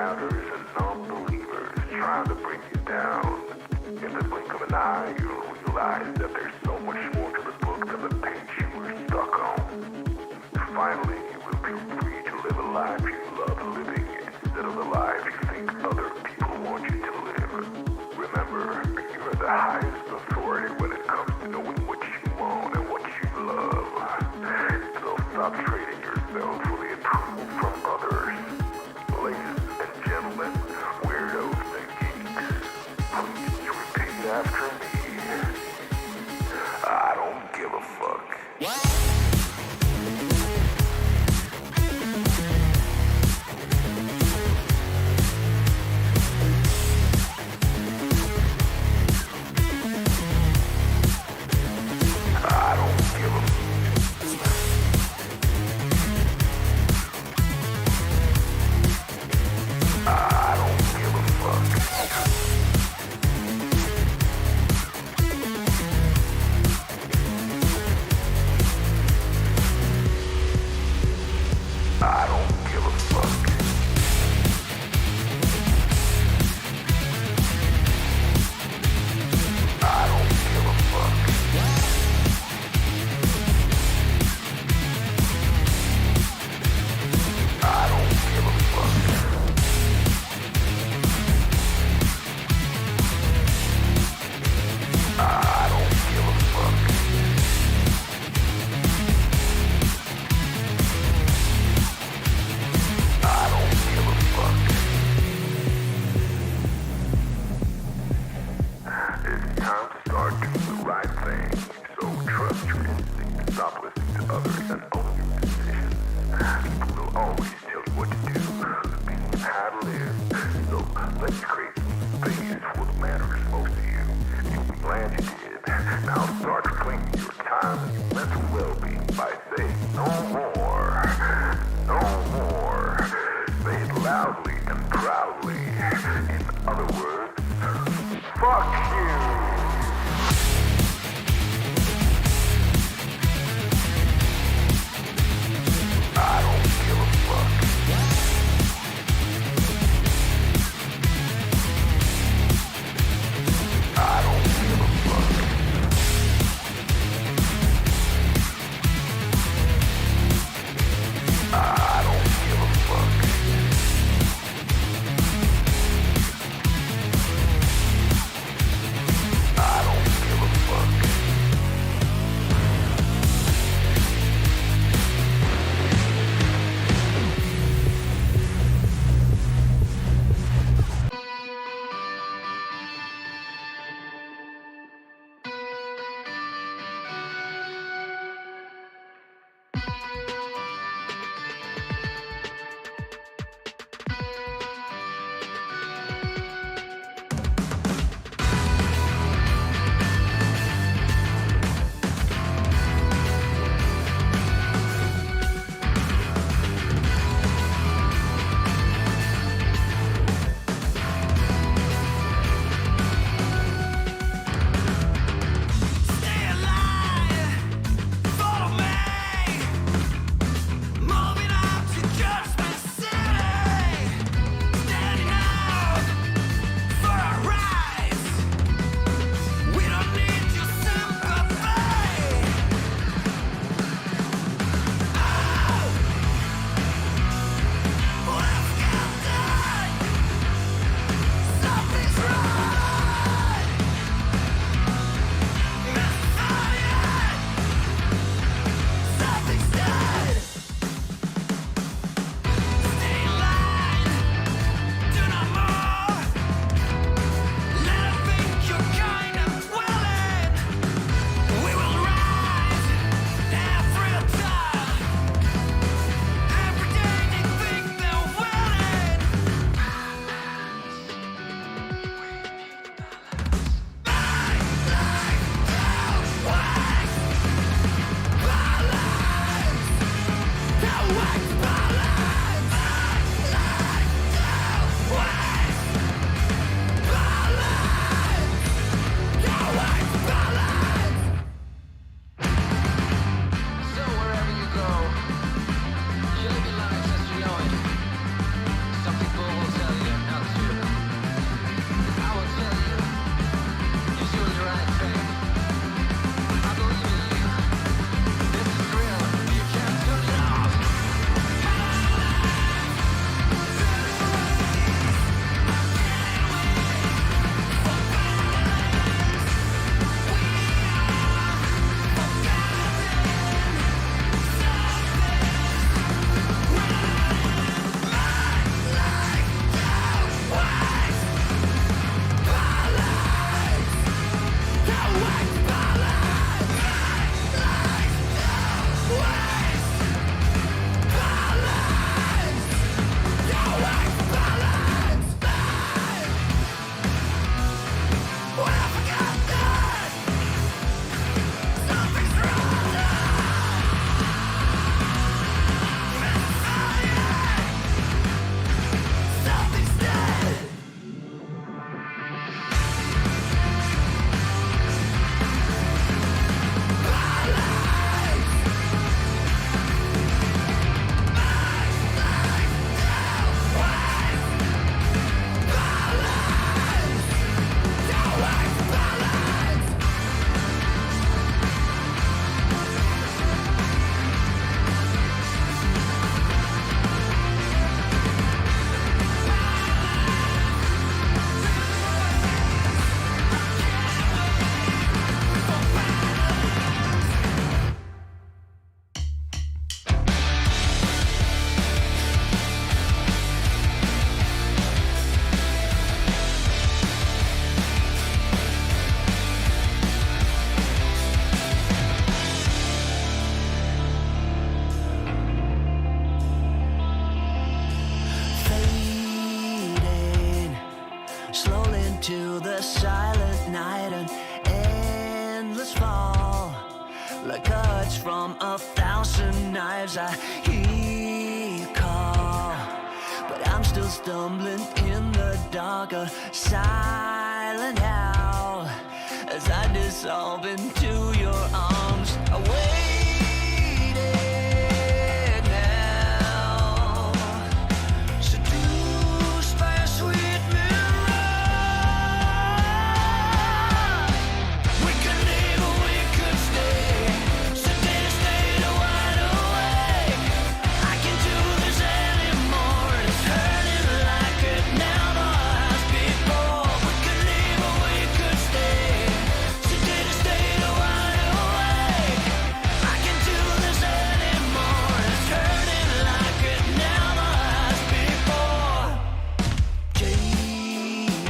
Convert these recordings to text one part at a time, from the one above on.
doubters and non-believers trying to bring you down. In the blink of an eye, you'll realize that there's so much more to the book than the page you were stuck on. Finally, you will be free to live a life you love living instead of the life you think other people want you to live. Remember, you're the highest authority when it comes to knowing what you want and what you love. So stop trading yourself for the approval from others. Ladies and gentlemen, weirdos and geeks, please repeat after me. I don't give a fuck. slowly into the silent night, an endless fall, like cuts from 1,000 knives. I hear you call, but I'm still stumbling in the dark, a silent howl as I dissolve into your arms. I waited now, seduced by a sweet mirage. We could leave or we could stay, sedated, stayed wide awake. I can't do this anymore, it's hurting like it never has before. We could leave or we could stay, sedated, stayed wide awake. I can't do this anymore, it's hurting like it never has before. Jaded,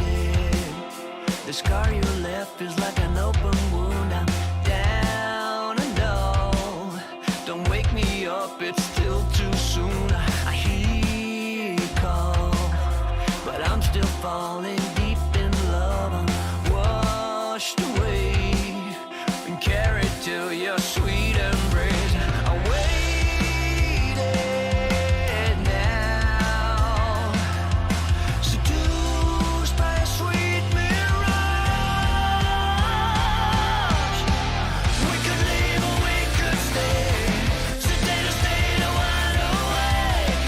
the scar you left is like an open wound. I'm down and low, don't wake me up, it's still too soon. I hear you call, but I'm still falling deep in love. I'm washed away and carried to your sweet embrace. I waited now, seduced by a sweet mirage. We could leave or we could stay, sedated, stayed wide awake.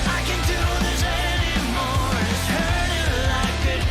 I can't do this anymore, it's hurting like it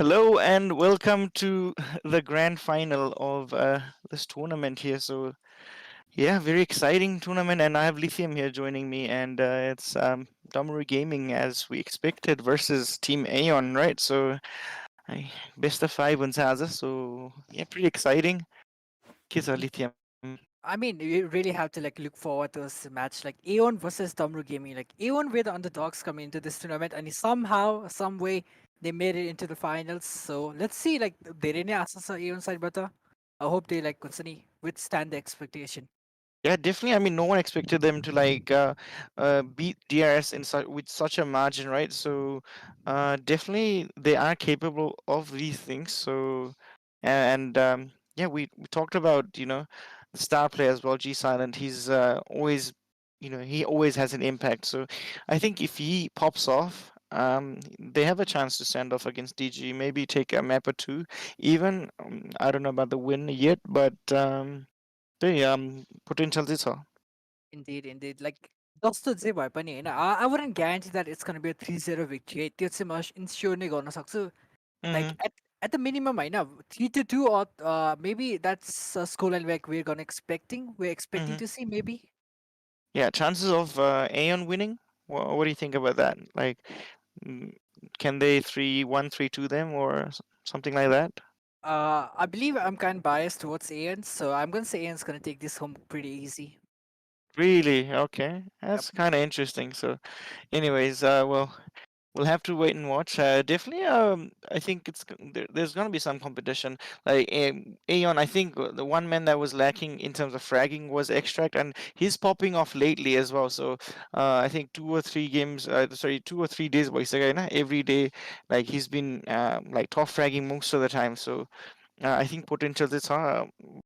Hello and welcome to the grand final of this tournament here. So yeah, very exciting tournament, and I have Lithium here joining me, and it's DAMARU Gaming as we expected versus Team AEON, right? So best of five on Saza. So yeah, pretty exciting. Kisa Lithium. I mean, you really have to like look forward to this match, like AEON versus DAMARU Gaming. Like AEON were the underdogs coming into this tournament, and somehow, some way, they made it into the finals. So let's see, like they didn't ask us AEON side, but I hope they like constantly withstand the expectation. Yeah, definitely. I mean, no one expected them to beat DRS with such a margin, right? So definitely they are capable of these things. So and yeah, we talked about the star player as well, G Silent. He's always he always has an impact. So I think if he pops off, they have a chance to stand off against DG. Maybe take a map or two. Even I don't know about the win yet, but. Hey, potential this huh? Indeed, indeed. Like जस्तो जे भए पनि होइन I wouldn't guarantee that it's gonna be a 3-0 victory. त्यो चाहिँ म ensure नै गर्न सक्छु. Mm-hmm. Like at the minimum, I know 3-2 or maybe that's a scoreline like we're expecting Mm-hmm. to see maybe. Yeah, chances of Aeon winning. What do you think about that? Like, mm, can they 3-1, 3-2 them or something like that? I believe I'm kind of biased towards Ian, so I'm gonna say Ian's gonna take this home pretty easy. Really? Okay, Yep. that's kind of interesting. So, anyways, well, we'll have to wait and watch. Definitely, I think there's gonna be some competition. Like Aeon, I think the one man that was lacking in terms of fragging was Extract, and he's popping off lately as well. So I think 2 or 3 games, sorry, 2 or 3 days, every day, like he's been like top fragging most of the time. So I think potential चाहिँ छ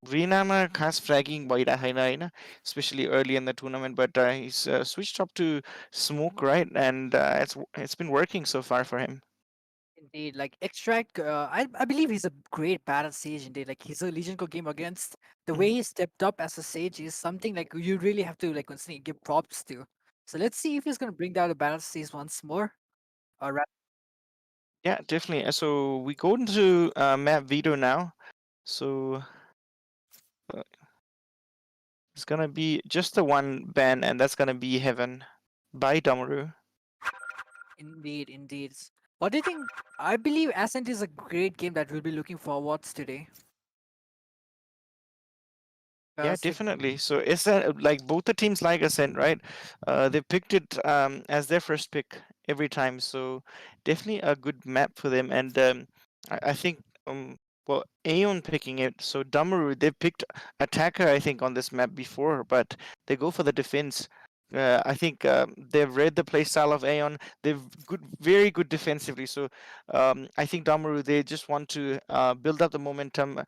रिनामा खास फ्र्यागिङ भइरहेको छैन होइन especially early in the tournament, but he's switched up to smoke, right? And it's been working so far for him. Indeed, like Extract, I believe he's a great battle sage indeed. Like he's a Legion Core game against the way Mhm. he stepped up as a sage is something like you really have to like constantly give props to. So let's see if he's gonna bring down the battle stage once more. Or Yeah, definitely. So we go into map veto now. So uh, it's gonna be just the one ban, and that's gonna be Heaven by Damaru. indeed, indeed. What do you think? I believe Ascent is a great game that we'll be looking forwards today. Yeah, Because like definitely. So is that like both the teams like Ascent, right? They picked it as their first pick every time. So definitely a good map for them. And I think well Aeon picking it. So Damaru they picked attacker I think on this map before, but they go for the defense. I think they've read the playstyle of Aeon. They've very good defensively. So I think Damaru they just want to build up the momentum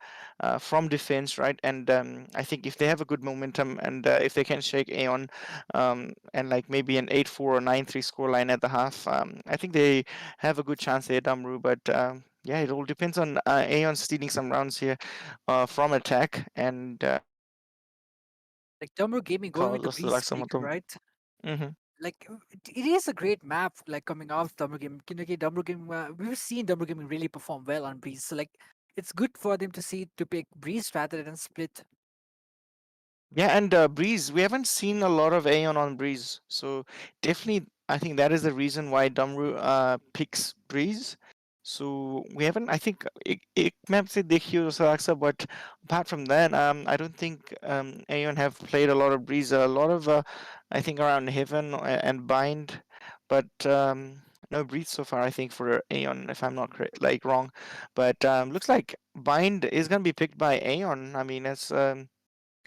from defense, right? And I think if they have a good momentum and if they can shake Aeon and like maybe an 8-4 or 9-3 scoreline at the half, I think they have a good chance there, Damru. But yeah, it all depends on Aeon stealing some rounds here from attack and Dumber Gaming going with the जस्तो breeze लाग्छ pick, मतलब right? Mhm. Like it is a great map like coming off Dumber Gaming. Dumber Gaming, we've seen Dumber Gaming really perform well on breeze. So like it's good for them to see to pick breeze rather than split. Yeah, and Breeze, we haven't seen a lot of Aeon on Breeze, so definitely I think that is the reason why Damru picks Breeze. So we haven't, I think, एक map से देखियो जैसा लाग्छ, but apart from that, I don't think Aeon have played a lot of Breeze, a lot of, I think around Heaven and Bind, but no Breeze so far. I think for Aeon, if I'm not like wrong, but looks like Bind is gonna be picked by Aeon. I mean, it's kind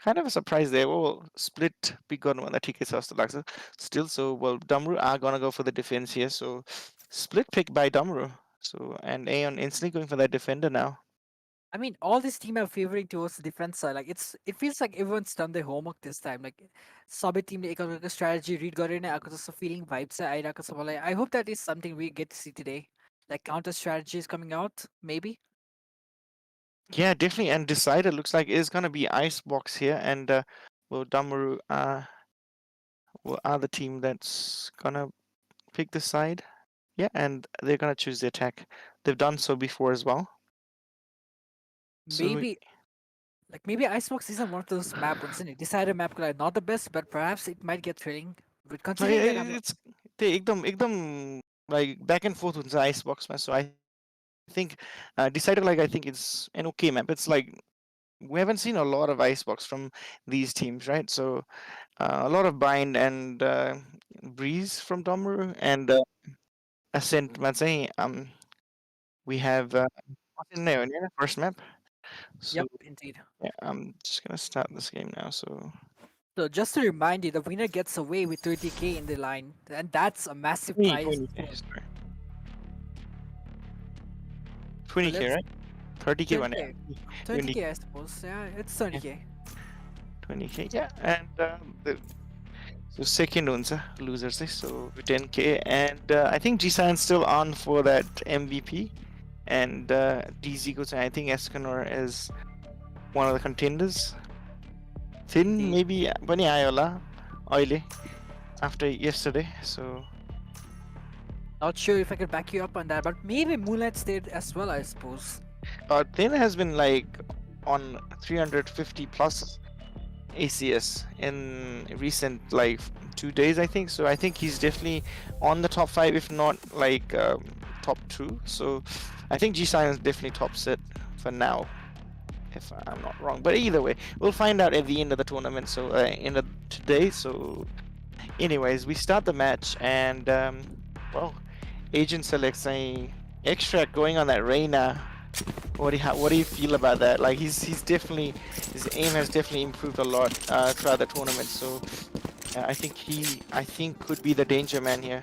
of a surprise there. Well, split pick on one that TK जस्तो लाग्छ. Still, so well, Damru are gonna go for the defense here. So split pick by Damru. So and Aeon instantly going for that defender now. I mean, all this team are favoring towards the defense side. Like it feels like everyone's done their homework this time. Like सबै टिमले एकअर्काको strategy read गरेर नै आएको जस्तो feeling vibe चाहिँ आइरहेको छ मलाई. I hope that is something we get to see today. Like counter strategies coming out, maybe. Yeah, definitely. And Decider looks like is gonna be Icebox here, and well, Damru are the team that's gonna pick the side. Yeah, and they're gonna choose the attack. they've done so before as well. So Maybe Icebox isn't one of those map ones, isn't it? Decided map like not the best, but perhaps it might get thrilling. But considering that I'm it's they एकदम like back and forth with the Icebox match. So I think Decider, like, I think it's an okay map. It's like we haven't seen a lot of Icebox from these teams, right? So a lot of Bind and Breeze from DAMARU and Ascent. We have in there, yeah, first map. So yep, indeed. yeah, I'm just gonna start this game now. So So just to remind you, the winner gets away with 30k in the line, and that's a massive 20, prize. 20K, sorry. 20K, let's- right? 30K one. 20K. 20k, I suppose. Yeah, it's 30k. 20K, yeah, and so second ones losers, so 10K, and I think G-Sign's still on for that MVP, and DZ goes. I think Escanor is one of the contenders. Thin maybe Bani Ayola, Oily after yesterday, so Not sure if I could back you up on that, but maybe Moonlight stayed as well, I suppose. Thin has been like on 350 plus ACS in recent like 2 days, I think. So I think he's definitely on the top 5, if not like top 2. So I think G-Sign is definitely top set for now, if I'm not wrong. But either way, we'll find out at the end of the tournament. So end of today. So anyways, we start the match, and well, Agent selects a extract going on that Reyna. What do you feel about that? Like he's definitely, his aim has definitely improved a lot throughout the tournament. So I think could be the danger man here.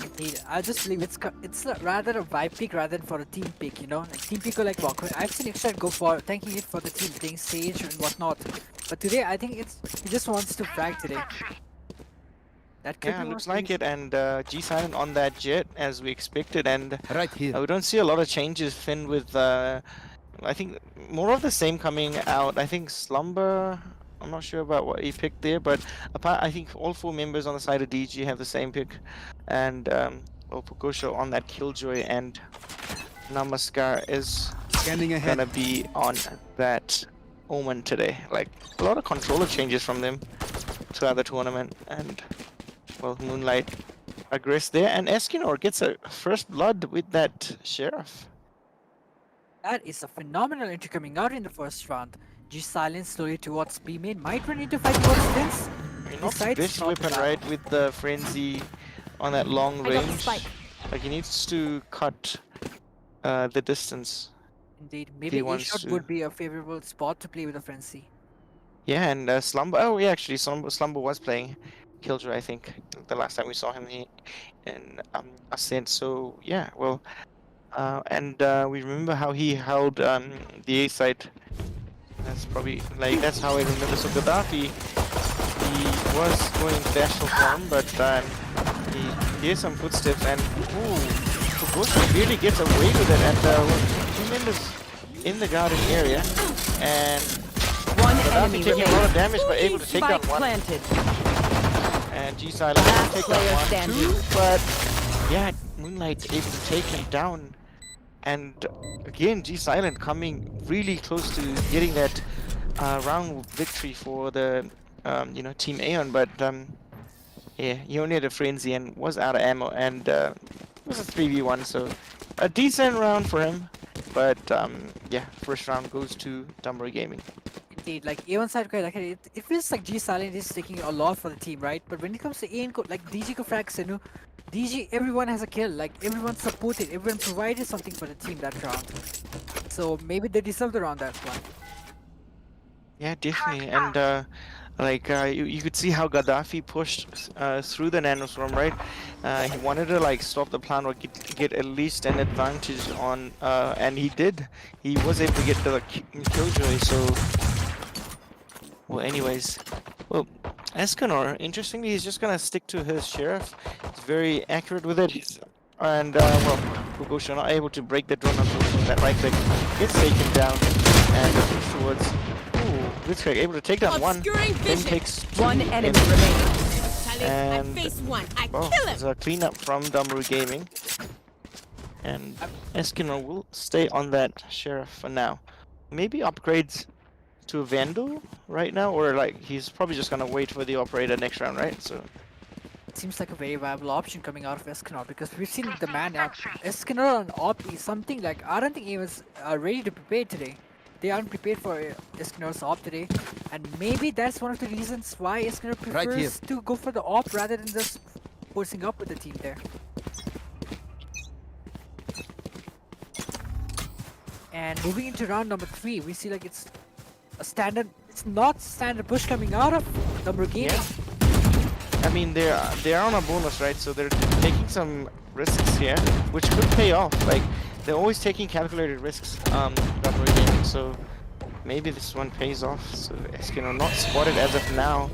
Indeed, I just believe it's rather a vibe pick rather than for a team pick, you know? Like team pick or like Walker. I've seen Extract go for thanking it for the team playing Sage and whatnot. But today I think he just wants to frag today. That could Yeah, be looks one of like it, and G-Silent on that jet as we expected, and Right here. we don't see a lot of changes. Finn with I think more of the same coming out. I think Slumber, I'm not sure about what he picked there, but I think all 4 members on the side of DG have the same pick, and well, Pukosho on that Killjoy, and Namaskar is Scanning ahead. gonna be on that Omen today. Like a lot of controller changes from them throughout the tournament, and well, Moonlight aggress there, and Eskinor gets a first blood with that Sheriff. That is a phenomenal entry coming out in the first round. G Silence slowly towards B main, might run into fight towards Vince. Not the best weapon, right, with the Frenzy on that long I got the range. spike. Like he needs to cut the distance. Indeed, maybe A wants shot to- would be a favorable spot to play with a Frenzy. Yeah, and Slumber. Oh, yeah, actually, Slumber was playing Killjoy, I think, the last time we saw him in Ascent. So yeah, well, and we remember how he held the A side. That's probably that's how I remember. So Gaddafi, he was going bashful for him, but he hears some footsteps, and Fugoshi really gets away with it, and 2 members in the garden area, and One Gaddafi enemy taking a lot remaining. of damage, but able to take down Spike one. planted. And G-Silent Last take down player one standing. too, but yeah, Moonlight's able to take him down. And again, G-Silent coming really close to getting that round victory for the Team AEON, but yeah, he only had a Frenzy and was out of ammo, and it was a 3v1, so a decent round for him. But yeah, first round goes to DAMARU Gaming. Indeed, like A1 side, it feels like G Silent is taking a lot for the team, right? But when it comes to AN, like DG ko frag Senu, DG, everyone has a kill, like everyone supported, everyone provided something for the team that round. So maybe they deserve the round that one. Yeah, definitely, and you could see how Gaddafi pushed through the nanoswarm, right? He wanted to stop the plan or get at least an advantage on, and he did. He was able to get the Killjoy. So, well, anyways, well, Escanor, interestingly, he's just gonna stick to his Sheriff. He's very accurate with it, and well, Fugosha not able to break the drone until that right click gets taken down, and push towards. Blitzcrank able to take down one, Obscuring then vision. takes 2 One in, enemy remaining. and I face one. I oh, kill him. there's a cleanup from DAMARU Gaming. and Eskimo will stay on that Sheriff for now. Maybe upgrades to a Vandal right now, or like he's probably just gonna wait for the Operator next round, right? So Seems like a very viable option coming out of Escanor because we've seen the man up. Escanor on op is something like I don't think he was ready to prepare today. They aren't prepared for Escanor's op today, and maybe that's one of the reasons why Escanor prefers to go for the op rather than just forcing up with the team there. And moving into round number 3, we see like it's a standard. It's not standard push coming out of DAMARU Gaming. Yeah. I mean, they're on a bonus, right? So they're taking some risks here, which could pay off. Like they're always taking calculated risks. DAMARU Gaming. So maybe this one pays off. So Eskino not spotted as of now.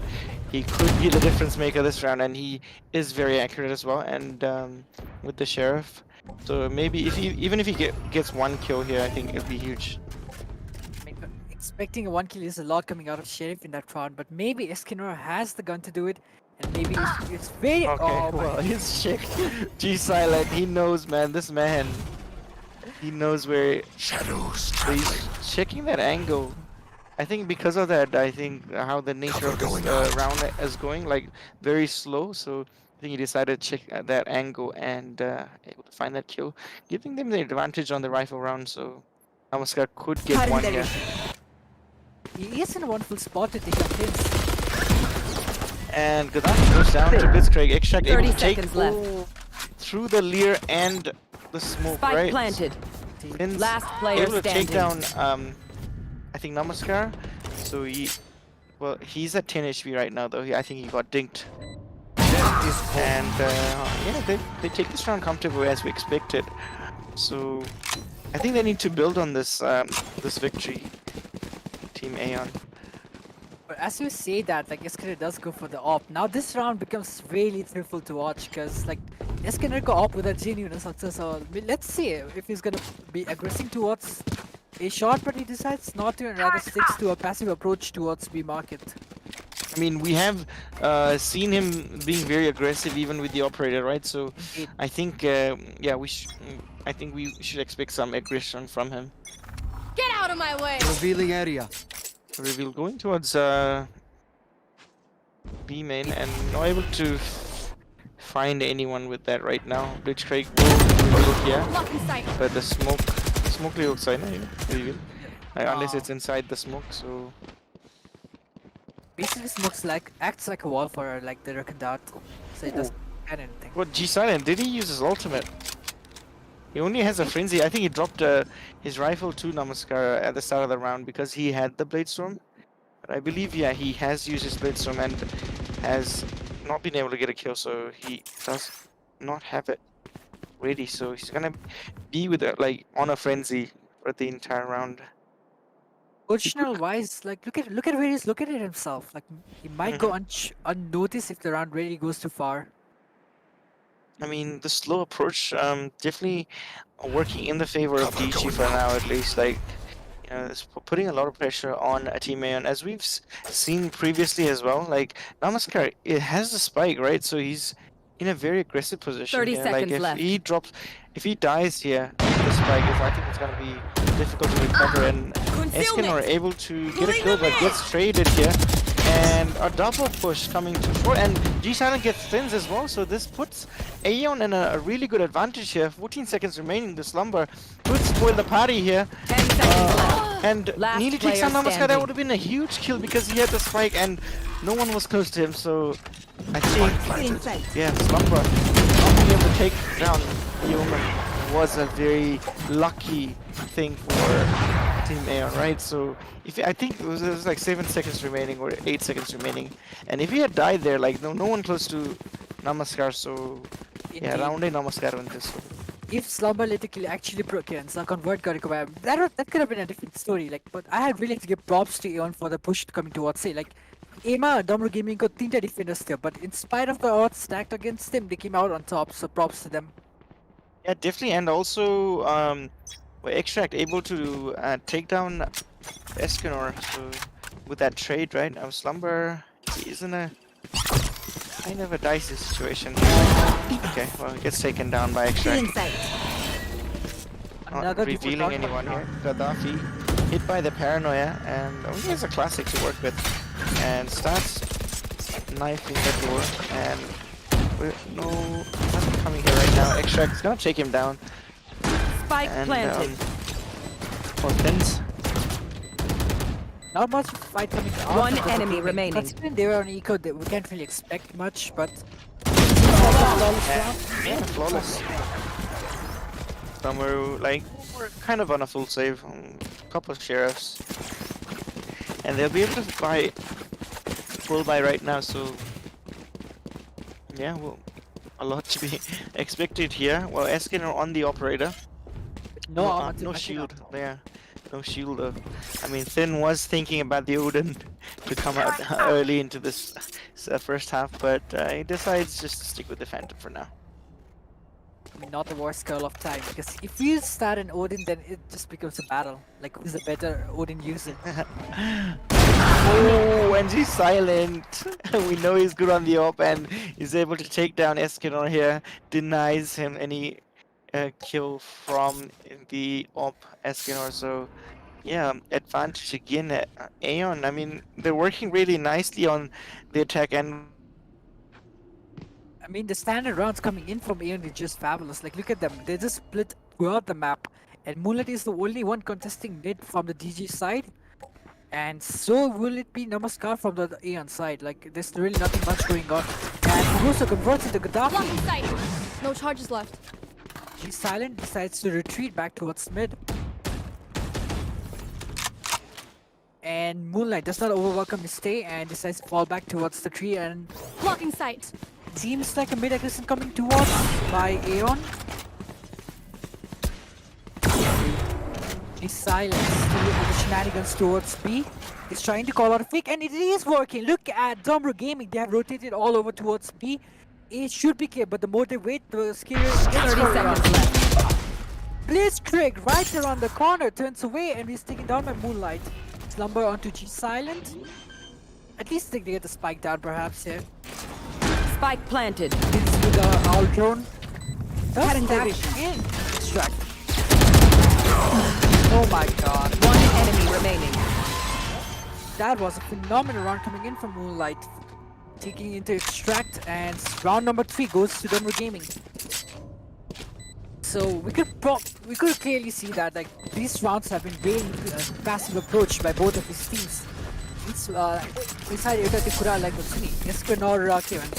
He could be the difference maker this round, and he is very accurate as well. And with the Sheriff, so maybe if even if he gets one kill here, I think it'll be huge. Expecting a 1 kill is a lot coming out of Sheriff in that round, but maybe Escanor has the gun to do it, and maybe it's very. Okay, Oh, well, he's check. G-Silent, he knows, man. This man, he knows where. Shadows So he's checking that angle. I think because of that, I think how the nature of this round is going, like very slow. So I think he decided to check that angle and able to find that kill, giving them the advantage on the rifle round. So Namaskar could get one here. He is in a wonderful spot to take up kills. And Gaddafi goes down to Blitzkrieg. Extract able 30 to take seconds left. through the Lear and the smoke, Spike right? planted. Finn's Last player able to take standing. down, I think Namaskar. So he's at 10 HP right now, though. I think he got dinked. And yeah, they take this round comfortably as we expected. So I think they need to build on this this victory. Team AEON. But as you say that, like Escanor does go for the op. Now this round becomes really thrillful to watch because like Escanor go op with a genuine success. So let's see if he's gonna be aggressing towards a shot, but he decides not to and rather sticks to a passive approach towards B market. I mean, we have seen him being very aggressive even with the Operator, right? So Indeed. I think yeah, I think we should expect some aggression from him. Get out of my way! Revealing area. Reveal going towards B main and not able to find anyone with that right now. Blitzkrieg will reveal here, Lucky sight. but the smoke outside, reveal. Unless it's inside the smoke, so Basically, smokes acts like a wall for like the Reckoned Dart, so it doesn't add anything. what G-Silent, did he use his ultimate? He only has a frenzy. I think he dropped his rifle to Namaskar at the start of the round because he had the Bladestorm. But I believe, yeah, he has used his Bladestorm and has not been able to get a kill, so he does not have it ready. So he's gonna be with it, like on a frenzy for the entire round. Positional wise, like look at where he's looking at himself. Like he might go unnoticed if the round really goes too far. I mean, the slow approach definitely working in the favor of DG for now, at least. Like, you know, it's putting a lot of pressure on a Team AEON, as we've seen previously as well. Like, Namaskar, it has the spike, right? So he's in a very aggressive position 30 here. seconds Like, left. if he dies here, the spike, I think it's gonna be difficult to recover. And Eskin are able to get a kill, but gets traded here. And a double push coming to short, and G-Silent gets thins as well, so this puts AEON in a really good advantage here. 14 seconds remaining, the slumber could spoil the party here. 10 seconds left. And Last nearly takes player down Namaskar. That standing. would have been a huge kill because he had the spike and no one was close to him, so I think, yeah, slumber not being able to take down Yeoman was a very lucky thing for Team AEON, right? So I think it was like 7 seconds remaining or 8 seconds remaining, and if he had died there, like no one close to Namaskar, so yeah, Indeed. round Namaskar won this. If Slumber let the kill actually broke in, so convert got recovered, that could have been a different story. Like, but I had really to give props to AEON for the push coming towards say like. DAMARU Gaming got 3 defenders there, but in spite of the odds stacked against them, they came out on top. So props to them. Yeah, definitely, and also were Extract able to take down Escanor, so with that trade, right? Now Slumber, he is in a kind of a dicey situation. Okay, well, he gets taken down by Extract. not Another default revealing round anyone coming here. Gaddafi hit by the paranoia, and he has a classic to work with, and starts knifing the door. And nothing coming here right now. Extract's gonna take him down. Spike And planted. for Pins, Not much fight coming out. One from the enemy gaming. remaining. Considering they were on eco, we can't really expect much, but yeah, flawless. DAMARU, like, we're kind of on a full save, couple of sheriffs, and they'll be able to buy full buy right now. So yeah, well, a lot to be expected here. Well, Eskin on the operator. no armor to No back it shield up. there. No shield. I mean, Thin was thinking about the Odin to come out early into this first half, but he decides just to stick with the Phantom for now. I mean, not the worst call of time, because if we start an Odin, then it just becomes a battle. Like, who's a better Odin user? Oh, and he's silent. We know he's good on the op, and he's able to take down Eskinor here. Denies him any kill from the op Eskinor. So yeah, advantage again at AEON. I mean, they're working really nicely on the attack end. I mean, the standard rounds coming in from AEON is just fabulous. Like, look at them. They just split throughout the map. And Moonlight is the only one contesting mid from the DG side. And so will it be Namaskar from the AEON side. Like, there's really nothing much going on. And Muguso converts into Gaddafi. Blocking sight. No charges left. He's silent, decides to retreat back towards mid. And Moonlight does not overwelcome his stay and decides to fall back towards the tree, and Blocking sight. seems like a mid aggression coming towards by AEON. He's silent, still with the shenanigans towards B. He's trying to call out a fake, and it is working. Look at DAMARU Gaming, they have rotated all over towards B. It should be clear, but the more they wait, the scarier it gets. 30 seconds left. Blitzkrieg right around the corner turns away, and he's taken down by Moonlight. Slumber onto G Silent. At least they get the spike down, perhaps here. Spike planted. Hits with the owl drone. Cutting Dash division. in. Extract. Oh my god. One enemy remaining. That was a phenomenal round coming in from Moonlight. Taking into Extract, and round number 3 goes to DAMARU Gaming. So we could clearly see that like these rounds have been very passive approach by both of these teams. Inside Kura like Utsuni, Escanor Kevan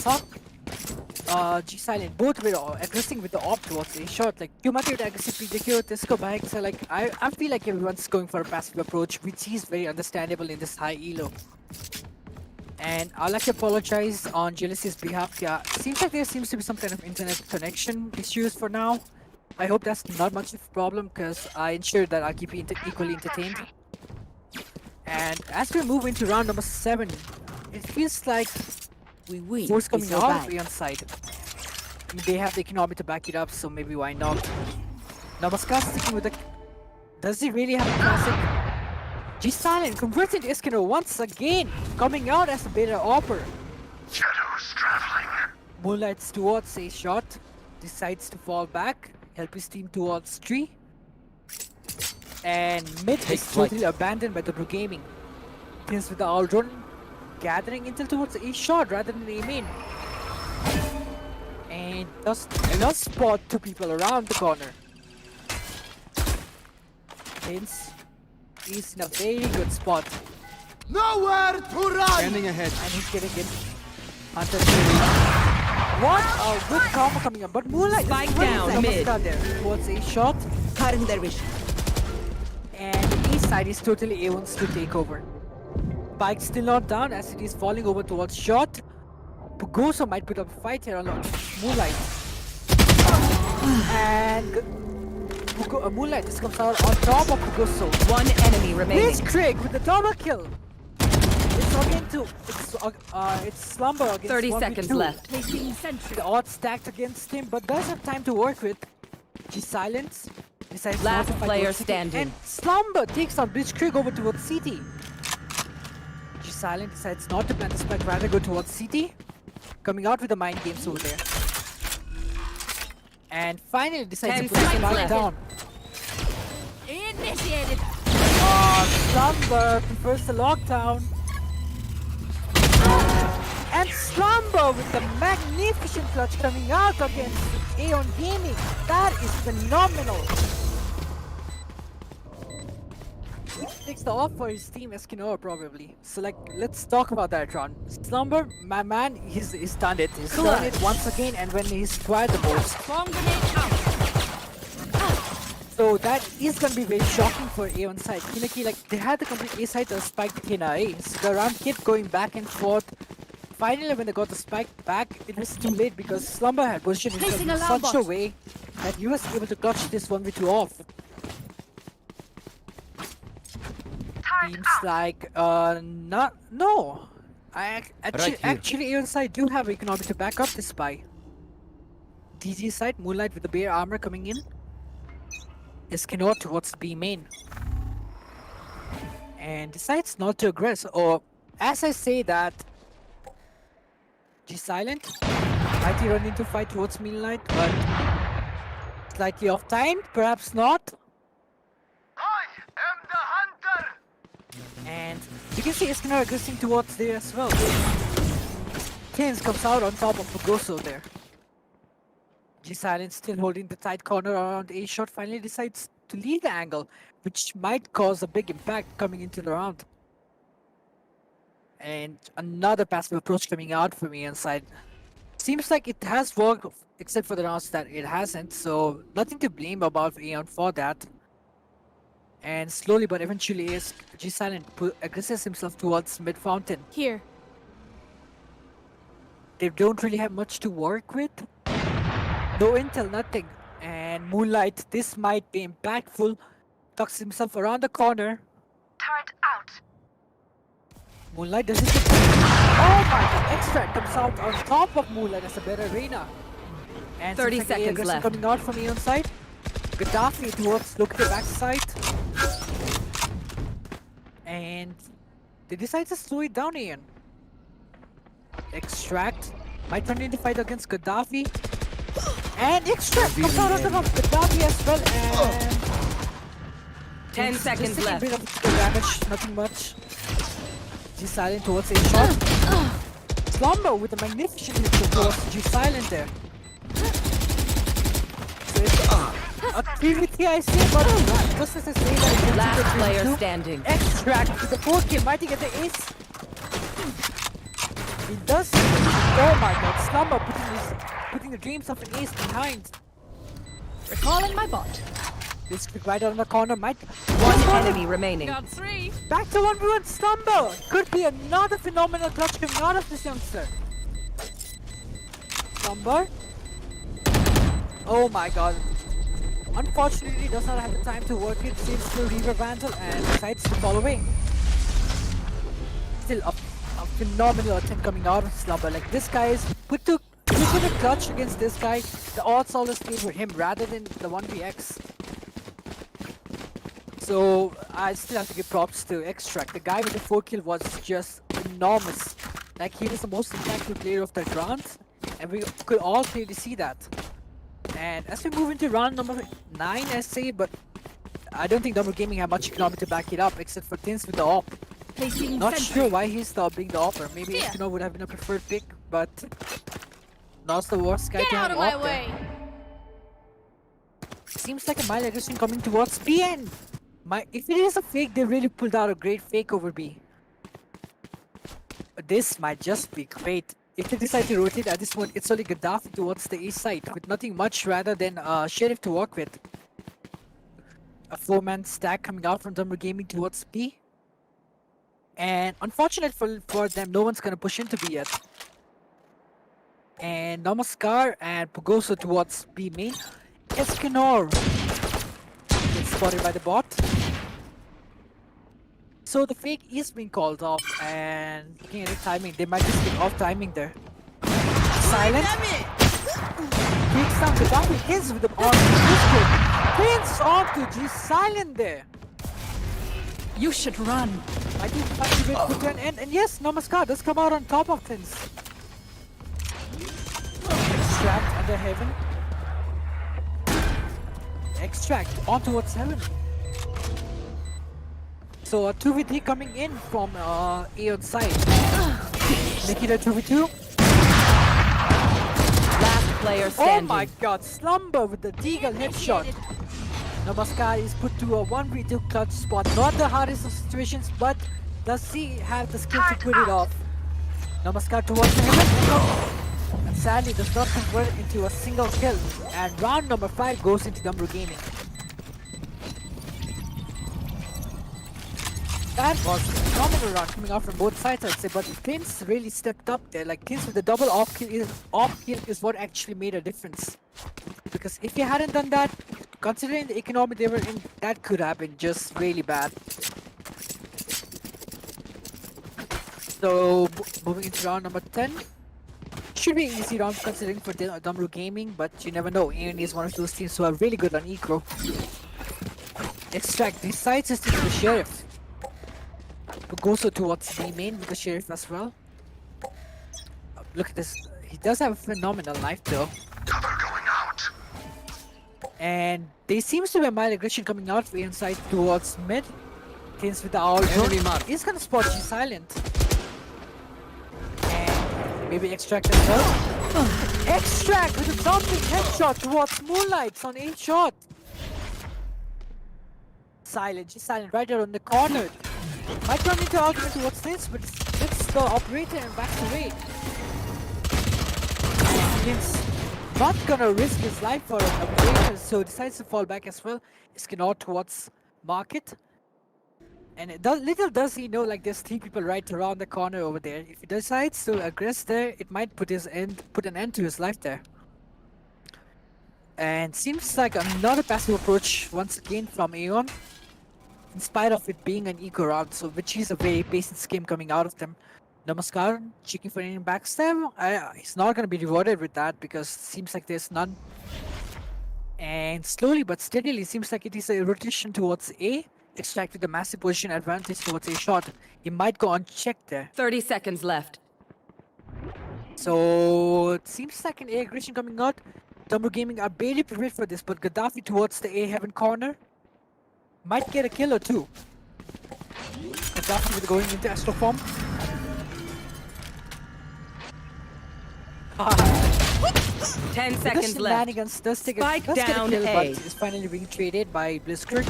G Silent, both were aggressing with the op towards a shot. Like cumulative aggressive PJQ, Tesco bike. So like I feel like everyone's going for a passive approach, which is very understandable in this high elo. And I'd like to apologize on Jealousy's behalf. Yeah, seems like there seems to be some kind of internet connection issues for now. I hope that's not much of a problem, because I ensured that I'll keep you equally entertained. And as we move into round number 7, it feels like We win. force We coming out of survive. AEON side. I mean, they have the economy to back it up, so maybe why not? Namaskar sticking with the... Does he really have a classic? G Silent converts into Eskimo once again, coming out as a beta opper. Shadows traveling. Moonlight's towards a shot, decides to fall back, help his team towards tree. And mid is totally abandoned by the Blue Gaming. Pins with the owl drone, gathering intel towards a shot rather than a main. And does not spot 2 people around the corner. Pins is in a very good spot. Nowhere to run! Standing ahead. And he's getting it. Hunter what a good combo coming up, but Moonlight Spike is down, mid. there towards a shot, Cutting their vision. and the east side is totally A1's to take over. Bike still not down as it is falling over towards shot. Pugoso might put up a fight here along Moonlight. And Moonlight just comes out on top of Pugoso. One enemy remaining. Blitzkrieg with the double kill. It's again to it's Slumber against 30 1v2. seconds left. Placing sentry. The odds stacked against him, but does have time to work with. G Silence decides Last not to fight player towards CT, standing. and Slumber takes on Blitzkrieg over towards CT. G Silent decides not to plant the spike, rather go towards CT. Coming out with the mind games over there. And finally decides 10 to put the seconds spike left. down. initiated. Slumber prefers the lockdown. And Slumber with the magnificent clutch coming out against AEON Gaming. That is phenomenal. He takes the off for his team Eskinor probably. So like, let's talk about that, Ron. Slumber, my man, he's done it. He's done it once again, and when he's tried the most. Bomb grenade out. So that is gonna be very shocking for AEON side. Kineki, like, they had the complete A side to spike the Kina A. So the round kept going back and forth. Finally, when they got the spike back, it was too late because Slumber had positioned himself Placing in alarm such a bot. way that he was able to clutch this 1v2 off. Seems like, no. Actually, AEON side do have economic to back up this spy. DG side, Moonlight with the bear armor coming in. Eskinor towards B main. And decides not to aggress, or as I say that, G silent. Might he run into fight towards Moonlight, but slightly off timed, perhaps not. I am the hunter. And you can see Eskinor aggressing towards there as well. Kins comes out on top of Fugoso there. G silent still holding the tight corner around A shot, finally decides to leave the angle, which might cause a big impact coming into the round. And another passive approach coming out from AEON side. Seems like it has worked, except for the rounds that it hasn't, so nothing to blame about AEON for that. And slowly but eventually G silent aggresses himself towards mid fountain. Here. They don't really have much to work with. No intel, nothing. And Moonlight, this might be impactful. Tucks himself around the corner. Turret out. Moonlight doesn't get... Oh my god, Extract comes out on top of Moonlight as a better arena. And 30 seems like seconds aggression left. coming out from AEON side. Gaddafi towards look at the backside. And they decide to slow it down, AEON. Extract might turn into fight against Gaddafi. And Extract comes out on top of Gaddafi as well, and 10 just seconds taking a left. bit of damage, nothing much. G silent towards A shot. Slumber with a magnificent hit towards G silent there. So it's a 3v3 I say, but just as I say that Last player standing. Extract with the 4 kill, might he get the ace? He does. Oh my god, Slumber putting the dreams of an ace behind. Recalling my bot. This quick right on the corner might. One enemy remaining. Got 3. Back to 1v1 Slumber! Could be another phenomenal clutch coming out of this youngster. Slumber. Oh my god. Unfortunately, does not have the time to work it. Saves the Reaver Vandal and decides to fall away. Still a phenomenal attempt coming out of Slumber. Like, this guy is put a clutch against this guy. The odds always favor him rather than the 1vx. So I still have to give props to Extract. The guy with the 4 kill was just enormous. Like, he was the most impactful player of that round, and we could all clearly see that. And as we move into round number 9, I say, but I don't think DAMARU Gaming have much economic to back it up, except for Tins with the op. Placing Not sentry. sure why he's being the opper. Maybe Yeah. Eskinor would have been a preferred pick, but not the worst guy Get to out have of my op there. way. Seems like a mild aggression coming towards B, and if it is a fake, they really pulled out a great fake over B. But this might just be great. If they decide to rotate at this point, it's only Gaddafi towards the east side with nothing much rather than Sheriff to work with. A 4-man stack coming out from DAMARU Gaming towards B. And unfortunate for them, no one's gonna push into B yet. And Namaskar and Pugoso towards B main. Eskinor gets spotted by the bot. So the fake is being called off, and looking at the timing, they might just be off timing there. Silent. Takes down Gaddafi, hits with the on pins off to G silent there. You should run. I think finally wait to an end, and yes, Namaskar does come out on top of things. Extract under heaven. Extract on towards heaven. So a 2v3 coming in from AEON side. Make it a 2v2. Last player Oh standing. my god, Slumber with the Deagle headshot. Namaskar is put to a 1v2 clutch spot. Not the hardest of situations, but does he have the skill to put it off? Namaskar towards the heaven. And sadly does not convert into a single kill. And round number 5 goes into DAMARU Gaming. That was a phenomenal round coming out from both sides, I'd say, but Thins really stepped up there. Like Thins with the double off kill is what actually made a difference. Because if he hadn't done that, considering the economy they were in, that could have been just really bad. So moving into round number 10. Should be an easy round considering for DAMARU Gaming, but you never know. AEON is one of those teams who are really good on eco. Extract decides to the Sheriff. But goes towards the main with the Sheriff as well. Look at this. He does have a phenomenal knife though. Cover going out. And there seems to be a mild aggression coming out for inside towards mid. Thins with the owl drone. He's gonna spot G silent. And maybe extract as well. Extract with a jumping headshot towards Moonlights on 8 shot. Silent, G silent right there on the corner. Might run into argument towards this, but it's the operator and backs away. He's not gonna risk his life for an operator, so decides to fall back as well. Skin out towards Market. And little does he know, like there's 3 people right around the corner over there. If he decides to aggress there, it might put an end to his life there. And seems like another passive approach once again from AEON. In spite of it being an eco round, so which is a very basic scheme coming out of them. Namaskar, checking for any backstab. He's not going to be rewarded with that because it seems like there's none. And slowly but steadily, seems like it is a rotation towards A. Extract with a massive position advantage towards A shot. He might go unchecked there. 30 seconds left. So it seems like an A aggression coming out. DAMARU Gaming are barely prepared for this, but Gaddafi towards the A heaven corner. Might get a kill or 2. Gaddafi with going into Astro form. 10 seconds left. Shenanigans does take Spike does get a down kill, A. but is finally being traded by Blitzkrieg.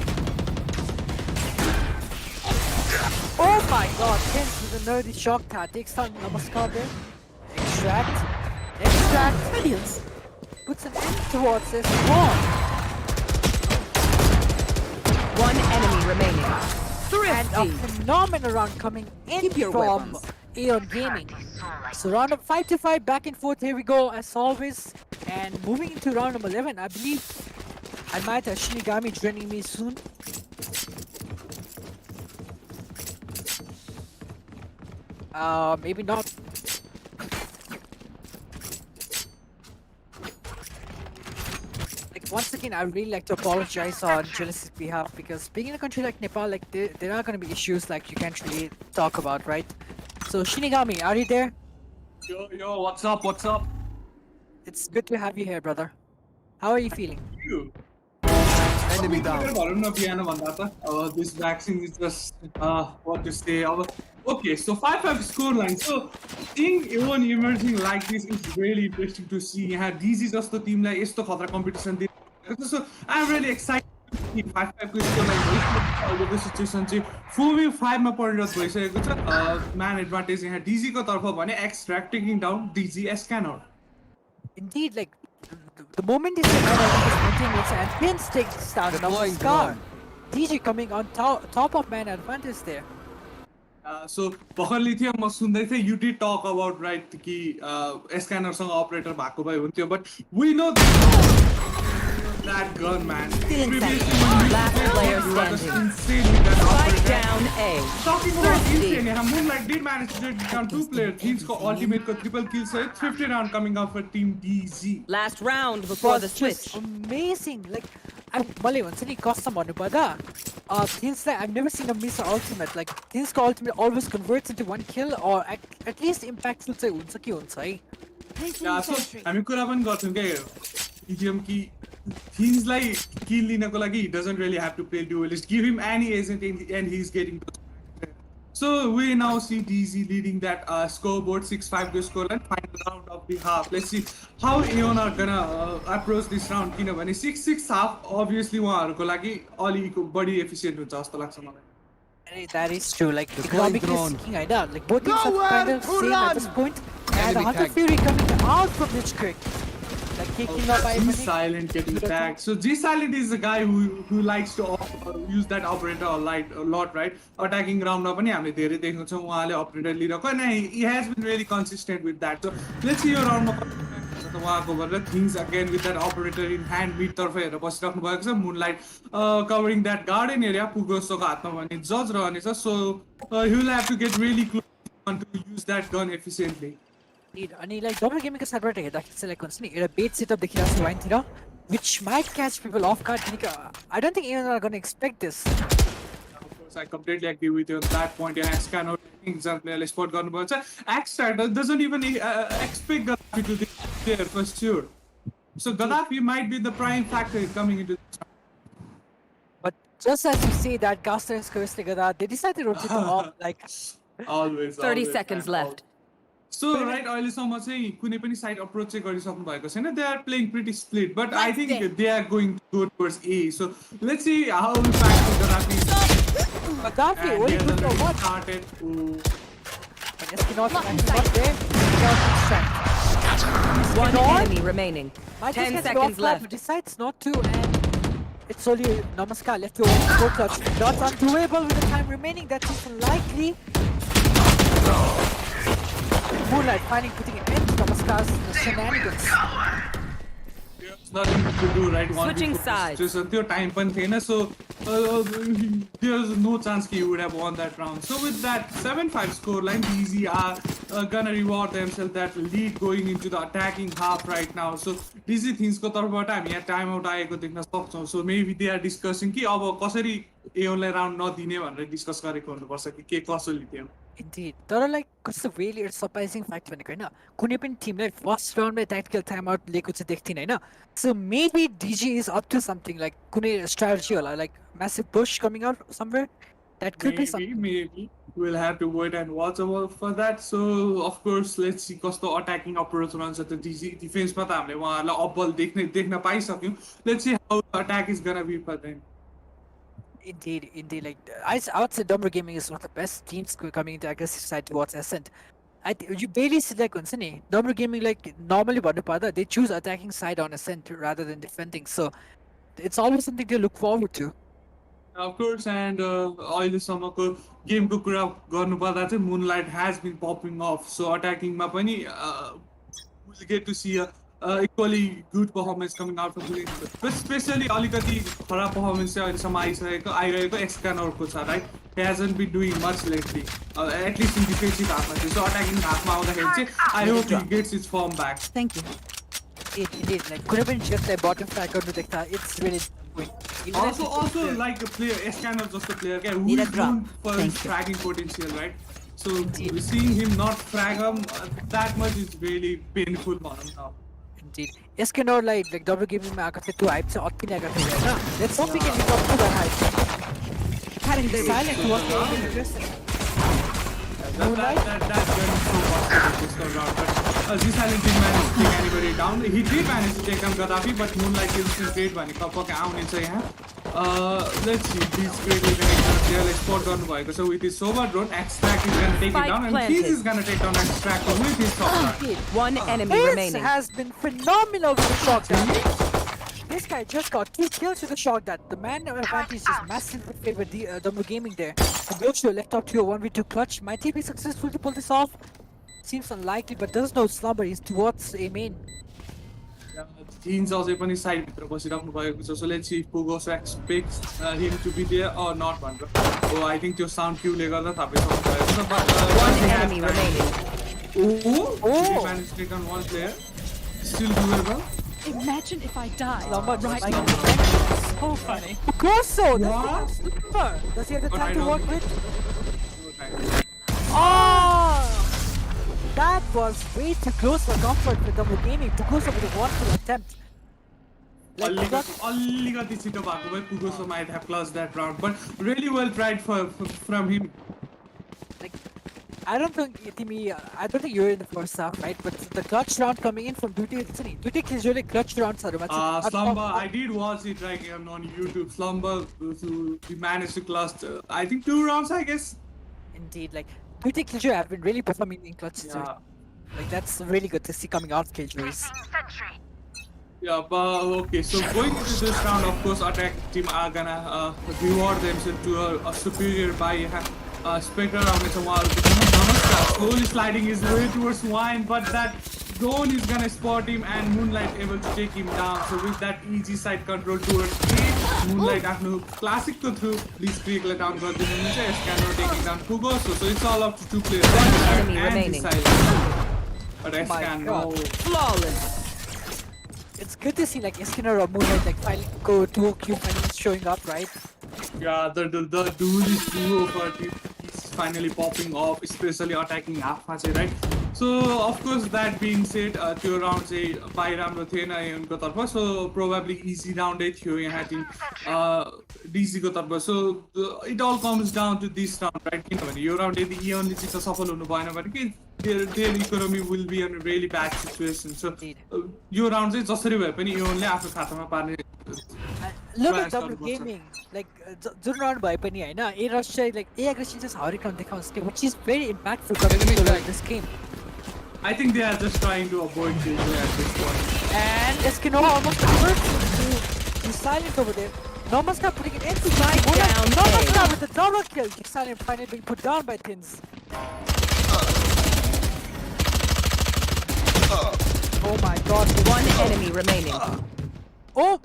Oh my god, Pins with a nerdy shock tag takes down Namaskar there. Extract. Brilliant. Puts an end towards this wall. One enemy remaining. And a Thrifty. phenomenal round coming in Keep your from weapons. AEON Gaming. So round of 5 to 5, back and forth, here we go as always. And moving into round number 11, I believe I might have Shinigami joining me soon. Maybe not. Like once again, I really like to apologize on Genesis' behalf because being in a country like Nepal, like there are gonna be issues like you can't really talk about, right? So Shinigami, are you there? Yo, what's up? What's up? It's good to have you here, brother. How are you feeling? You. Enemy down. This vaccine is just what to say. Okay, so 5-5 scoreline. So seeing AEON emerging like this is really interesting to see. Yeah, this is just the team like it's the khatra competition. So I'm really excited. 5-5 को scoreline अबको situation चाहिँ 4v5 मा परिणत भइसकेको छ. Man advantage यहाँ DG को तर्फ भने extract taking down DG scanner. Indeed, like the moment is maintaining and Pins takes down Deploying Namaskar. drone. DG coming on top of man advantage there. So भर्खर थियो म सुन्दै थिएँ you did talk about right कि scanner सँग operator भएको भए हुन्थ्यो, but we know that gun, man. Last player standing. Spike down A. Talking about insane, Moonlight did manage to take down 2 players. Teams को ultimate को triple kill सहित 50 round coming out for team DZ. Last round before the Was just switch. amazing. Like मलाई भन्छ नि कसम भन्नुपर्दा Thinsलाई I've never seen a miss ultimate. Like Thinsको ultimate always converts into 1 kill or at least impactful चाहिँ हुन्छ कि हुन्छ है. Yeah, so हामी कुरा पनि गर्छौं के EGM कि he's like kill लिनको लागि he doesn't really have to play duelist. Give him any agent and he's getting those. So we now see DZ leading that scoreboard 6-5 to score and final round of the half. Let's see how AEON are gonna approach this round. किनभने 6-6 half obviously उहाँहरूको लागि अलि बढी efficient हुन्छ जस्तो लाग्छ मलाई. That is true. Like economically speaking, I know. Like both teams are kind of same at this point. And Hunter Fury coming out from Lich Creek. Like kicking up by G Silent getting tagged. So G Silent is the guy who likes to use that operator a lot, right? Attacking round मा पनि हामीले धेरै देख्नु छ उहाँले operator लिइरहेको and he has been really consistent with that. So let's see your round मा उहाँको गरेर things again with that operator in hand mid तर्फ हेरेर बसिराख्नु भएको छ Moonlight covering that garden area पुगोसोको हातमा भने judge रहनेछ. So he will have to get really close to use that gun efficiently. अनि like double gaming को साइडबाट हेर्दाखेरि चाहिँ like हुन्छ नि एउटा bait setup देखिरहेको छ वाइनतिर which might catch people off guard. I don't think anyone are going to expect this. Of course, I completely agree with you on that point. And Axe cannot example spot गर्नुपर्छ. Axe doesn't even expect Gaddafi to be there for sure. So Gaddafi might be the prime factor coming into this. But just as you say that Caster is currently Gaddafi, they decided to rotate them off like Always. 30 seconds left. So right, अहिलेसम्म चाहिँ कुनै पनि side approach चाहिँ गरिसक्नु भएको छैन. They are playing pretty split, but I think they are going to go towards A. So let's see how impactful Gaddafi is. Gaddafi And only he has good for already what? started. But yes, cannot not there. One enemy remaining. 10 seconds left. Decides not to, and it's only Namaskar left to go touch. Not undoable with the time remaining. That is unlikely. Moonlight finally putting an end to Namaskar's shenanigans. There's nothing to do, right? Switching sides. Just until time pan thena, so there's no chance he would have won that round. So with that 7-5 scoreline, DZ are gonna reward themselves that lead going into the attacking half right now. So DZ things ko tarfबाट हामी यहाँ time out आएको देख्न सक्छौं. So maybe they are discussing कि अब कसरी AEON लाई round नदिने भनेर डिस्कस गरेको हुनुपर्छ कि के कसरी दियो. Indeed. तर like कस्तो really surprising fact भनेको हैन कुनै पनि टिमले फर्स्ट राउन्डमा tactical timeout लिएको चाहिँ देख्थिन हैन. So maybe DG is up to something like कुनै strategy होला like massive push coming out somewhere. That could be something. Maybe we'll have to wait and watch out for that. So of course let's see कस्तो attacking approach रहन्छ त DG defense मा त हामीले उहाँहरुलाई अब्बल देख्न पाइसक्यौं. Let's see how the attack is gonna be for them. Indeed. Like I would say DAMARU Gaming is one of the best teams coming into aggressive side towards Ascent. You barely see like हुन्छ नि DAMARU Gaming like normally भन्नु पर्दा they choose attacking side on Ascent rather than defending. So it's always something to look forward to. Of course, and अहिलेसम्मको गेमको कुरा गर्नुपर्दा चाहिँ Moonlight has been popping off. So attacking मा पनि we'll get to see a equally good performance coming out from the but especially अलिकति खराब performance चाहिँ अहिलेसम्म आइरहेको Excanorको छ, right? He hasn't been doing much lately, at least in defensive halfमा चाहिँ. So attacking halfमा आउँदाखेरि चाहिँ I hope he gets his form back. Thank you. Indeed, like कुनै पनि just like bottom flag गर्नु देख्दा it's really Also like a player, Escanor just a player guy who is known for his fragging potential, right? So seeing him not frag him that much is really painful for him now. Indeed. Escanor like double gaming मा आएको थियो त्यो hype चाहिँ अति नै आएको थियो हैन. Let's hope we can live up to that hype. The silent was very interesting. That gun is so possible this go round, but G Silent didn't manage to take anybody down. He did manage to take down Gaddafi, but Moonlight kills his great भने कपका आउने छ यहाँ. Let's see, these great there like spot गर्नुभएको छ with his sober drone. Extract is gonna take it down, and Keys is gonna take down Extract with his shotgun. One enemy remaining. Has been phenomenal with the shotgun. This guy just got 2 kills with the shotgun. The man advantage is massively favored DAMARU Gaming there. And Gocho left up to a 1v2 clutch. Might he be successful to pull this off? Seems unlikely, but there's no slumber. He's towards a main. Teens अझै पनि side भित्र बसिराख्नु भएको छ. So let's see if Pugos expects him to be there or not भनेर. Oh, I think त्यो sound cue ले गर्दा थाहा पाइसक्नु भएको छ. But one enemy remaining. He managed to take on one player. Still doable. Imagine if I die Right right now. now. So funny. Goso! What? Does he have the time to work with? No time. Oh! That was way too close for comfort for DAMARU Gaming. Pugoso with a wonderful attempt. अलिकति छिटो भएको भए पुगोसो might have closed that round, but really well tried from him. Like, I don't think you're in the first half, right? But the clutch round coming in from Duty is really clutch rounds. Slumber, I did watch it like on YouTube. Slumber, he managed to clutch, I think 2 rounds, I guess. Indeed, like Duty Killjoy have been really performing in clutch too. Like that's really good to see coming out of Killjoys. Yeah, but okay, so going into this round, of course, attack team are gonna reward themselves to a superior by Spectre around it a while. Namaskar slowly sliding his way towards Wine, but that drone is gonna spot him and Moonlight able to take him down. So with that easy side control towards A, Moonlight after classic to through, please click let down got the Scanner taking down Fugo. So it's all up to 2 players. Enemy remaining. But Scan, no. Flawless. It's good to see like Iskiner or Moonlight like finally go duo Q finally showing up, right? Yeah, the duelist duo for team is finally popping off, especially attacking Alpha, right? So of course that being said, त्यो round चाहिँ by राम्रो थिएन एओनको तर्फ, so probably easy round थियो यहाँ Tim DC को तर्फ. So it all comes down to this round, right? किनभने यो round यदि एओनले जित्न सफल हुनु भएन भने के their economy will be in a really bad situation. So yo round चाहिँ जसरी भए पनि एओनले आफ्नो खातामा पार्ने. Look at double gaming, like Jun round भए पनि हैन, A rush चाहिँ like A aggression just हरेक round देखाउँछ के, which is very impactful coming into this game. I think they are just trying to avoid Killjoy at this point. And Eskino almost covered to silent over there. Namaskar putting it into Namaskar with the double kill. Silent finally being put down by Thins. Oh my god. One enemy remaining. Oh!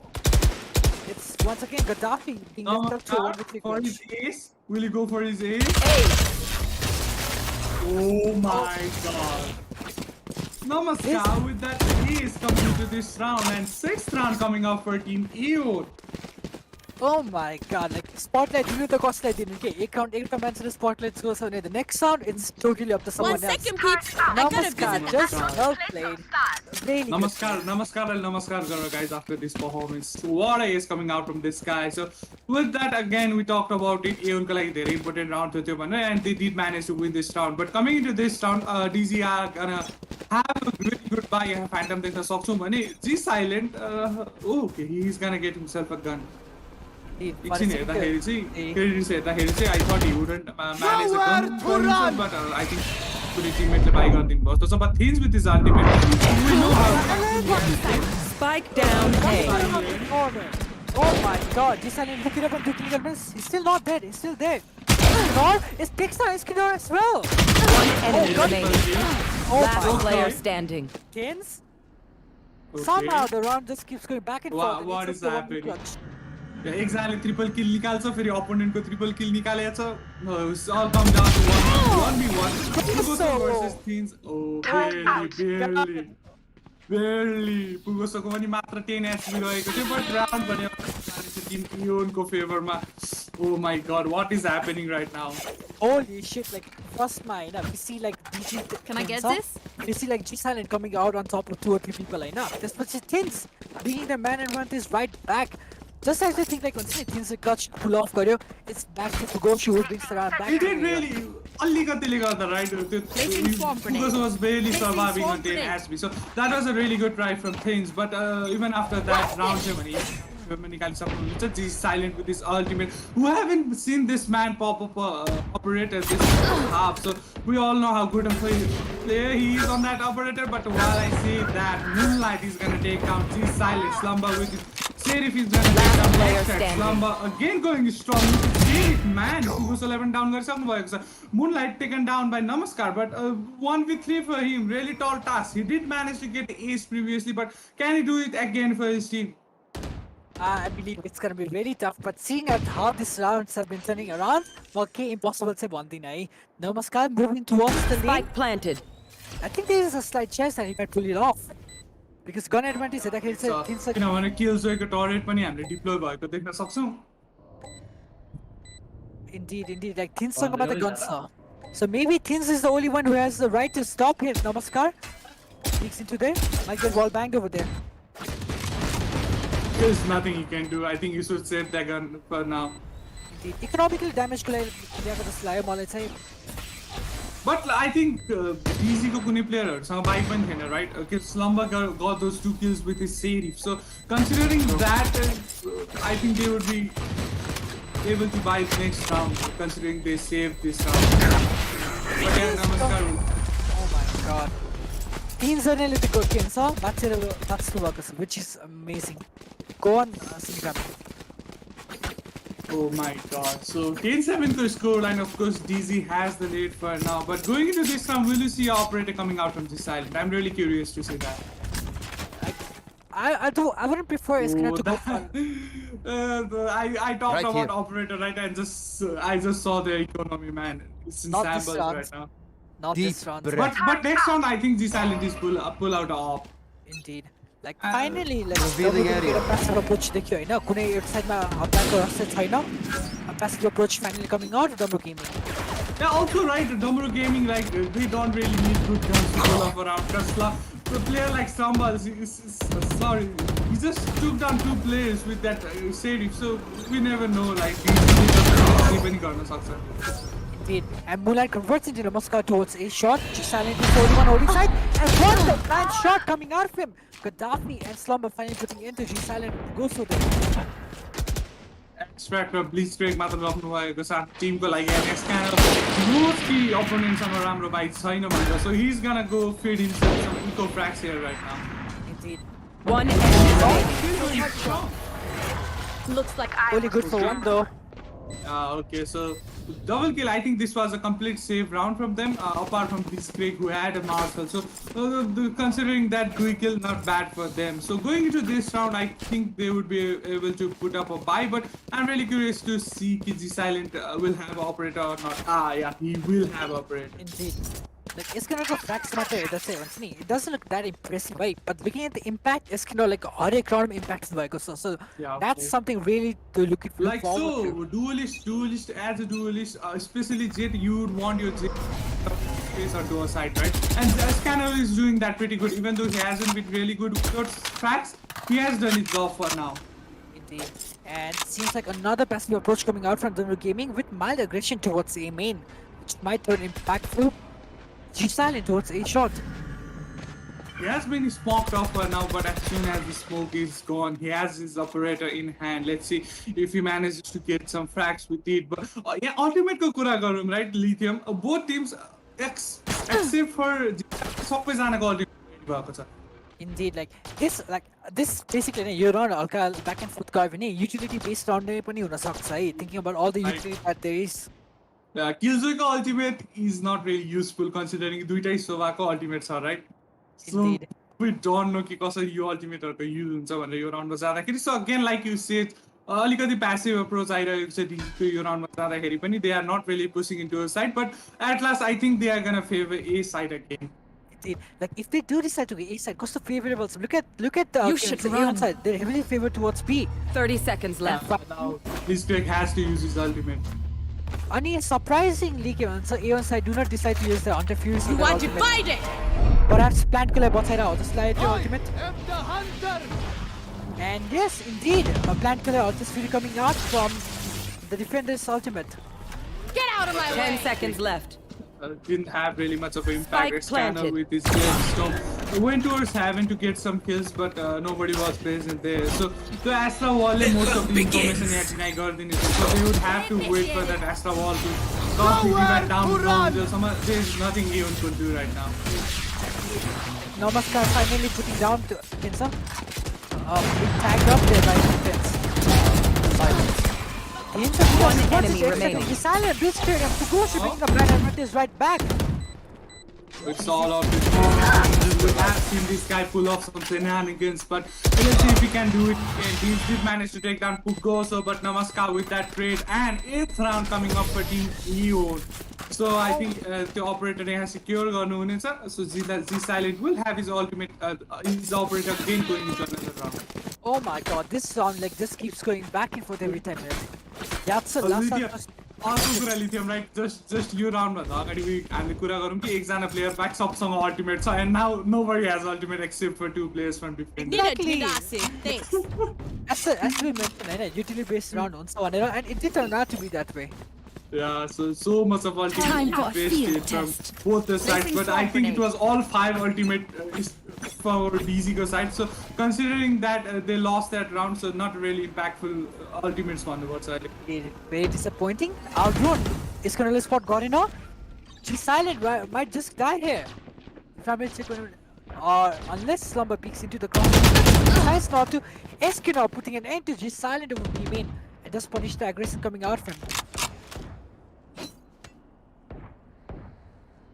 It's once again Gaddafi being left up to 1v3 for his ace? Will he go for his ace? Ace. Oh my god. Namaskar with that ace coming into this round and 6th round coming up for Team EO. Oh my god, like Spotlight, you know the cost I didn't get. A commands to the Spotlight goes on the next round, it's totally up to someone else. 1 second, peeps. Namaskar, just well played. Really Namaskar guys after this performance. What a ace coming out from this guy. So with that again we talked about it. EON like very important round and they did manage to win this round. But coming into this round, DZ are gonna have a really good buy Phantom money. G silent. Okay, he's gonna get himself a gun. I thought he wouldn't manage a gun, but I think his teammate buy gun. So but things with his ultimate, we know how. Spike down A. Oh my god, this is looking up and taking a miss. He's still not dead, he's still there. Iskidor is Pixar, Iskidor as well. One enemy remaining. Last my player god. standing. Tins? Okay. Somehow the round just keeps going back and forth. What is happening? Exactly, triple kill निकाल्छ फेरि opponent को triple kill निकालेछ. It's all come down to 1v1. Pugoso versus Thins. Oh, barely. Pugoso को पनि मात्र 10 HP रहेको थियो, but round भने team EON को favor मा. Oh my god, what is happening right now? Holy shit, like first mine, we see like DG. Can I get this? We see like G Silent coming out on top of 2 or 3 people, This was Thins being the man and want his right back. Just as I think like when Thins clutch pull off Koryo, it's back to Fugo, she would bring around back. He did really alligately got the right. Fugo was barely surviving on 10 HP. So that was a really good try from Thins, but even after that round ceremony, G silent with his ultimate. Who haven't seen this man pop up operator this half, so we all know how good a player he is on that operator. But while I say that, Moonlight is gonna take down G silent. Slumber with his Sheriff is gonna take down Black Slumber again going strong. Sheriff man, who was 11 down. Moonlight taken down by Namaskar, but 1v3 for him, really tall task. He did manage to get the ace previously, but can he do it again for his team? I believe it's gonna be really tough, but seeing at how these rounds have been turning around, okay, impossible to one thing. Namaskar moving towards the lane. Spike planted. I think there is a slight chance that he might pull it off. Because gun advantage is that he's a Killjoy turret पनि हामीले deploy भएको देख्न सक्छौं. Indeed, like Thins about the guns now. So maybe Thins is the only one who has the right to stop him. Namaskar peeks into there, might get wall banged over there. there's nothing you can do. I think you should save that gun for now. Indeed. Economical damage को लागि त्यहाँको जस्तो लाग्यो मलाई चाहिँ But I think DZ ko kune player buy पनि थिएन, right? Okay, Slumber got those 2 kills with his Serif. So considering that, I think they would be able to buy the next round, considering they saved this round. But yeah, Namaskar. Oh my god. 3 जनाले त्यो किन्छ बाँचेर बाँच्नु भएको छ, which is amazing. Go on, Sinikam. Oh my god. So Kane 7 ko scoreline, of course DZ has the lead for now. But going into this round, will you see Operator coming out from this island? I'm really curious to see that. I wouldn't prefer Iskandar to go for I talked Right about here. Operator, right? And I just saw the economy, man. It's in Not this shambles round. right now. not Deep this round. breath. But next round, I think this island is pull out Op. Indeed. Like finally, like Revealing area. passive approach देख्यो हैन कुनै एउटा साइडमा हप्ताको रस्ता छैन a passive approach finally coming out of DAMARU Gaming. Yeah, also right, DAMARU Gaming, like they don't really need good guns to pull off around. Because a player like Sambal is sorry, he just took down 2 players with that Serif. So we never know, like he's even gonna succeed. Indeed. And Moonlight converts into the Moscow towards a shot. Just silently 41 holding side. And what the blind shot coming out of him. Gaddafi and Slumber finally putting into G Silent goes for them. Extractor Blitzcrank मात्र राख्नु भएको छ Timko लागि and Scanner knows कि opponentसँग राम्रो bike छैन भनेर, so he's gonna go feed himself some eco frags here right now. Indeed. One enemy remaining. Looks like I Only good for one though. Okay, so double kill. I think this was a complete save round from them, apart from Blitzcrank who had a Marshal. So considering that Dui kill, not bad for them. So going into this round, I think they would be able to put up a buy, but I'm really curious to see Kidzi Silent will have Operator or not. Yeah, he will have Operator. Indeed. Like Iskandar frags matter that's it. It doesn't look that impressive, right? But looking at the impact, Iskandar like हरेक round impact भएको छ. So Yeah, that's okay. something really to look Like forward so, to. duelist, as a duelist, especially Jet, you would want your Jet space onto a side, right? And Scanner is doing that pretty good, even though he hasn't been really good with tracks. He has done his job for now. Indeed. And seems like another passive approach coming out from DAMARU Gaming with mild aggression towards A main, which might turn impactful. G Silent towards A shot. He has been smoked off for now, but as soon as the smoke is gone, he has his Operator in hand. Let's see if he manages to get some frags with it. But yeah, ultimate ko kura garum, right? Lithium. Both teams, except for सबैजनाको ultimate भएको छ. Indeed, like this basically you're on alka back and forth gयो भने utility based round नै पनि हुन सक्छ है, thinking about all the utility that there is. Killjoy ko ultimate is not really useful considering दुईटै सोभाको ultimate छ, right? So Indeed. we don't know कि कसरी यो ultimate हरुको use हुन्छ भनेर यो round मा जाँदाखेरि. So again, like you said, अलिकति passive approach आइरहेको छ DZ यो round मा जाँदाखेरि पनि they are not really pushing into a side, but at last I think they are gonna favor A side again. Indeed. Like if they do decide to go A side, cost of favorables. Look at the You should A run. side. They're heavily favored towards B. 30 seconds left. Now Blitzcrank has to use his ultimate. Ani surprisingly के भन्छ AEON side do not decide to use the Hunter Fury. You want to fight it? Perhaps plant को लागि बचाएर हो जसलाई त्यो ultimate. And yes, indeed, a plant को लागि Hunter Fury coming out from the defender's ultimate. Get out of my 10 way! seconds left. Didn't have really much of an impact. Spike Scanner planted. with his Storm went towards Heaven to get some kills, but nobody was present there. So the Astra Wall most of the information here deny गरिदिने थियो. So they would have to wait for that Astra Wall to completely back down. There's nothing Aeon could do right now. Namaskar finally putting down to Kinsa. Being tagged up there by defense. One enemy remaining. The silent Blitzcrank and Fugoshi bringing the blind advantage right back. It's all out to we have seen this guy pull off some shenanigans, but let's see if he can do it again. He did manage to take down Pugoso, but Namaskar with that trade and 8th round coming up for Team EON. So I think the Operator has secured गर्नुहुनेछ. So Z Silent will have his ultimate, his Operator again going into another round. Oh my god, this round like just keeps going back and forth every time. That's the last Lydia. round. अर्को कुरा lithium right just यो राउन्डभन्दा अगाडि हामीले कुरा गरौँ कि एकजना player back सबसँग ultimate छ and now nobody hedge ultimate accept for 2 players from defend Need a Exactly. Jidasi. Thanks. As we mentioned, होइन, utility based round हुन्छ भनेर, and it did turn out to be that way. Yeah, so much of Time ultimate for a based field it from test. both the sides, Placing but I sword think it grenade. was all 5 ultimate for DZ side. So considering that they lost that round, so not really impactful ultimates on the board side. Very disappointing. Our drone is gonna spot Gorino. She's silent, might just die here. Family check or unless Slumber peeks into the ground. Nice not to. Eskino putting an end to G silent over B main. And does punish the aggression coming out from him.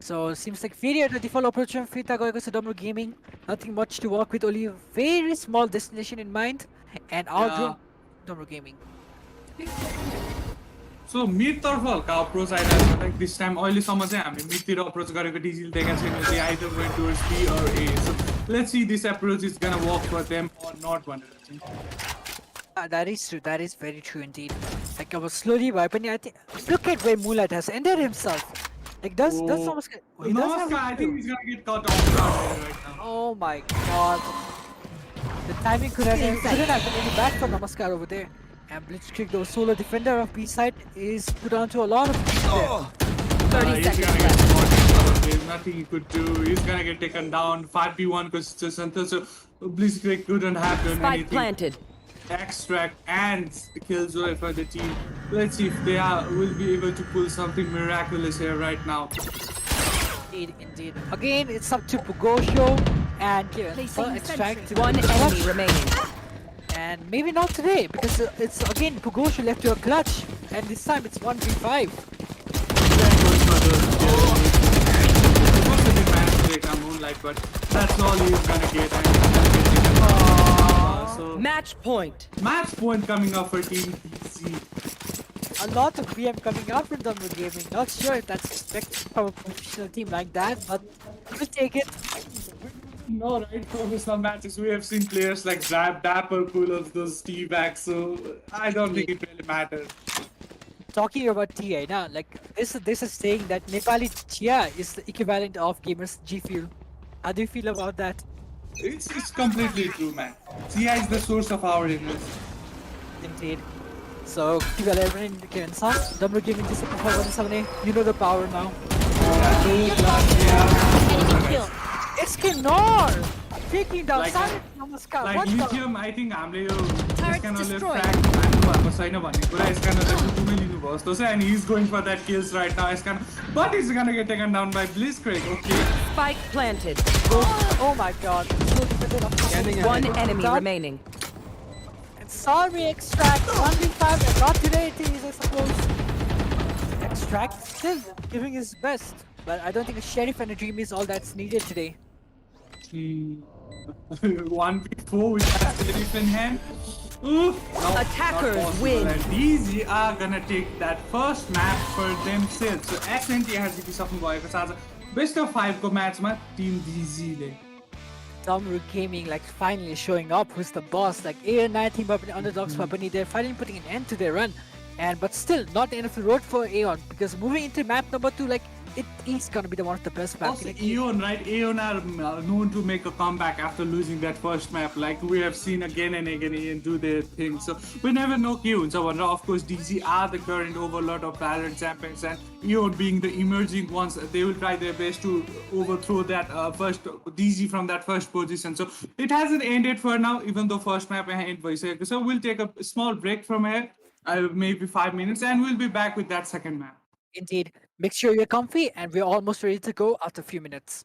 So seems like very at the default approach from Frita going to DAMARU Gaming. Nothing much to work with, only a very small destination in mind. And our Yeah. drone DAMARU Gaming. So mid-तर्फ हल्का approach आइरहेको छ like this time अहिलेसम्म चाहिँ हामीले मिडतिर approach गरेको डिजिल देखेको छैन they either going towards B or A so let's see this approach is gonna work for them or not भनेर चाहिँ That is true. That is very true indeed. Like I was slowly wiping. I think look at where Mulat has ended himself. Like does almost he does have Namaskar, I a think he's gonna get cut off guard right now. Oh my god. The timing couldn't have been any bad for Namaskar over there. And Blitzkrieg, the solo defender of B side, is put onto a lot of people there. 30 He's seconds gonna left. get caught. There's nothing he could do. He's gonna get taken down. 5v1 consistent. So Blitzkrieg couldn't have done Spike anything. planted. Extract and Killjoy for the team. Let's see if they will be able to pull something miraculous here right now. Indeed. Again, it's up to Pugosho and for Extract. One enemy remaining. And maybe not today, because it's again Pugosho left to a clutch. And this time it's 1v5. Supposed to be managed to take a Moonlight, but that's all he's gonna get. And he's gonna get taken. So Match point. match point coming up for Team DC. A lot of PM coming out from DAMARU Gaming. Not sure if that's expected from a professional team like that, but we'll take it. No, right? Professional matches. We have seen players like Zap, Dapper pull off those T-backs, so I don't think it really matters. Talking about TA now, like this is saying that Nepali Chia is the equivalent of gamers G Fuel. How do you feel about that? It's completely true, man. CI is the source of our illness. Indeed. So keep a level in the Son. DAMARU Gaming discipline for 178. You know the power now. Enemy kill. It's Kinor! Taking down Like- Silent Namaskar. Like What the? lithium, I think हामीले यो Turret स्क्यानरले destroyed. फ्र्याग हान्नु भएको छैन भन्ने कुरा स्क्यानरले टुटुमै लिनुभयो जस्तो छ and he's going for that kills right now scanner but he's gonna get taken down by Blitzkrieg. Okay, Spike planted. Oh my god. So defended off. One enemy Down. remaining. And sorry, Extract. 1v5 and not today, it is, I suppose. Extract still giving his best. But I don't think a Sheriff and a Dream is all that's needed today. 1v4 with that Sheriff in hand. Oof, no, Attackers not possible. win. And DZ are gonna take that first map for themselves. So SNT has जितिसक्नु भएको छ आज best of 5 को म्याचमा Tim DZ ले. DAMARU Gaming like finally showing up who's the boss. Like AEON 19 but underdogs company, they're finally putting an end to their run. And but still not the end of the road for AEON, because moving into map number 2, like it is gonna be the one of the best maps. Also, Like, AEON, right? AEON are known to make a comeback after losing that first map. Like we have seen again and again AEON do their thing. So we never know के हुन्छ भनेर. Of course, DZ are the current overlord of Valorant champions, and AEON being the emerging ones, they will try their best to overthrow that first DZ from that first position. So it hasn't ended for now, even though first map end भइसकेको छ. So we'll take a small break from here, maybe 5 minutes, and we'll be back with that second map. indeed, make sure you're comfy, and we're almost ready to go after a few minutes.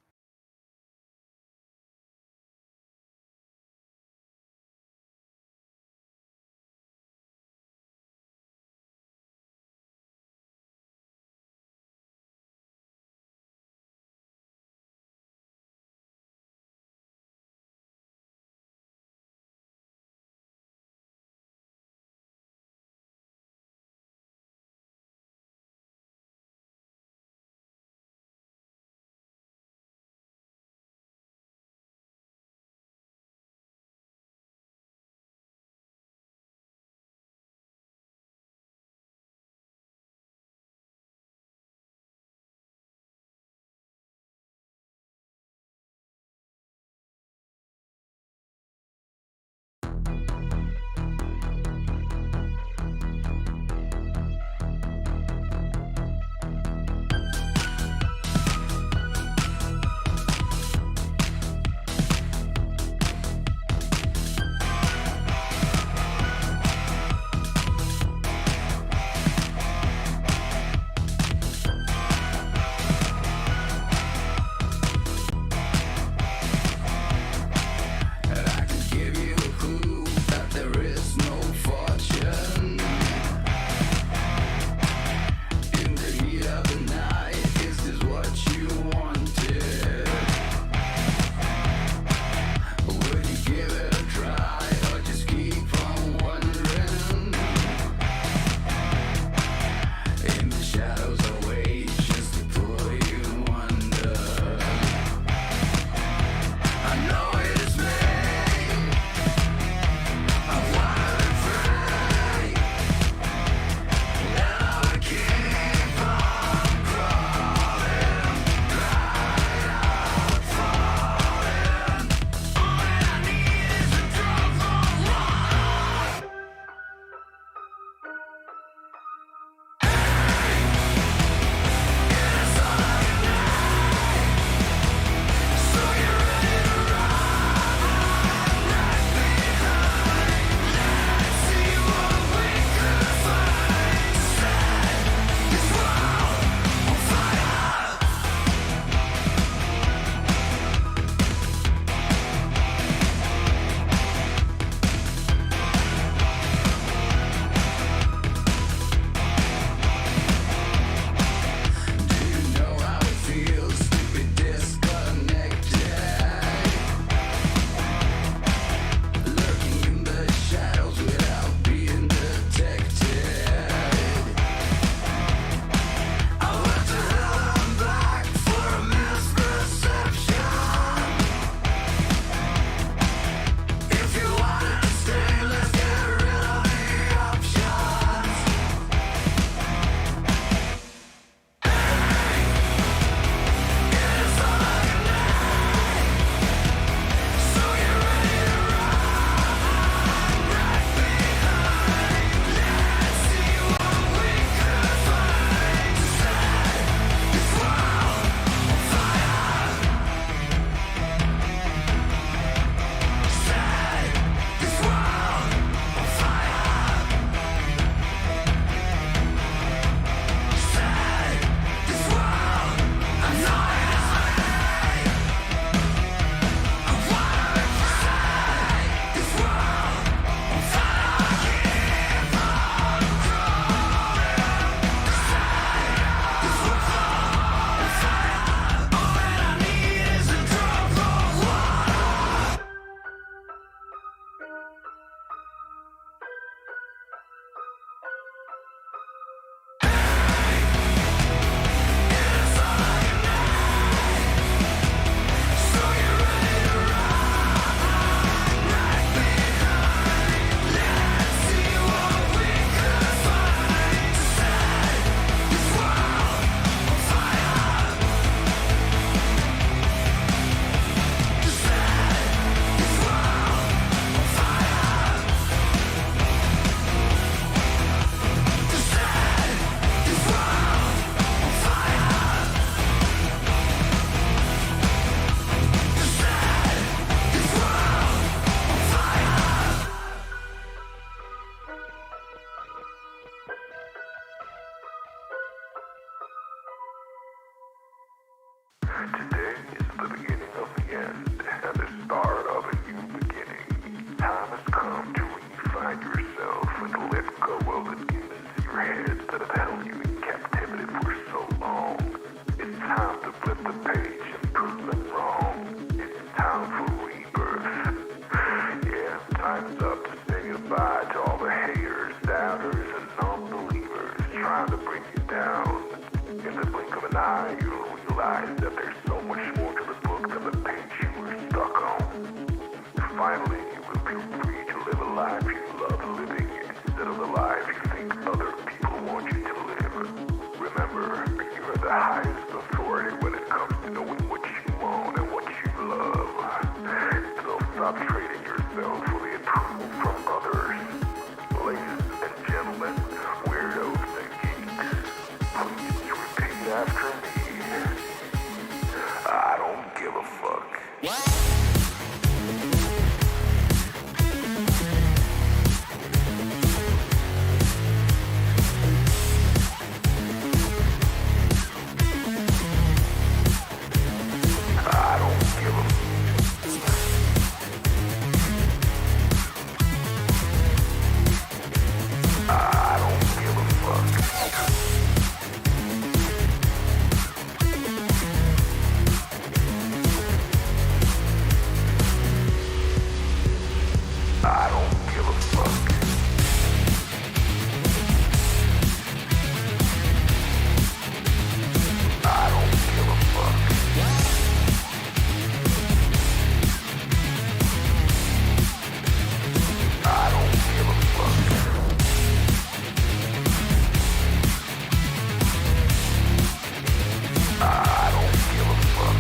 Today is the beginning of the end and the start of a new beginning. Time has come to refine yourself and let go of the demons in your head that have held you in captivity for so long. It's time to flip the page and prove them wrong. It's time for rebirth. Yeah, time's up to say goodbye to all the haters, doubters, and non-believers trying to bring you down. In the blink of an eye, you'll realize that there's so much more to the book than the page you were stuck on. Finally, you will be free to live a life you love living instead of the life you think other people want you to live. Remember, you are the highest authority when it comes to knowing what you want and what you love. So stop trading yourself for the approval from others. Ladies and gentlemen, weirdos and geeks, please repeat after me. I don't give a fuck. I don't give a I don't give a fuck. I don't give a fuck. I don't give a fuck. I don't give a fuck. I don't give a fuck.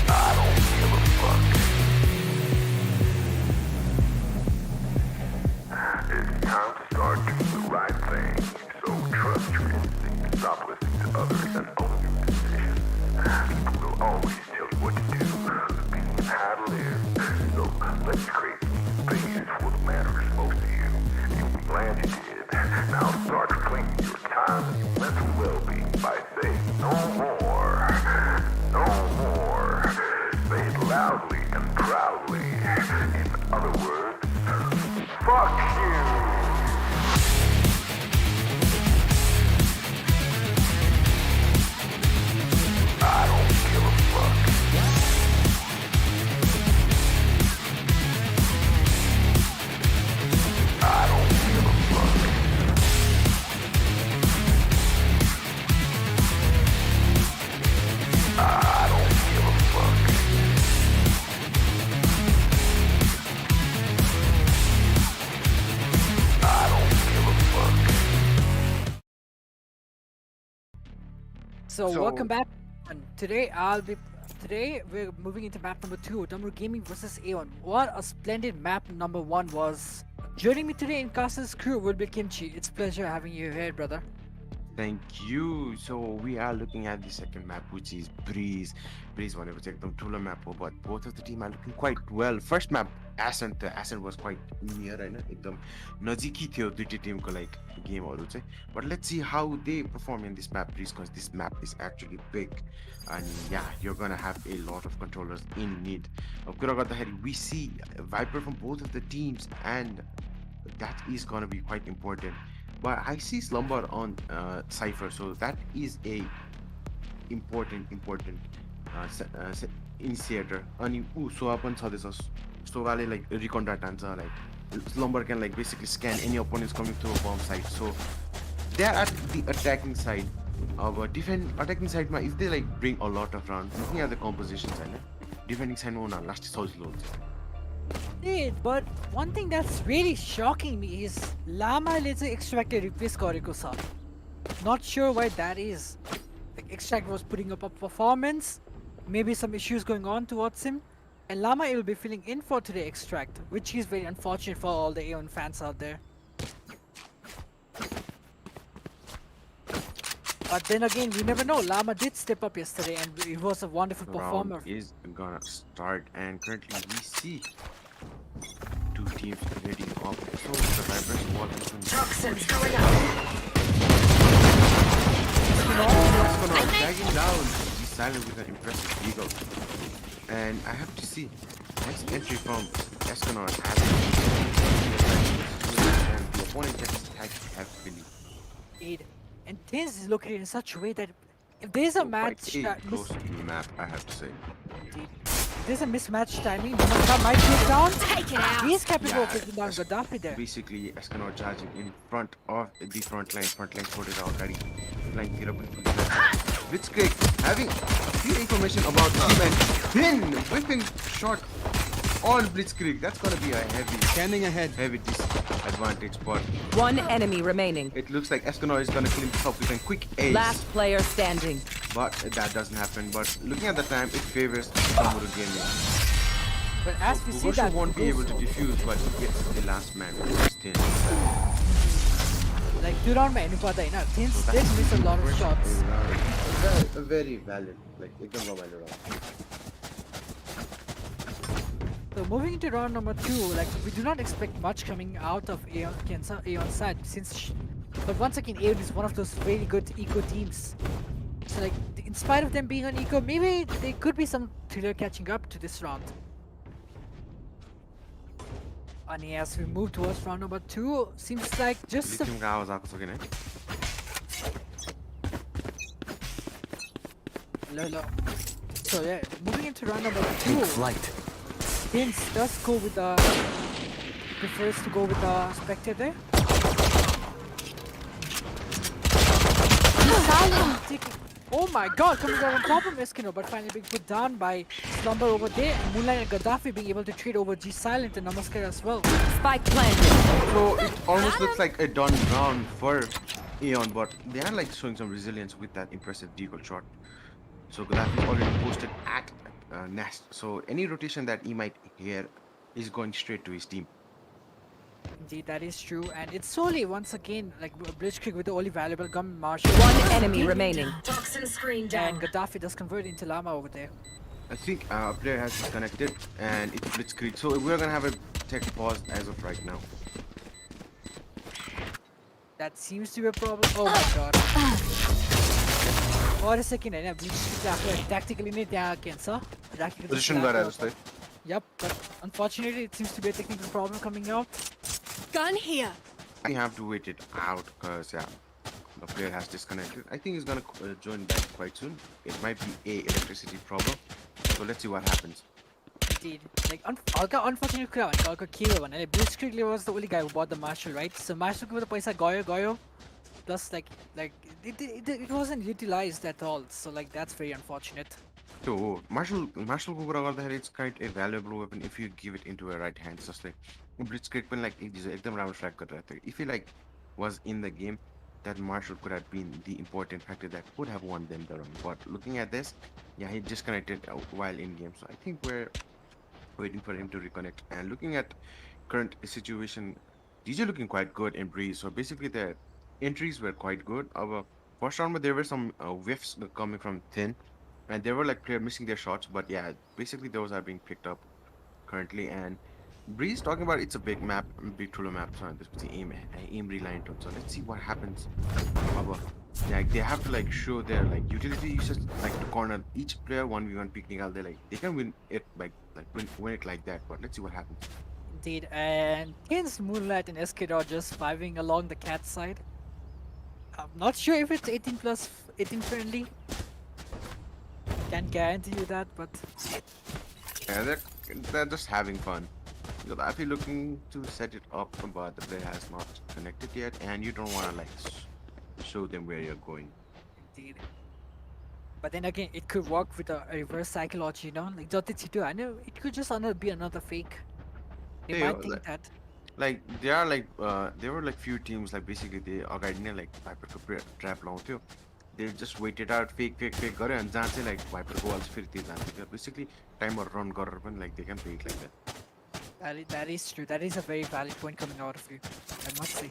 I don't give a fuck. It's time to start doing the right thing. So trust your instinct, stop listening to others, and own your decisions. People will always tell you what to do, opinion and how to live. So let's create space for what matters most to you. You'll be glad you did. Now start claiming your time and your mental well-being by saying no more. No more. Say it loudly and proudly. In other words, fuck you. I don't give a fuck. I don't give a fuck. I don't give a fuck. I don't give a fuck. So welcome back. And today we're moving into map number 2, DAMARU Gaming versus AEON. What a splendid map number 1 was. Joining me today in Castle's crew will be Kimchi. It's a pleasure having you here, brother. Thank you. So we are looking at the second map, which is Breeze. Breeze भनेको चाहिँ एकदम ठुलो map हो, but both of the team are looking quite well. First map, Ascent was quite near, हैन एकदम नजिकै थियो दुईटै Timko like गेमहरु चाहिँ. But let's see how they perform in this map, Breeze, because this map is actually big. And yeah, you're gonna have a lot of controllers in need. कुरा गर्दाखेरि we see Viper from both of the teams, and that is gonna be quite important. But I see Slumber on Cypher, so that is a important initiator. Ani Soa पनि छदैछ. Soaले like recon data हान्छ, like Slumber can like basically scan any opponents coming through a bomb site. So they're at the attacking side. Attacking side if they like bring a lot of rounds, looking at the compositions, defending side ma last सजिलो हुन्छ. But one thing that's really shocking me is Lamaले चाहिँ Extract replace गरेको छ. Not sure why that is. Like Extract was putting up a performance, maybe some issues going on towards him, and Lama will be filling in for today Extract, which is very unfortunate for all the AEON fans out there. But then again, we never know. Lama did step up yesterday, and he was a wonderful performer. Round is gonna start, and currently we see two teams ready up. So the Vipers walking from Toxins going up. silent with an impressive eagle. And I have to see next entry from Escanor and the opponent gets attacked heavily. Indeed. And things is located in such a way that if there's a match Quite that close to the map, I have to say. Indeed. If there's a mismatch timing, Namaka might take down. Take it out. He's capable Yeah, of taking down Gaddafi there. Basically, Escanor charging in front of the front line. Front line sorted already. Flying here up into the Blitzkrieg having few information about the team and then whipping shot on Blitzkrieg. That's gonna be a heavy, Scanning ahead. heavy disadvantage spot. One enemy remaining. It looks like Escanor is gonna clean this up with a quick ace. Last player standing. But that doesn't happen. But looking at the time, it favors DAMARU Gaming. But as we see Gogosho that, won't be able to Gogosho, defuse, but he gets the last man. Still. like 2 round mein pada haina, Thins did miss a lot of shots. Very valid. Like, ekdam valid. So moving into round number 2, like we do not expect much coming out of AEON side but once again AEON is one of those very good eco teams. So like in spite of them being on eco, maybe there could be some thriller catching up to this round. And as we move towards round number 2, seems like just a Lithium ka आवाज आएको छ किन? Lolo. So yeah, moving into round number 2. Flight. Thins does go with the prefers to go with the Spectre there. Taking, oh my god, coming out on top of Eskino, but finally being put down by Slumber over there, and Moonlight and Gaddafi being able to trade over G Silent and Namaskar as well. Spike planted. So it almost looks like a done round for AEON, but they are like showing some resilience with that impressive deagle shot. So Gaddafi already posted at Nest. So any rotation that he might hear is going straight to his team. Indeed, that is true, and it's solely once again like Blitzkrieg with the only valuable gun Marshall. One enemy remaining. Toxin screen And down. Gaddafi does convert into Llama over there. I think a player has disconnected and it's Blitzkrieg. So we're gonna have a tech pause as of right now. That seems to be a problem. Oh my god. For a second, I Blitzkrieg tactically नै त्यहाँ के भन्छ राखेको Position जस्तो गरेर लाग्यो। जस्तै. Yep, but unfortunately it seems to be a technical problem coming out. Gun here. We have to wait it out because yeah, the player has disconnected. I think he's gonna join back quite soon. It might be a electricity problem. So let's see what happens. Indeed. Like unfortunate कुरा भनेको के हो भने Blitzkrieg was the only guy who bought the Marshall, right? So Marshall को त पैसा गयो plus like it wasn't utilized at all. So like that's very unfortunate. So Marshall को कुरा गर्दाखेरि it's quite a valuable weapon if you give it into a right hand. जस्तै Blitzkrieg पनि like एकदम राम्रो strike गरिरहेको थियो. If he like was in the game, that Marshall could have been the important factor that would have won them the round. But looking at this, yeah, he disconnected while in game. So I think we're waiting for him to reconnect. And looking at current situation, DJ looking quite good in Breeze. So basically the entries were quite good. Our first round, but there were some whiffs coming from Thin. And there were like players missing their shots. But yeah, basically those are being picked up currently. And Breeze talking about it's a big map, big Tula map. So this was the aim reliant on. So let's see what happens. Like they have to like show their like utility usage, like to corner each player 1v1 pick nikal. They can win it like win it like that. But let's see what happens. Indeed, and against Moonlight and SK are just vibing along the cat side. I'm not sure if it's 18 friendly. Can't guarantee you that, but Yeah, they're just having fun. Gaddafi looking to set it up, but the player has not connected yet, and you don't want to like show them where you're going. indeed. But then again, it could work with a reverse psychology, you know? Like जति छिटो हान्यो, it could just be another fake. They Yeah, might think like- that. Like they are like there were like few teams like basically they again like Viper को trap लाउँथ्यो. They just waited out fake गर्यो and जहाँ चाहिँ like Viper को walls फेरि त्यो जान्थ्यो. Basically timer run गरेर पनि like they can play it like that. That is true. That is a very valid point coming out of you, I must say.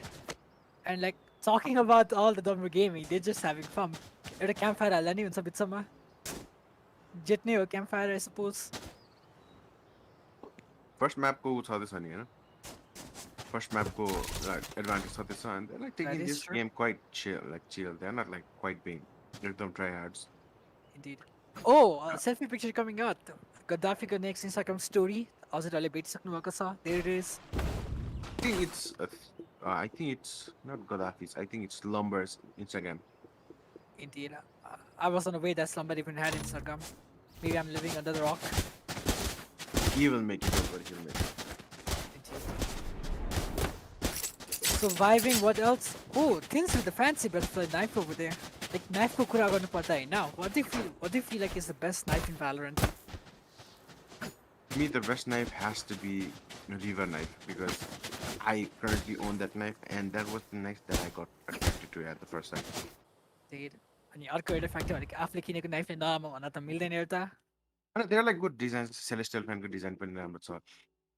And like talking about all the DAMARU gaming, they're just having fun. एउटा campfire हाल्दा नि हुन्छ बिचमा. जित्ने हो campfire, I suppose. First map को छँदैछ नि हैन. First map को advantage छँदैछ and they're like taking is this true. game quite chill. They're not like quite being एकदम tryhards. Indeed. Oh, selfie picture coming out. Gaddafi को next Instagram story. हजुरहरूले भेटिसक्नु भएको छ. There it is. I think it's not Gaddafi's. I think it's Lumber's Instagram. Indeed. I was on the way that somebody even had Instagram. Maybe I'm living under the rock. He will make it. Don't worry, he'll make it. Surviving, what else? Oh, things with the fancy butterfly knife over there. Like knife ko kura garnu parda hai. Now, what do you feel like is the best knife in Valorant? To me, the best knife has to be a Reaver knife because I currently own that knife, and that was the knife that I got attracted to at the first time. Dude. अनि अर्को एउटा factor भनेको आफूले किनेको नाइफले नआमा भन्न त मिल्दैन एउटा. And there are like good designs. Celestial fan को design पनि राम्रो छ.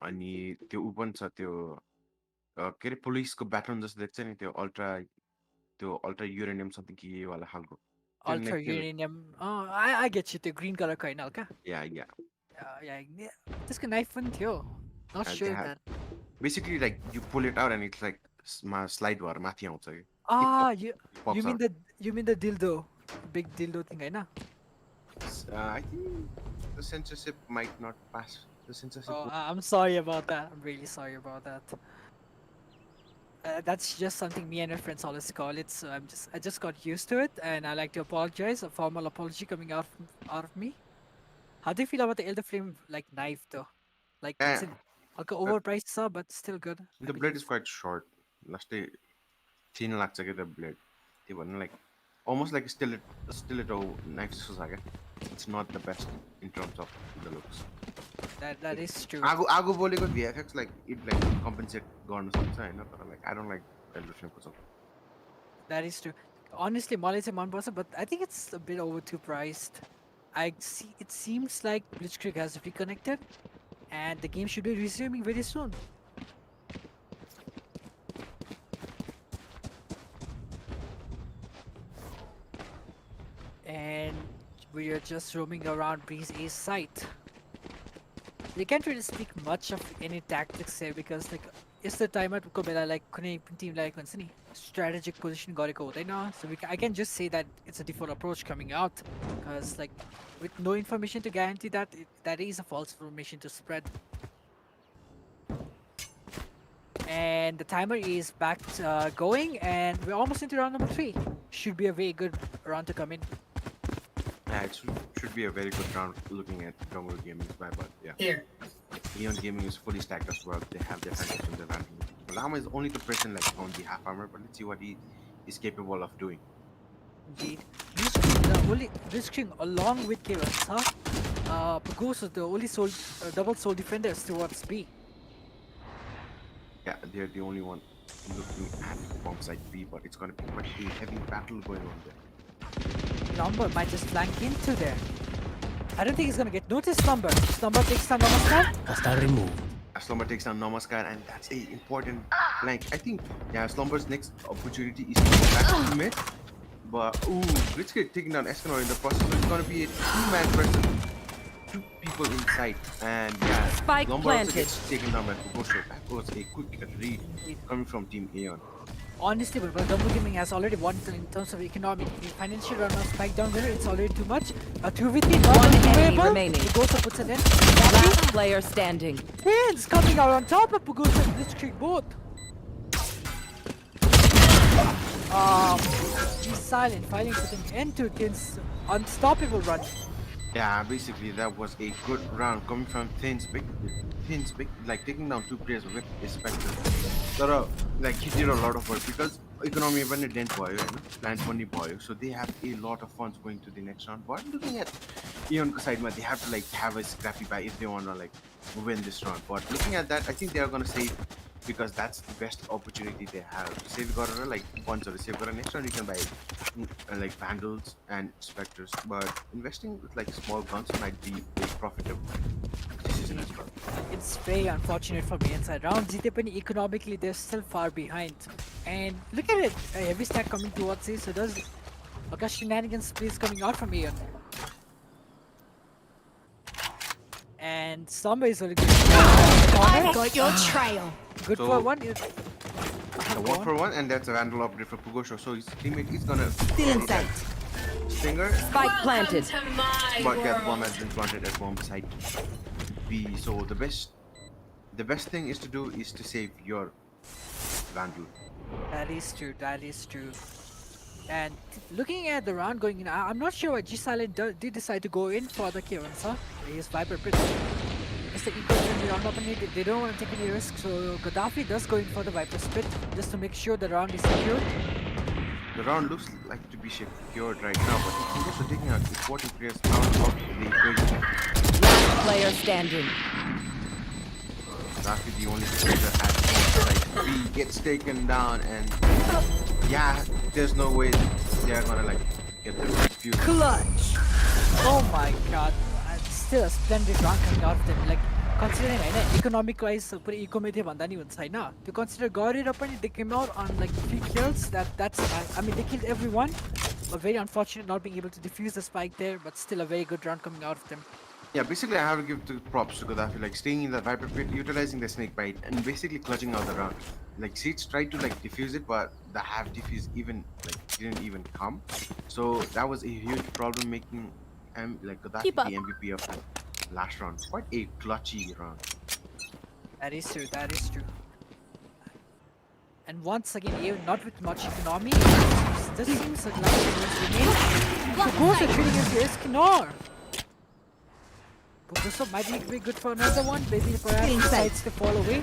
अनि त्यो उ पनि छ त्यो के अरे पुलिसको ब्याटन जस्तो देख्छ नि त्यो अल्ट्रा युरेनियम something के वाला खालको. त्यो Ultra neck त्यो- uranium. Oh, I get you. त्यो green color ko हैन हल्का. Yeah. Yeah. त्यसको knife पनि थियो. Not And sure they if had- that. Basically, like you pull it out and it's like slide भएर माथि आउँछ कि. Ah, It pops you mean out. the dildo, big dildo thing, Hahn? I think the censorship might not pass. The censorship. Oh, I'm sorry about that. I'm really sorry about that. That's just something me and my friends always call it. So I just got used to it, and I like to apologize. A formal apology coming out of me. How do you feel about the Elder Flame like knife though? Like it's like overpriced, sir, but still good. The blade is quite short. Last day, thin लाग्छ के the blade. त्यो भन्नु like almost like a stiletto knife जस्तो छ क्या. It's not the best in terms of the looks. That is true. आगो बोलेको VFX like it like compensate गर्न सक्छ हैन तर like I don't like Elder Flame को. That is true. Honestly, मलाई चाहिँ मन पर्छ, but I think it's a bit over too priced. It seems like Blitzkrieg has reconnected, and the game should be resuming very soon. And we are just roaming around Breeze A's site. They can't really speak much of any tactics here because like it's the time at Kobela like kuनै team like हुन्छ नि strategic position गरेको हुँदैन. So I can just say that it's a default approach coming out because like with no information to guarantee that that is a false information to spread. And the timer is back going, and we're almost into round number 3. Should be a very good round to come in. Yeah, it should be a very good round looking at DAMARU Gaming's buy, but yeah. Here. AEON Gaming is fully stacked as well. They have their fantasy on their vantage. Lama is only the person like on the half armor, but let's see what he is capable of doing. Indeed. The only Blitzkrieg along with Chaos, huh? Pugos is the only double soul defenders towards B. Yeah, they're the only one looking at bomb site B, but it's gonna be quite a heavy battle going on there. Number might just flank into there. I don't think he's gonna get noticed. Number takes down Namaskar. Slumber takes down Namaskar, and that's a important flank. I think Slumber's next opportunity is to go back to mid. But Blitzkrieg taking down Escanor in the process, so it's gonna be a 2-man versus 2 people inside. And yeah, Spike Slumber also planted. gets taken down by Pugosho. That was a quick read coming from Team AEON. Honestly, but DAMARU Gaming has already won in terms of economic financial run on Spike down there. It's already too much. 2v3, not One enemy doable. remaining. Pugoso puts it in. Last player standing. Hands coming out on top of Pugoso and Blitzkrieg both. He's silent, finally putting end to Tin's unstoppable run. Yeah, basically that was a good round coming from Thin's big, like taking down 2 players with a Spectre. So like he did a lot of work because economy even didn't buy, land money buy, so they have a lot of funds going to the next round. But looking at AEON side, they have to like have a scrappy buy if they want to like win this round. But looking at that, I think they are gonna save because that's the best opportunity they have. Say we got like funds or say we got a next round, you can buy like Vandals and Spectres, but investing with like small guns might be a profitable decision as well. It's very unfortunate for me inside round. Economically, they're still far behind. And look at it, a heavy stack coming towards it. So there's a shenanigans plays coming out from AEON. And somebody's only good. I've got your trail. Good So- for one. A 1-for-1, and that's a Vandal upgrade for Pugosho, so his teammate is gonna Still in sight. finger. Spike planted. But yeah, bomb has been planted at bomb site B. So the best thing is to do is to save your Vandu. That is true. That is true. And looking at the round going in, I'm not sure why G Silent did decide to go in for the kills, huh? They use Viper Pit. It's the equal in the round opening. They don't want to take any risk, so Gaddafi does go in for the Viper Spit just to make sure the round is secured. The round looks like to be secured right now, but he's also taking out important players out of the equation. Last player standing. Gaddafi, the only player at like B, gets taken down, and yeah, there's no way they're gonna like get the defuse. Clutch! Oh my god. Still a splendid round coming out of them. Like, considering economic wise, eco mein the bhanda ni huncha haina. To consider गरेर पनि they came out on like 3 kills. That's I mean they killed everyone, but very unfortunate not being able to defuse the spike there. But still a very good round coming out of them. Yeah, basically I have to give the props to Gaddafi, like staying in the Viper Pit, utilizing the snake bite, and basically clutching out the round. Like Seeds tried to like defuse it, but the half defuse didn't even come. So that was a huge problem, making like Gaddafi the MVP of the last round. Quite a clutchy round. That is true. That is true. And once again, even not with much economy, this seems like last remain. Of course, they're treating him to Escanor. But this one might be good for another one. Maybe perhaps he decides to fall away.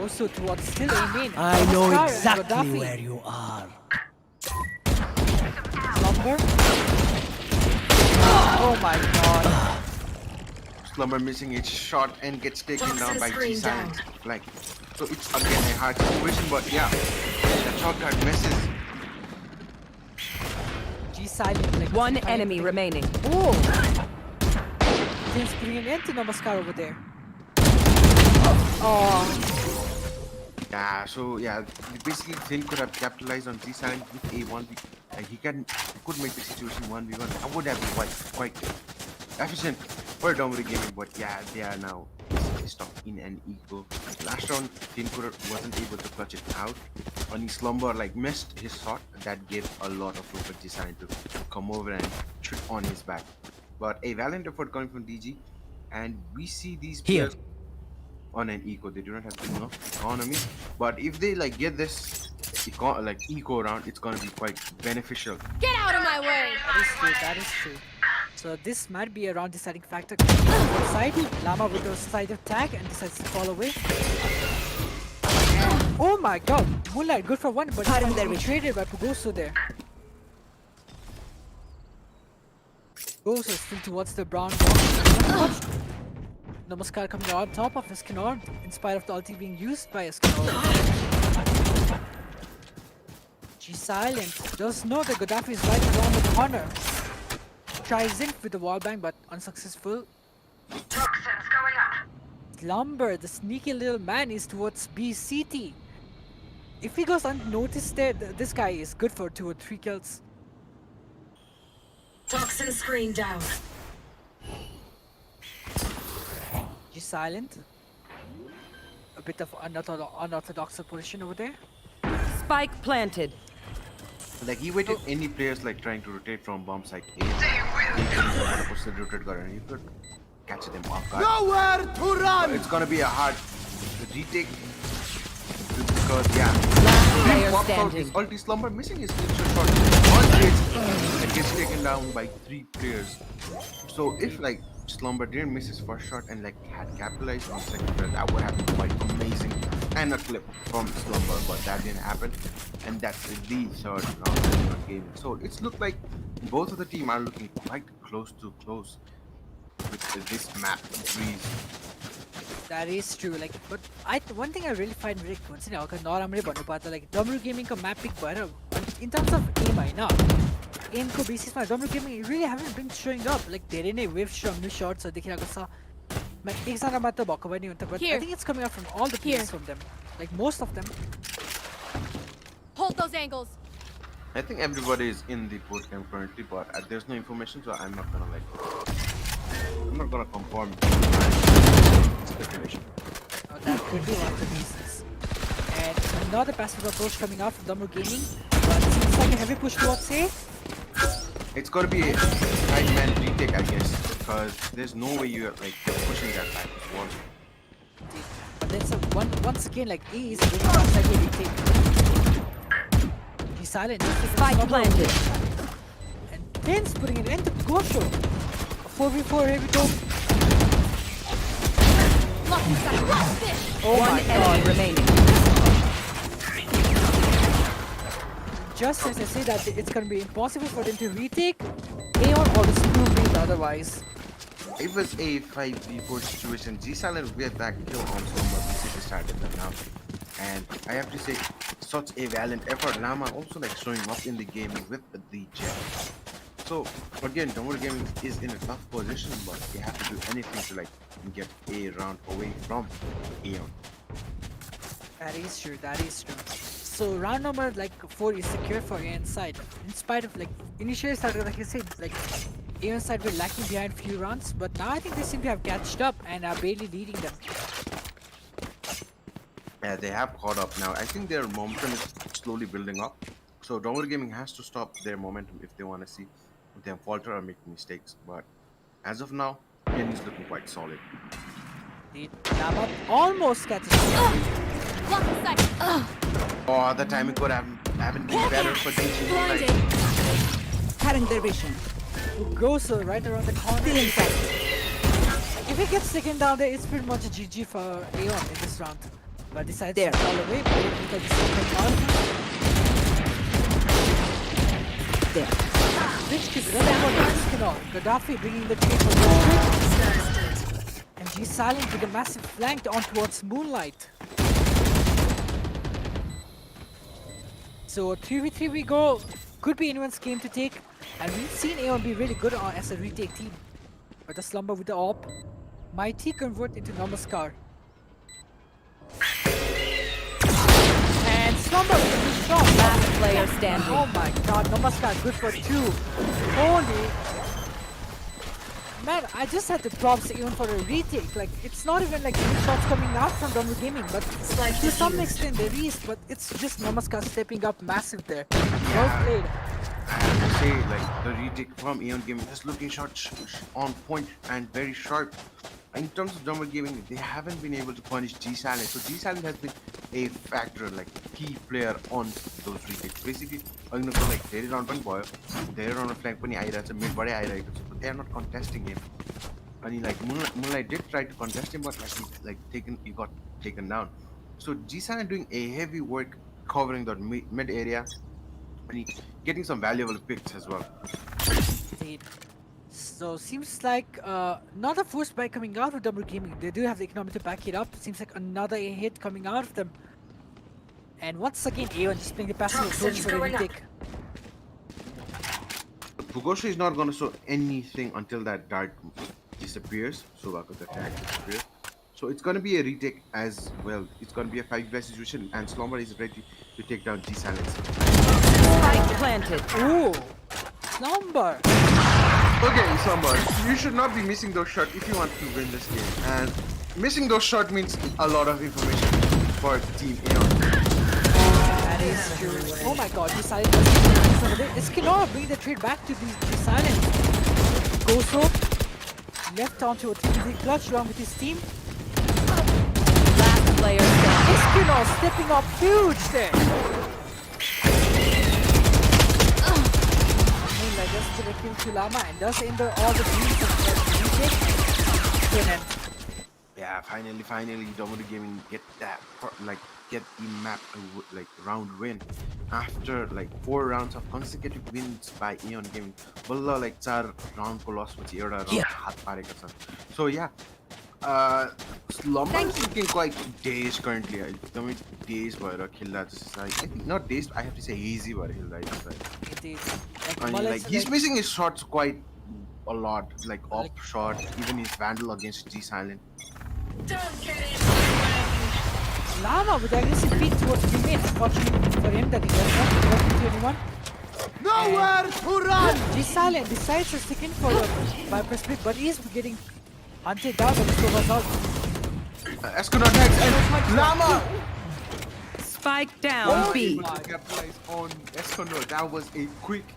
Also towards still aiming. I know Oscar and exactly Gaddafi. where you are. Slumber. Oh my god. Slumber missing its shot and gets taken down by G Silent. Like, so it's again a hard situation, but yeah, the shotgun misses. G Silent. Like One enemy remaining. Oh. Things putting an end to Namaskar over there. Oh. Yeah, so yeah, basically Finn could have capitalized on G Silent with a 1v. Like he could make the situation 1v1. I would have been quite efficient for DAMARU Gaming, but yeah, they are now stuck in an eco. Last round, Finn wasn't able to clutch it out. Only Slumber like missed his shot, and that gave a lot of room for G Silent to come over and shoot on his back. But a valiant effort coming from DG, and we see these players on an eco. They do not have enough economy, but if they like get this eco round, it's gonna be quite beneficial. Get out of my way! That is true, that is true. So this might be a round deciding factor. Side, Llama with a side attack and decides to fall away. And, oh my god, Moonlight good for one, but he's traded by Pugoso there. Pugoso still towards the brown box. Namaskar coming on top of Escanor, in spite of the ulti being used by Escanor. G Silent does know that Gaddafi is right around the corner. Tries in with the wallbang but unsuccessful. Toxins going up. Slumber, the sneaky little man, is towards BCT. If he goes unnoticed there, this guy is good for 2 or 3 kills. Toxin screen down. G Silent. A bit of unorthodox position over there. Spike planted. Like he waited any players like trying to rotate from bomb site A. He could catch them off guard. Nowhere to run! It's gonna be a hard retake because yeah. Player Pops out standing. his ulti. Slumber missing his slingshot shot. One hit and gets taken down by 3 players. So if like Slumber didn't miss his first shot and like had capitalized on second player, that would have been quite amazing. And a clip from Slumber, but that didn't happen. And that's the third round of game. So it's looked like both of the team are looking quite close with this map Breeze. That is true. Like, but one thing I really find very coincident. Like DAMARU Gaming ko map pick bhera in terms of aim, aim ko basis ma DAMARU Gaming really haven't been showing up. Like धेरै नै wave shots देखिरहेको छ. एकजना मात्र भएको पनि हुन्छ, but I think it's coming out from all the players from them. Like most of them. Hold those angles. I think everybody is in the boot camp currently, but there's no information, so I'm not gonna confirm speculation. That could be one of the reasons. And another passive approach coming out from DAMARU Gaming. But it seems like a heavy push towards A. It's gotta be a 9-man retake, I guess, because there's no way you're like pushing that back once. But then once again, like A is really not like a retake. He's silent. Spike planted. And Ten's putting it into Gosho. A 4v4, here we go. Oh One my enemy god. remaining. Just as I say that it's gonna be impossible for them to retake, AEON always proved it otherwise. It was a 5v4 situation. G-Silent with that kill on Slumber basically started them now. And I have to say, such a valiant effort. Lama also like showing up in the game with the jet. So again, DAMARU Gaming is in a tough position, but they have to do anything to like get a round away from AEON. That is true, that is true. So round number like 4 is secure for AEON side. In spite of like initially started like I said, like AEON side were lacking behind few rounds, but now I think they seem to have catched up and are barely leading them. Yeah, they have caught up now. I think their momentum is slowly building up. So DAMARU Gaming has to stop their momentum if they want to see them falter or make mistakes. But as of now, AEON is looking quite solid. Lama almost catches him. Oh, the timing could haven't been better for teaching. Like, Cutting their vision. Goes right around the corner. If he gets taken down there, it's pretty much a GG for AEON in this round. But decides to fall away because he's taken out. There. Rich keeps running out of Gaddafi bringing the trade for Gold. And G Silent with a massive flank on towards Moonlight. So 3v3 we go. Could be anyone's game to take. And we've seen AEON be really good as a retake team. But the Slumber with the AWP. Mighty convert into Namaskar. And Slumber with a good shot. Last player standing. Oh my god, Namaskar good for 2. Holy. Man, I just had to props AEON for a retake. Like, it's not even like good shots coming out from DAMARU Gaming, but to some extent there is, but it's just Namaskar stepping up massive there. Well played. I have to say, like, the retake from AEON Gaming is looking on point and very sharp. In terms of DAMARU Gaming, they haven't been able to punish G-Silent. So G-Silent has been a factor, like key player on those retakes. Basically, like they are on one boy, they are on a flank, mid body, but they are not contesting him. And like Moonlight did try to contest him, but like he got taken down. So G-Silent doing a heavy work covering that mid area, and getting some valuable picks as well. Indeed. So seems like not a force buy coming out of DAMARU Gaming. They do have the economy to back it up. Seems like another hit coming out of them. And once again, AEON just playing the passive approach for the retake. Pugosho is not going to show anything until that dart disappears. So the tag disappears. So it's going to be a retake as well. It's going to be a 5v5 situation, and Slumber is ready to take down G-Silent. Spike planted. Ooh, Slumber. Okay, Slumber, you should not be missing those shots if you want to win this game. And missing those shots means a lot of information for Team AEON. That is true. Oh my god, G-Silent does over there. Eskinora bring the trade back to the G-Silent. Goso left onto a 3v3 clutch along with his team. Last player standing. Eskinora stepping up huge there. Moonlight just put a kill to Lama and does end all the dreams of the retake to an end. Yeah, finally, DAMARU Gaming get the map like round win after like 4 rounds of consecutive wins by AEON Gaming. Balla like 4 round ko loss पछि एउटा round हात पारेको छ. So yeah, Slumber is looking quite dazed currently. एकदमै dazed भएर खेल्दा जस्तो I think not dazed, I have to say easy भएर खेल्दा जस्तो. Indeed. I mean, like he's missing his shots quite a lot, like up shot, even his Vandal against G-Silent. Don't get it. Lama with aggressive beat towards the mid. Fortunately for him that he does not walk into anyone. Nowhere to run! G-Silent decides to stick in for a Viper split, but he is getting hunted down by the Stovaz out. Eskunar attacks and Lama! Spike down Well, B. able to capitalize on Esconor. That was a quick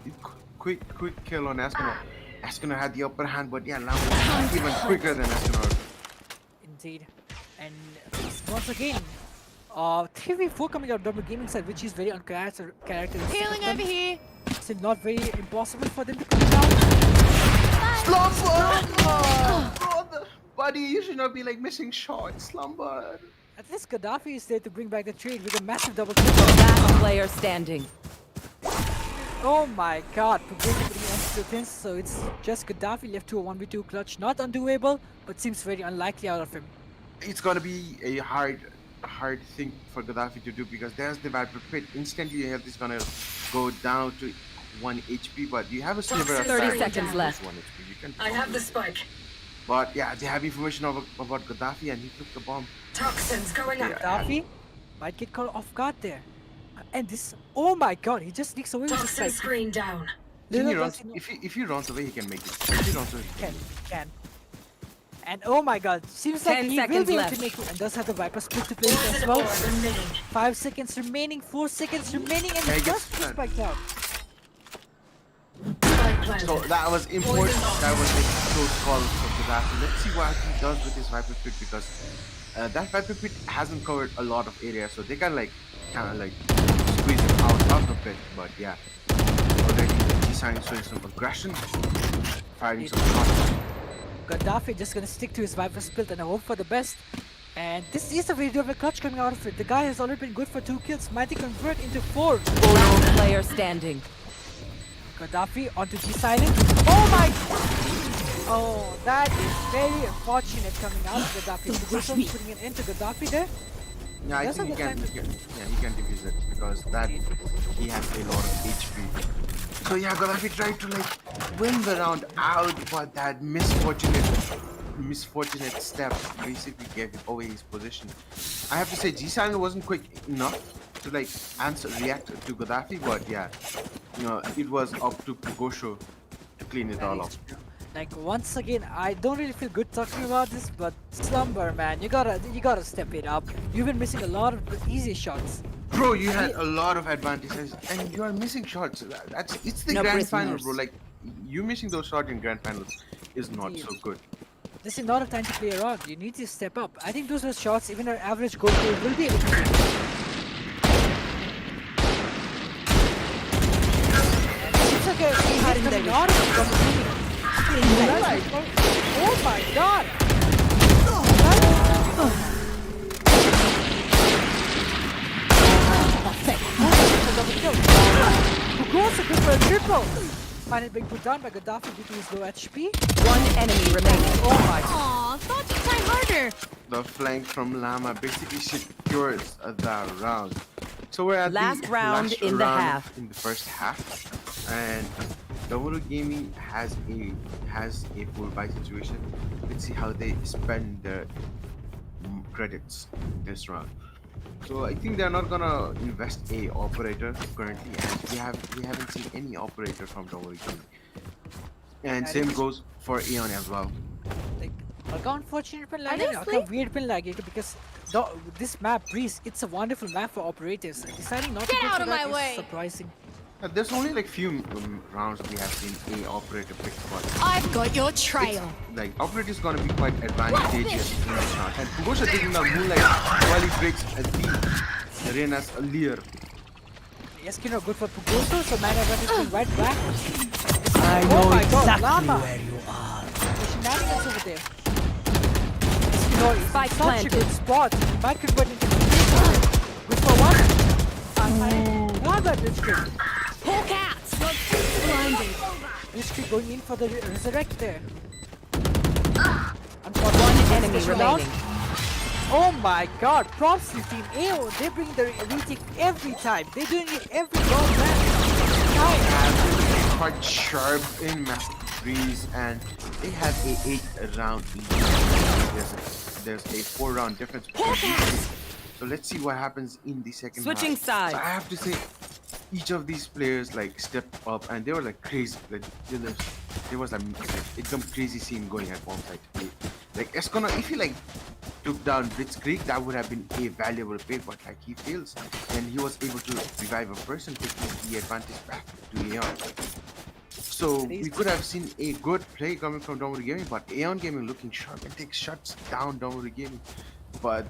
kill on Esconor. Esconor had the upper hand, but yeah, Lam was even quicker than Esconor. Indeed. And once again, 3v4 coming out of Double Gaming side, which is very uncharacteristic. Healing over here. It's not very impossible for them to come down. Slumber! Brother! Buddy, you should not be like missing shots. Slumber. At least Gaddafi is there to bring back the trade with a massive double kill. Last player standing. Oh my god, Pugoso putting an extra things, so it's just Gaddafi left to a 1v2 clutch. Not undoable, but seems very unlikely out of him. It's gonna be a hard thing for Gaddafi to do because there's the Viper Pit. Instantly, health is gonna go down to 1 HP, but you have a sliver of 30 time. seconds left. 1 HP. You can I have the spike. But yeah, they have information about Gaddafi and he took the bomb. Toxins going up. Gaddafi might get caught off guard there. And this, oh my god, he just sneaks away with his Toxin spike. screen down. Little does he know- If he runs away, he can make it. If he runs away, he can. And oh my god, seems like 10 he will seconds be able left. to make it and does have the Viper split to play with as well. 5 seconds remaining, 4 seconds remaining, and Yeah, the he gets first is stunned. spiked out. So that was important. That was a close call for Gaddafi. Let's see what he does with his Viper Pit because that Viper Pit hasn't covered a lot of area, so they can kind of squeeze it out of it. But yeah, already G-Sign showing some aggression, firing some shots. Gaddafi just gonna stick to his Viper split and hope for the best. And this is a video of a clutch coming out of it. The guy has already been good for 2 kills. Might he convert into 4? Last player standing. Gaddafi onto G silent. Oh my! Oh, that is very unfortunate coming out of Gaddafi. Pugoso putting an end to Gaddafi there. Yeah, I Does think have the time he can defuse it because that he has a lot of HP. So yeah, Gaddafi tried to win the round out, but that misfortunate step basically gave away his position. I have to say, G-Silent wasn't quick enough to react to Gaddafi, but yeah, it was up to Pugoso to clean it all up. Once again, I don't really feel good talking about this, but Slumber, man, you gotta step it up. You've been missing a lot of the easy shots. Bro, you had a lot of advantages and you are missing shots. It's the No grand final, prisoners. bro. You missing those shots in grand finals is not so good. This is not a time to play around. You need to step up. I think those are shots even our average goalkeeper will be able to make. It's like a coming out of it from the beginning. Oh my god! Pugoso good for a triple! Finally being put down by Gaddafi due to his low HP. One enemy remaining. Oh my god. Aw, thought you'd try harder. The flank from Llama basically secures the round. So we're at Last the round last in the round half. in the first half, and DAMARU Gaming has a full buy situation. Let's see how they spend their credits this round. So I think they're not gonna invest a operator currently, and we haven't seen any operator from DAMARU Gaming. And same goes for AEON as well. Unfortunate pin lag weird pin lag because this map Breeze, it's a wonderful map for operators. Deciding not to Get go out for of that my is way. surprising. There's only few rounds we have seen a operator pick, but I've got your trail. operator is gonna be quite advantageous in this round. And Pugoso taking the moonlight while he breaks the Rena's Lear. Yes, good for Pugoso, so man advantage going right back. I Oh know my god, exactly Llama! where you are. The shenanigans over there. It's in Spike such a planted. good spot. He might convert into good for one. Another Blitzkrieg. Poor cats. Blinded. Blitzkrieg going in for the resurrect there. One enemy Special round. remaining. Oh my god, props to Team AEON. They bring the retake every time. They're doing it every round, man. Quite sharp in Master Breeze, and they have a 8-round lead. There's a 4-round difference between these two. So let's see what happens in the second Switching round. sides. So I have to say, each of these players stepped up, and they were crazy. There was it's some crazy scene going at one side. Escona, if he took down Blitzkrieg, that would have been a valuable pick, but like he fails, and he was able to revive a person, taking the advantage back to Aeon. So we could have seen a good play coming from DAMARU Gaming, but Aeon Gaming looking sharp and takes shots down DAMARU Gaming. But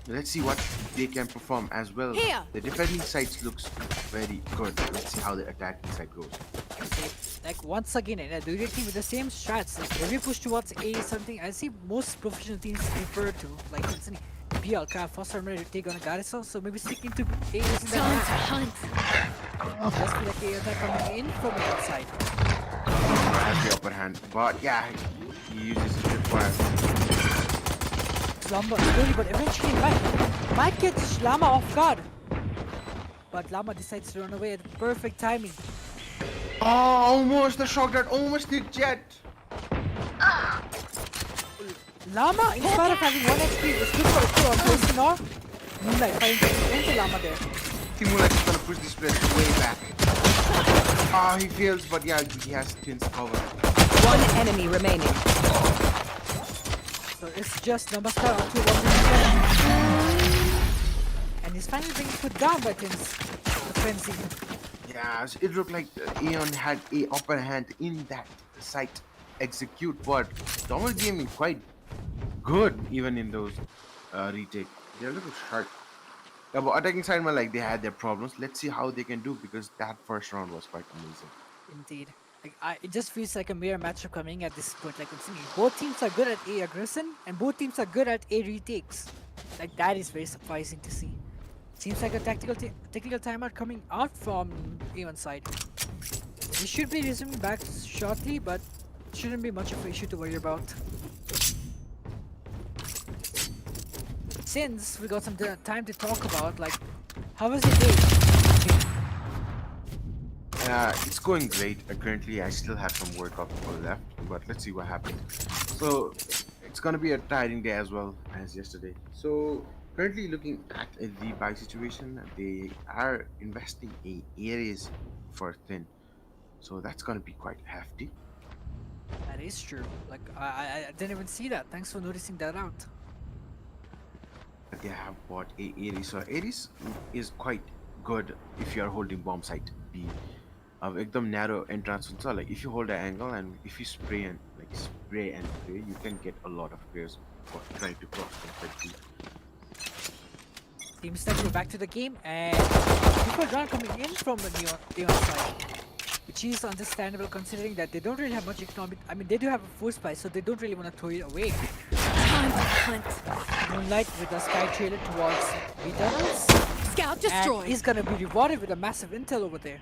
let's see what they can perform as well. Here. The defending side looks very good. Let's see how the attacking side goes. Like once again, in a Durian team with the same strats, like every push towards A is something I see most professional teams prefer to. Like instantly, BL kind of first time ready to take on a Garrison, so maybe sticking to A is in Time to that hunt. map. Just feel like A attack coming in from the outside. Has the upper hand, but yeah, he uses his tripwire. Slumber slowly but eventually might catch Llama off guard. But Llama decides to run away at the perfect timing. Oh, almost the shock that almost did Jet. Llama, in spite of having 1 HP, is good for a kill on Poison or Moonlight fighting to enter Llama there. Timur is gonna push this place way back. Ah, he fails, but yeah, he has Tin's cover. One enemy remaining. So it's just Namaskar up to 1 and he's finally being put down by Tim's frenzy. Yeah, so it looked like Aeon had a upper hand in that site execute, but DAMARU Gaming quite good even in those retake. They're a little sharp. Yeah, but attacking side, man, like they had their problems. Let's see how they can do because that first round was quite amazing. Indeed. Like, it just feels like a mere matchup coming at this point. Like both teams are good at A aggression and both teams are good at A retakes. Like that is very surprising to see. Seems like a technical timeout coming out from A1 side. We should be resuming back shortly, but shouldn't be much of an issue to worry about. Since we got some time to talk about, like, how was your day? It's going great. Currently, I still have some work left, but let's see what happens. So it's gonna be a tiring day as well as yesterday. So currently looking at the buy situation, they are investing in areas for thin, so that's gonna be quite hefty. That is true. Like, I didn't even see that. Thanks for noticing that out. They have bought a Ares, so Ares is quite good if you are holding bomb site B. Ekdam narrow entrance हुन्छ, like if you hold an angle and if you spray and pray, you can get a lot of players for trying to cross from side B. Team Stack go back to the game and people run coming in from the Neon side, which is understandable considering that they don't really have much economic. I mean, they do have a force price, so they don't really want to throw it away. Time to hunt. Moonlight with a sky trailer towards B tunnels. Scout And destroyed. he's gonna be rewarded with a massive intel over there.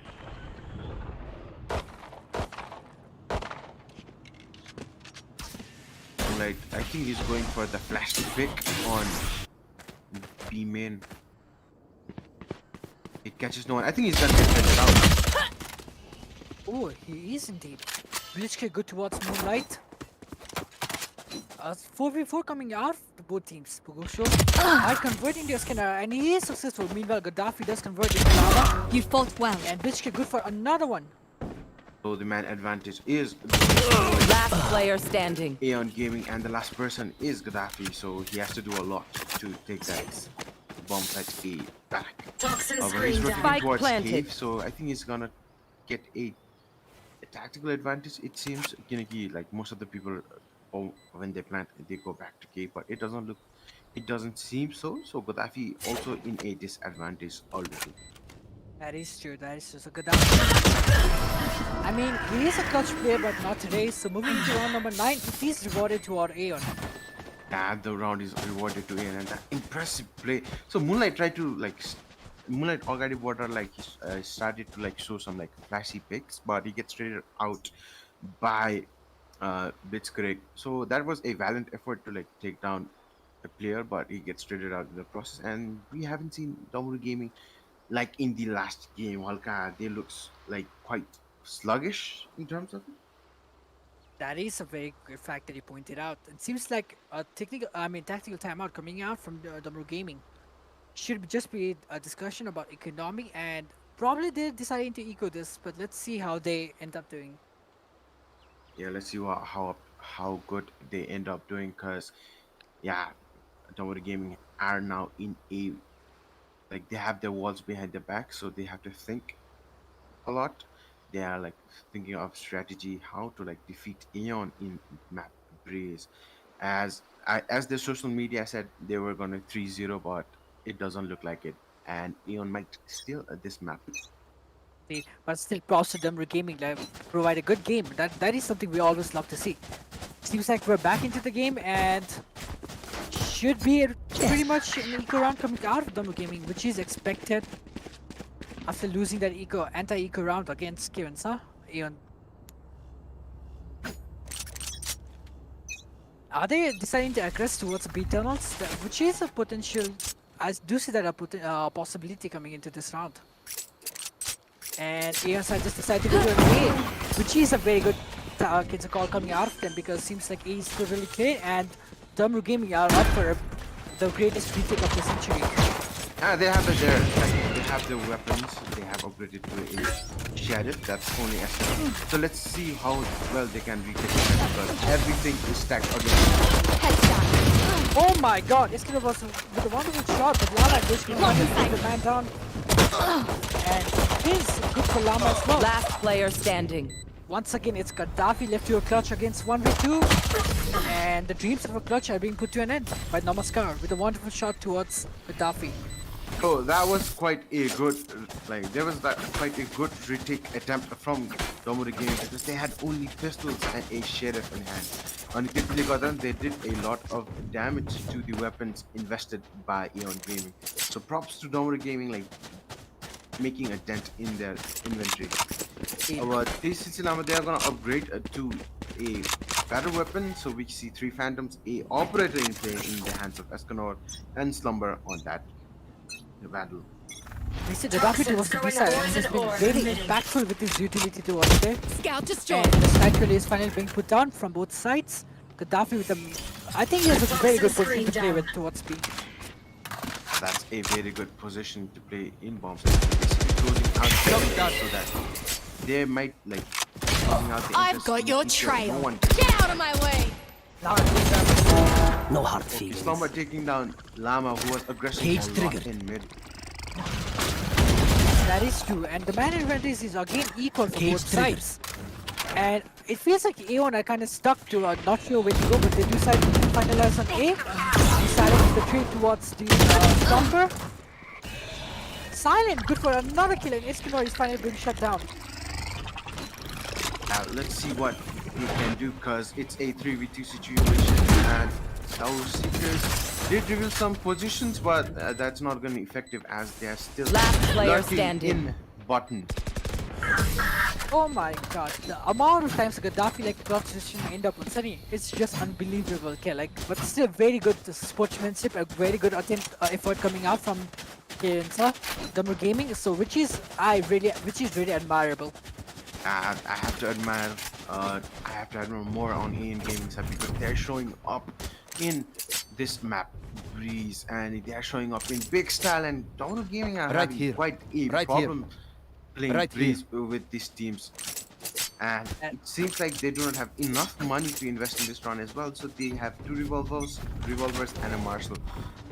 Like I think he's going for the flash pick on B main. It catches no one. I think he's gonna get fended out. Oh, he is indeed. Blitzkrieg good towards Moonlight. 4v4 coming out of both teams. Pugosho are converting their scanner and he is successful. Meanwhile, Gaddafi does convert into lava. You fought well. And Blitzkrieg good for another one. So the man advantage is Last player standing. Aeon Gaming, and the last person is Gaddafi, so he has to do a lot to take that bomb site A back. Toxin But screen he's down. rotating Spike towards planted. cave, so I think he's gonna get a tactical advantage. It seems like most of the people, when they plant, they go back to cave, but it doesn't seem so. So Gaddafi also in a disadvantage already. That is true, that is true. So Gaddafi. I mean, he is a clutch player, but not today. So moving to round number 9, it is rewarded to our Aeon. And the round is rewarded to Aeon, and that impressive play. So Moonlight tried to Moonlight already water started to show some flashy picks, but he gets traded out by Blitzkrieg. So that was a valiant effort to take down a player, but he gets traded out in the process. And we haven't seen DAMARU Gaming in the last game. Halka, they looks quite sluggish in terms of it. That is a very good fact that you pointed out. It seems like a tactical timeout coming out from DAMARU Gaming. Should just be a discussion about economy, and probably they're deciding to eco this, but let's see how they end up doing. Yeah, let's see how good they end up doing, because yeah, DAMARU Gaming are now in a, like, they have their walls behind their back, so they have to think a lot. They are like thinking of strategy how to like defeat Aeon in map Breeze. As the social media said they were gonna 3-0, but it doesn't look like it. And Aeon might steal this map. But still, props to Dumber Gaming, like, provide a good game. That is something we always love to see. Seems like we're back into the game and should be pretty much an eco round coming out of Dumber Gaming, which is expected after losing that anti-eco round against Kiransa. Aeon. Are they deciding to aggress towards B tunnels, which is a potential? I do see that a possibility coming into this round. And Aeon side just decided to go to an A, which is a very good call coming out of them, because it seems like A is still really clear and DAMARU Gaming are up for the greatest retake of the century. They have they have the weapons. They have upgraded to a Sheriff. That's only S. So let's see how well they can retake it, because everything is stacked again. Oh my god, Eskimo was with a wonderful shot, but Lama just take the man down. And it is good for Lama as well. Last player standing. Once again, it's Gaddafi left to a clutch against 1v2. And the dreams of a clutch are being put to an end by Namaskar with a wonderful shot towards Gaddafi. Oh, that was quite a good, like, there was quite a good retake attempt from DAMARU Gaming, because they had only pistols and a Sheriff in hand. On they did a lot of damage to the weapons invested by AEON Gaming. So props to DAMARU Gaming, like, making a dent in their inventory. But this they are gonna upgrade to a better weapon, so we see 3 Phantoms, a Operator in play in the hands of Escanor, and Slumber on that battle. We see Gaddafi was the B-side and has been very impactful with his utility towards there. Scout destroyed. And the sniper is finally being put down from both sides. Gaddafi with I think he has a very good position to play with towards B. That's a very good position to play in bombs. Basically closing out so that they might like closing out the I've got your interest in trail. no one Get out of my way. No hard feelings. Slumber taking down Llama, who was aggressive Cage a lot triggered. in mid. That is true, and the man advantage is again equal for Cage both triggered. sides. And it feels like AEON are kind of stuck to not sure where to go, but they decide to finalize on A. Deciding the trade towards the Stomper. Silent, good for another kill, and Escanor is finally being shut down. Let's see what we can do, because it's a 3v2 situation, and our Seekers did reveal some positions, but that's not going to be effective as they are still Last player lurking standing. in button. Oh my god, the amount of times Gaddafi like position end up on Sunny, it's just unbelievable. Okay, like, but still very good sportsmanship, a very good attempt, effort coming out from DAMARU Gaming. So which is really admirable. I have to admire more on AEON Gaming side, because they're showing up in this map Breeze, and they are showing up in big style, and DAMARU Gaming are Right having here. quite a Right problem playing Right Breeze with these teams. And it seems like they do not have enough money to invest in this round as well, so they have 2 revolvers and a Marshall,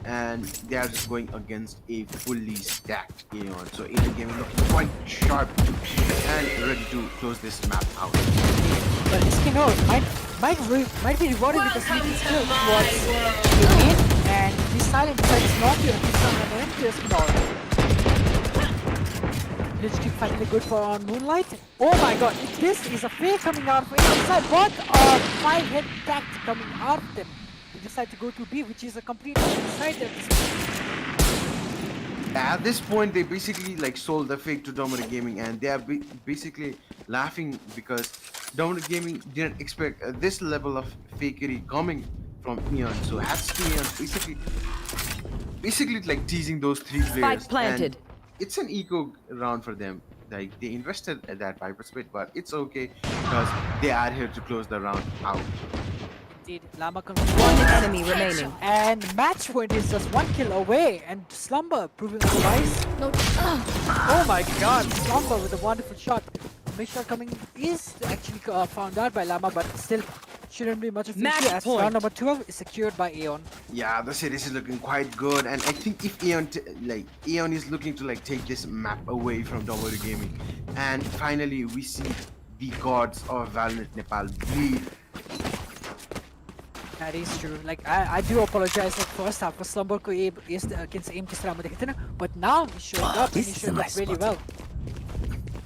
and they are just going against a fully stacked Aeon. So AEON Gaming looking quite sharp and ready to close this map out. But Escanor might be rewarded with a sneaky skill towards the mid, and this silent decides not to do something to Escanor. Literally finally good for on Moonlight. Oh my god, this is a fake coming out from inside. What a 5-head tact coming out of them. They decide to go to B, which is a complete inside at this point. At this point, they basically like sold the fake to DAMARU Gaming, and they are basically laughing because DAMARU Gaming didn't expect this level of fakery coming from Aeon. So hats to Aeon, basically like teasing those 3 players. Spike planted. And it's an eco round for them. Like, they invested at that Viper's Pit, but it's okay because they are here to close the round out. Indeed, Lama One confirmed. enemy remaining. And match point is just 1 kill away, and Slumber proving otherwise. No. Oh my god, Slumber with a wonderful shot. Big shot coming is actually found out by Lama, but still shouldn't be much of an Match issue as point. round number 12 is secured by AEON. Yeah, the series is looking quite good, and I think if Aeon is looking to like take this map away from DAMARU Gaming, and finally we see the gods of VALORANT Nepal bleed. That is true. Like I do apologize like first half for Slumber ko aim against aim ko sila but now he showed up and he showed up really well.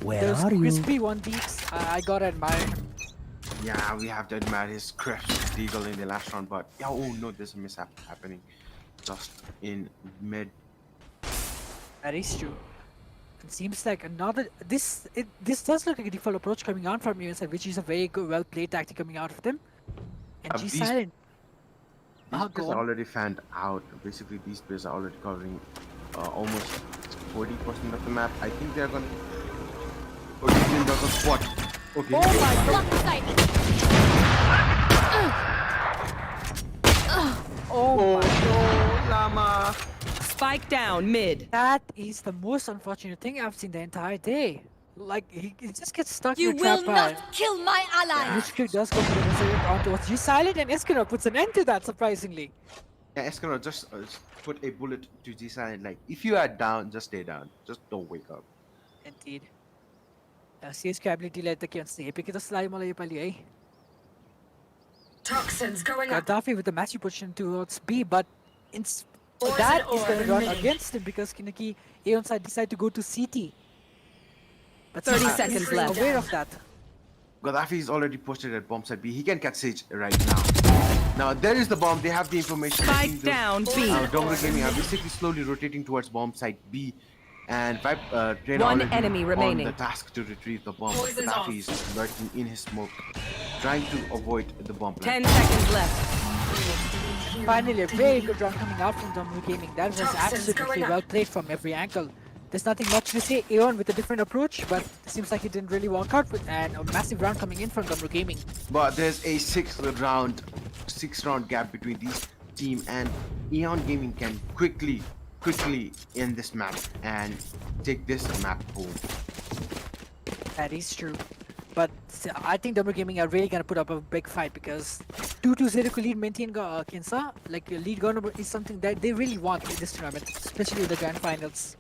Where Those are you? crispy 1-deeks, I gotta admire him. Yeah, we have to admire his crisp deagle in the last round, but yeah, oh no, there's a mishap happening just in mid. That is true. It seems like another this does look like a default approach coming out from USL, which is a very good, well played tactic coming out of them. And G These- Silent. These Go players on. are already fanned out. Basically, these players are already covering almost 40% of the map. I think they're gonna. Oh, Jin does a spot. Okay. Oh my god! Block the sight. Oh my no, Llama. Spike down mid. That is the most unfortunate thing I've seen the entire day. Like he just gets stuck You in a will trap. not kill my ally. Which kick does go to the resilient onto G Silent, and Escanor puts an end to that surprisingly. Yeah, Escanor just put a bullet to G Silent. Like, if you are down, just stay down. Just don't wake up. Indeed. CSK ability led the Kian Snape because slide malay pali eh. Toxins going up. Gaddafi with the massive position towards B, but that Poison is going to orb run remaining. against him because Kinaki Aeon side decide to go to CT. But 30 Sage seconds is left. aware of that. Gaddafi is already posted at bomb site B. He can catch Sage right now. Now, there is the bomb. They have the information. Spike down B. DAMARU Gaming are basically slowly rotating towards bomb site B. And Train One already enemy remaining. on the task to retrieve the bomb. Poison's off. Gaddafi is lurking in his smoke, trying to avoid the bomb. 10 seconds left. Finally, a very good round coming out from DAMARU Gaming. That was Toxins absolutely going up. well played from every angle. There's nothing much to say. Aeon with a different approach, but it seems like it didn't really work out with and a massive round coming in from DAMARU Gaming. But there's a six round gap between these team, and Aeon Gaming can quickly end this map and take this map home. That is true. But I think DAMARU Gaming are really gonna put up a big fight because 2-0 ko lead maintain Kinsa, like lead gonna is something that they really want in this tournament, especially in the grand finals.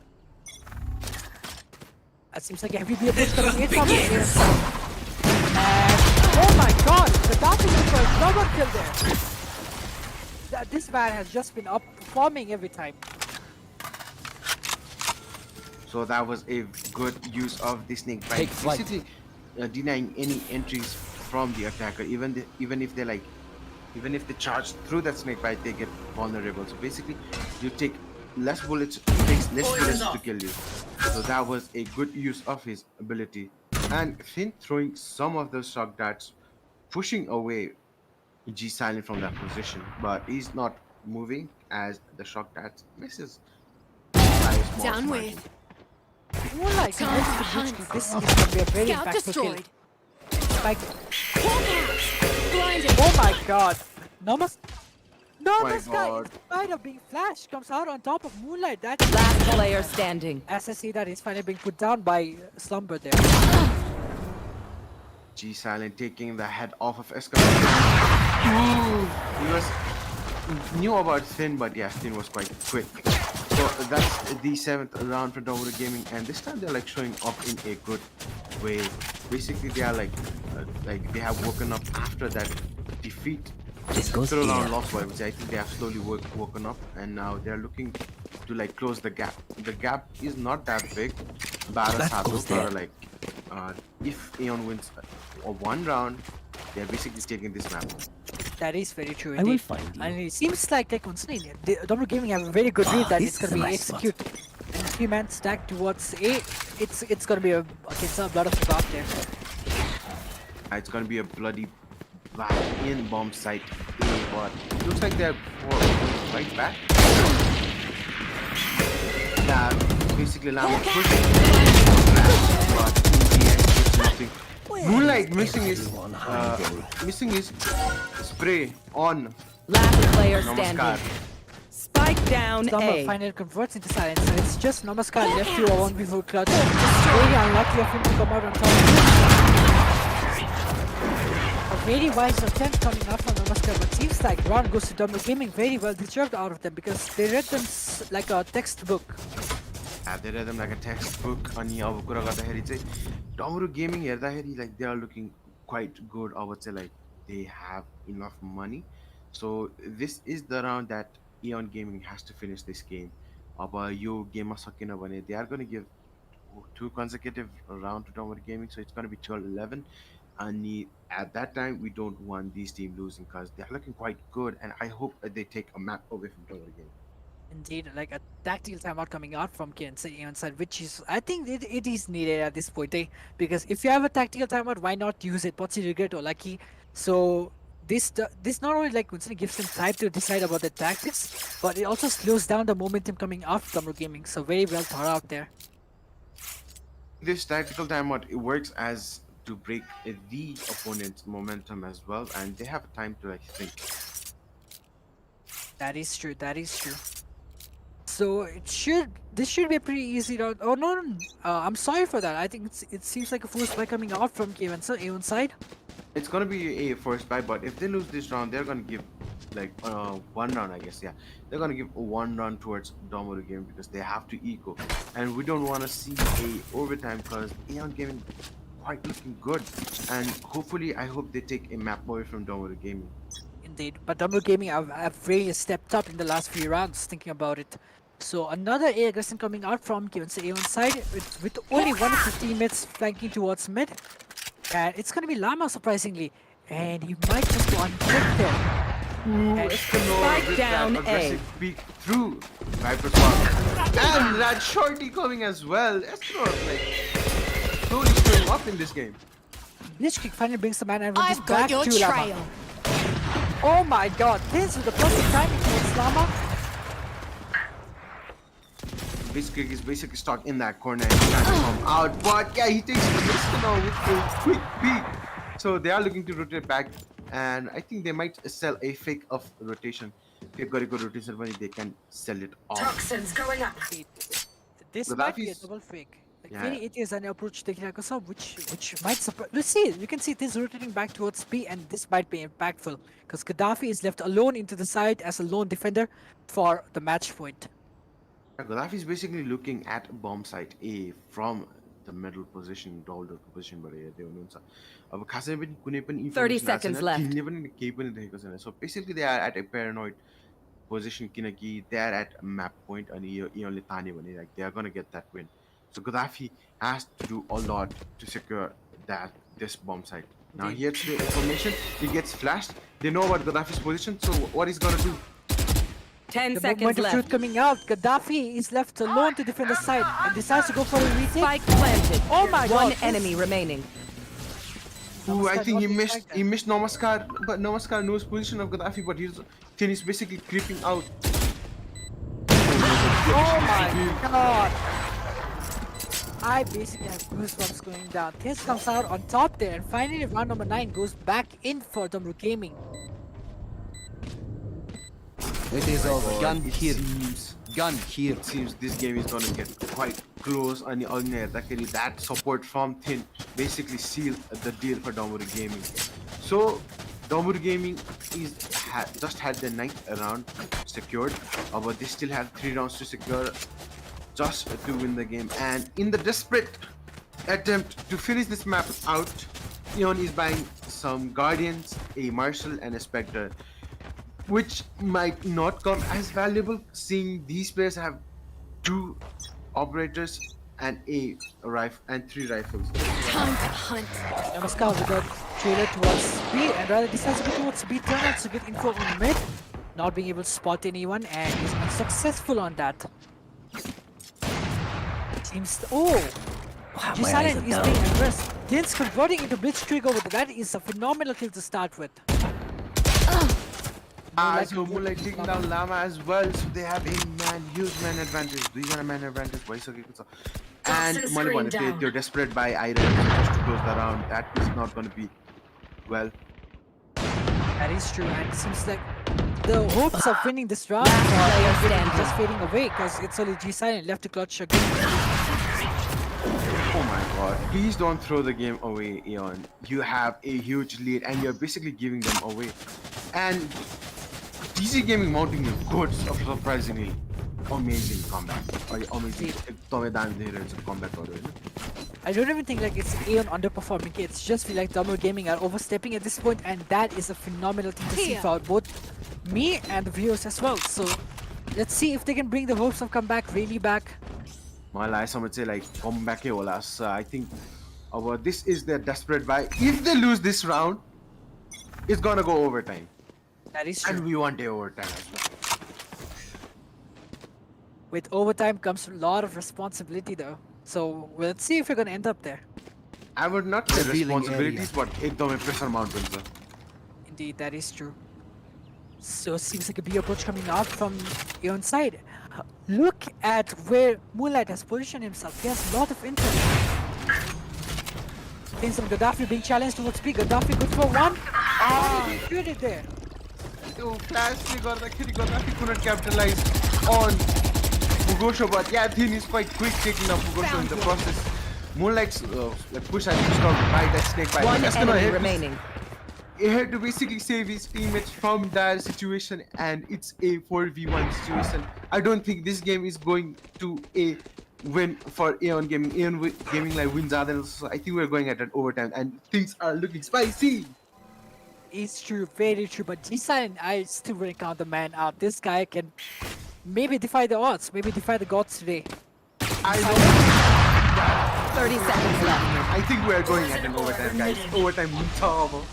It seems like a heavy beer push coming in from it. And oh my god, the Dark is for a double kill there. This man has just been up performing every time. So that was a good use of the snake bite. Take flight. Basically, denying any entries from the attacker, even if they charge through that snake bite, they get vulnerable. So basically, you take less bullets, it takes less bullets to kill you. So that was a good use of his ability. And Finn throwing some of those shock darts, pushing away G Silent from that position, but he's not moving as the shock darts misses. By a small Down margin. with. More like Time this to is hunt. this is gonna be a very Scout impactful kill. destroyed. Like, Blinded. oh my god, Namaskar, God. in spite of being flashed, comes out on top of Moonlight. That's Last player standing. SSC that is finally being put down by Slumber there. G Silent taking the head off of Escalade. He knew about Finn, but yeah, Finn was quite quick. So that's the 7th round for DAMARU Gaming, and this time they're like showing up in a good way. Basically, they are like they have woken up after that defeat. This goes Throw here. round loss, which I think they have slowly woken up, and now they're looking to like close the gap. The gap is not that big. That goes there. Like if Aeon wins one round, they're basically taking this map. That is very true I will indeed. find you. And it seems like constantly, DAMARU Gaming have a very good read that this it's gonna is a be nice spot. execute. And 3-man stack towards A. It's gonna be a lot of stop there. It's gonna be a bloody back in bomb site A, but it looks like they're right back. Yeah, basically Llama pushing, but in the end it's nothing. Moonlight missing his spray on Last player Namaskar. standing. Spike down Slumber A. finally converts into silence, and it's just Namaskar left to a 1v4 clutch. Very unlucky of him to come out on top. A very wise attempt coming up from Namaskar, but seems like round goes to DAMARU Gaming. Very well deserved out of them because they read them like a textbook. They read them like a textbook. अनि अब कुरा गर्दाखेरि चाहिँ DAMARU Gaming हेर्दाखेरि like they are looking quite good. I would say like they have enough money. So this is the round that AEON Gaming has to finish this game. अब यो गेममा सकेन भने they are going to give 2 consecutive round to DAMARU Gaming, so it's going to be 12-11. And at that time, we don't want these teams losing because they're looking quite good, and I hope that they take a map away from DAMARU Gaming. Indeed, like a tactical timeout coming out from KNC side, which is, I think it is needed at this point, because if you have a tactical timeout, why not use it? What's the regret or lucky? So this not only like gives them time to decide about the tactics, but it also slows down the momentum coming out from DAMARU Gaming. So very well thought out there. This tactical timeout, it works as to break the opponent's momentum as well, and they have time to like think. That is true. That is true. So this should be a pretty easy round. Oh no, I'm sorry for that. I think it seems like a force buy coming out from AEON side. It's gonna be a first buy, but if they lose this round, they're gonna give like 1 round, I guess. Yeah, they're gonna give 1 round towards DAMARU Gaming because they have to eco, and we don't want to see a overtime because AEON Gaming quite looking good, and hopefully I hope they take a map away from DAMARU Gaming. Indeed, but DAMARU Gaming have really stepped up in the last few rounds. Thinking about it. So another A aggression coming out from AEON side with only one of the teammates flanking towards mid. And it's going to be Llama surprisingly. And he might just go unchecked there. Spike down A. Aggressive peek through Viper's wall. And that shorty coming as well. Escrow like slowly showing up in this game. Lich Kick finally brings the man and I've back got your to Llama. trail. Oh my god, this with the perfect timing towards Llama. Kick is basically stuck in that corner and he's trying to come out, but yeah, he takes the risk now with a quick peek. So they are looking to rotate back, and I think they might sell a fake of rotation. If they've got a good rotation money, they can sell it off. Toxins going up. This Gaddafi's- might be a double fake. Like Yeah. very it is an approach taking which might surprise. Let's see. You can see this rotating back towards B, and this might be impactful because Gaddafi is left alone into the side as a lone defender for the match point. Gaddafi is basically looking at bomb site A from the middle position, dollar position, but they don't know. अब खासै पनि कुनै पनि 30 information seconds आएको छैन, left. Kinley पनि केही पनि देखेको छैन. So basically they are at a paranoid position किनकि they are at map point and EONले तान्यो भने like they are gonna get that win. So Gaddafi has to do a lot to secure this bomb site. Now he gets the information, he gets flashed. They know about Gaddafi's position, so what he's gonna do? 10 The seconds moment of truth left. coming out. Gaddafi is left alone to defend the side and decides to go for a retake. Spike planted. Oh my god! One enemy remaining. Ooh, I Namaskar think he not being missed. like He that. missed Namaskar, but Namaskar knows position of Gaddafi, but he's basically creeping out. Oh my god! I basically have goosebumps going down. This comes out on top there, and finally round number 9 goes back in for DAMARU Gaming. It is over. Gun It here. seems, Gun here. it seems this game is gonna get quite close. And that support from Thin basically sealed the deal for DAMARU Gaming. So DAMARU Gaming just had the 9th round secured, but they still have 3 rounds to secure just to win the game. And in the desperate attempt to finish this map out, EON is buying some Guardians, a Marshal, and a Spectre, which might not come as valuable seeing these players have 2 operators and a rifle and 3 rifles. Time to hunt. Namaskar with a trailer towards B and rather decides to go towards B turn to get info on mid, not being able to spot anyone, and is unsuccessful on that. Seems G-Silent is being addressed. Din's converting into Blitzkrieg over there. That is a phenomenal kill to start with. So Moonlight taking down Llama as well, so they have a huge man advantage. Do you want a man advantage? And Toxin money one, screen down. they're desperate by item just to close the round. That is not going to be well. That is true, and it seems like the hopes of winning this round Last player are standing. just fading away because it's only G-Silent left to clutch again. Oh my god. Please don't throw the game away, Aeon. You have a huge lead and you're basically giving them away. And DC Gaming mounting a good, surprisingly amazing comeback. Or amazing comeback. I don't even think like it's Aeon underperforming. It's just feel like DAMARU Gaming are overstepping at this point, and that is a phenomenal thing to see for both me and the viewers as well. So let's see if they can bring the hopes of comeback really back. I say like comeback hola. So I think this is their desperate buy. If they lose this round, it's gonna go overtime. That is true. And we want a overtime as well. With overtime comes a lot of responsibility though. So let's see if we're gonna end up there. I would not say Revealing responsibilities, but ekdam pressure mountains. Indeed, that is true. So it seems like a B approach coming out from Aeon's side. Look at where Moonlight has positioned himself. He has a lot of intel. Things of Gaddafi being challenged towards B. Gaddafi good for one. How did he shoot it there? Flash Gaddafi couldn't capitalize on Pugosho, but yeah, Thin is quite quick taking up Pugosho in the process. Moonlight's push and pushed out by that snake bite. One enemy remaining. He had to basically save his teammates from that situation, and it's a 4v1 situation. I don't think this game is going to a win for Aeon Gaming. Aeon Gaming like wins others, so I think we're going at an overtime, and things are looking spicy. It's true, very true. But G-Silent, I still wouldn't count the man out. This guy can maybe defy the odds, maybe defy the gods today. I know. 30 seconds left. I think we're going at an overtime, guys. Overtime terrible.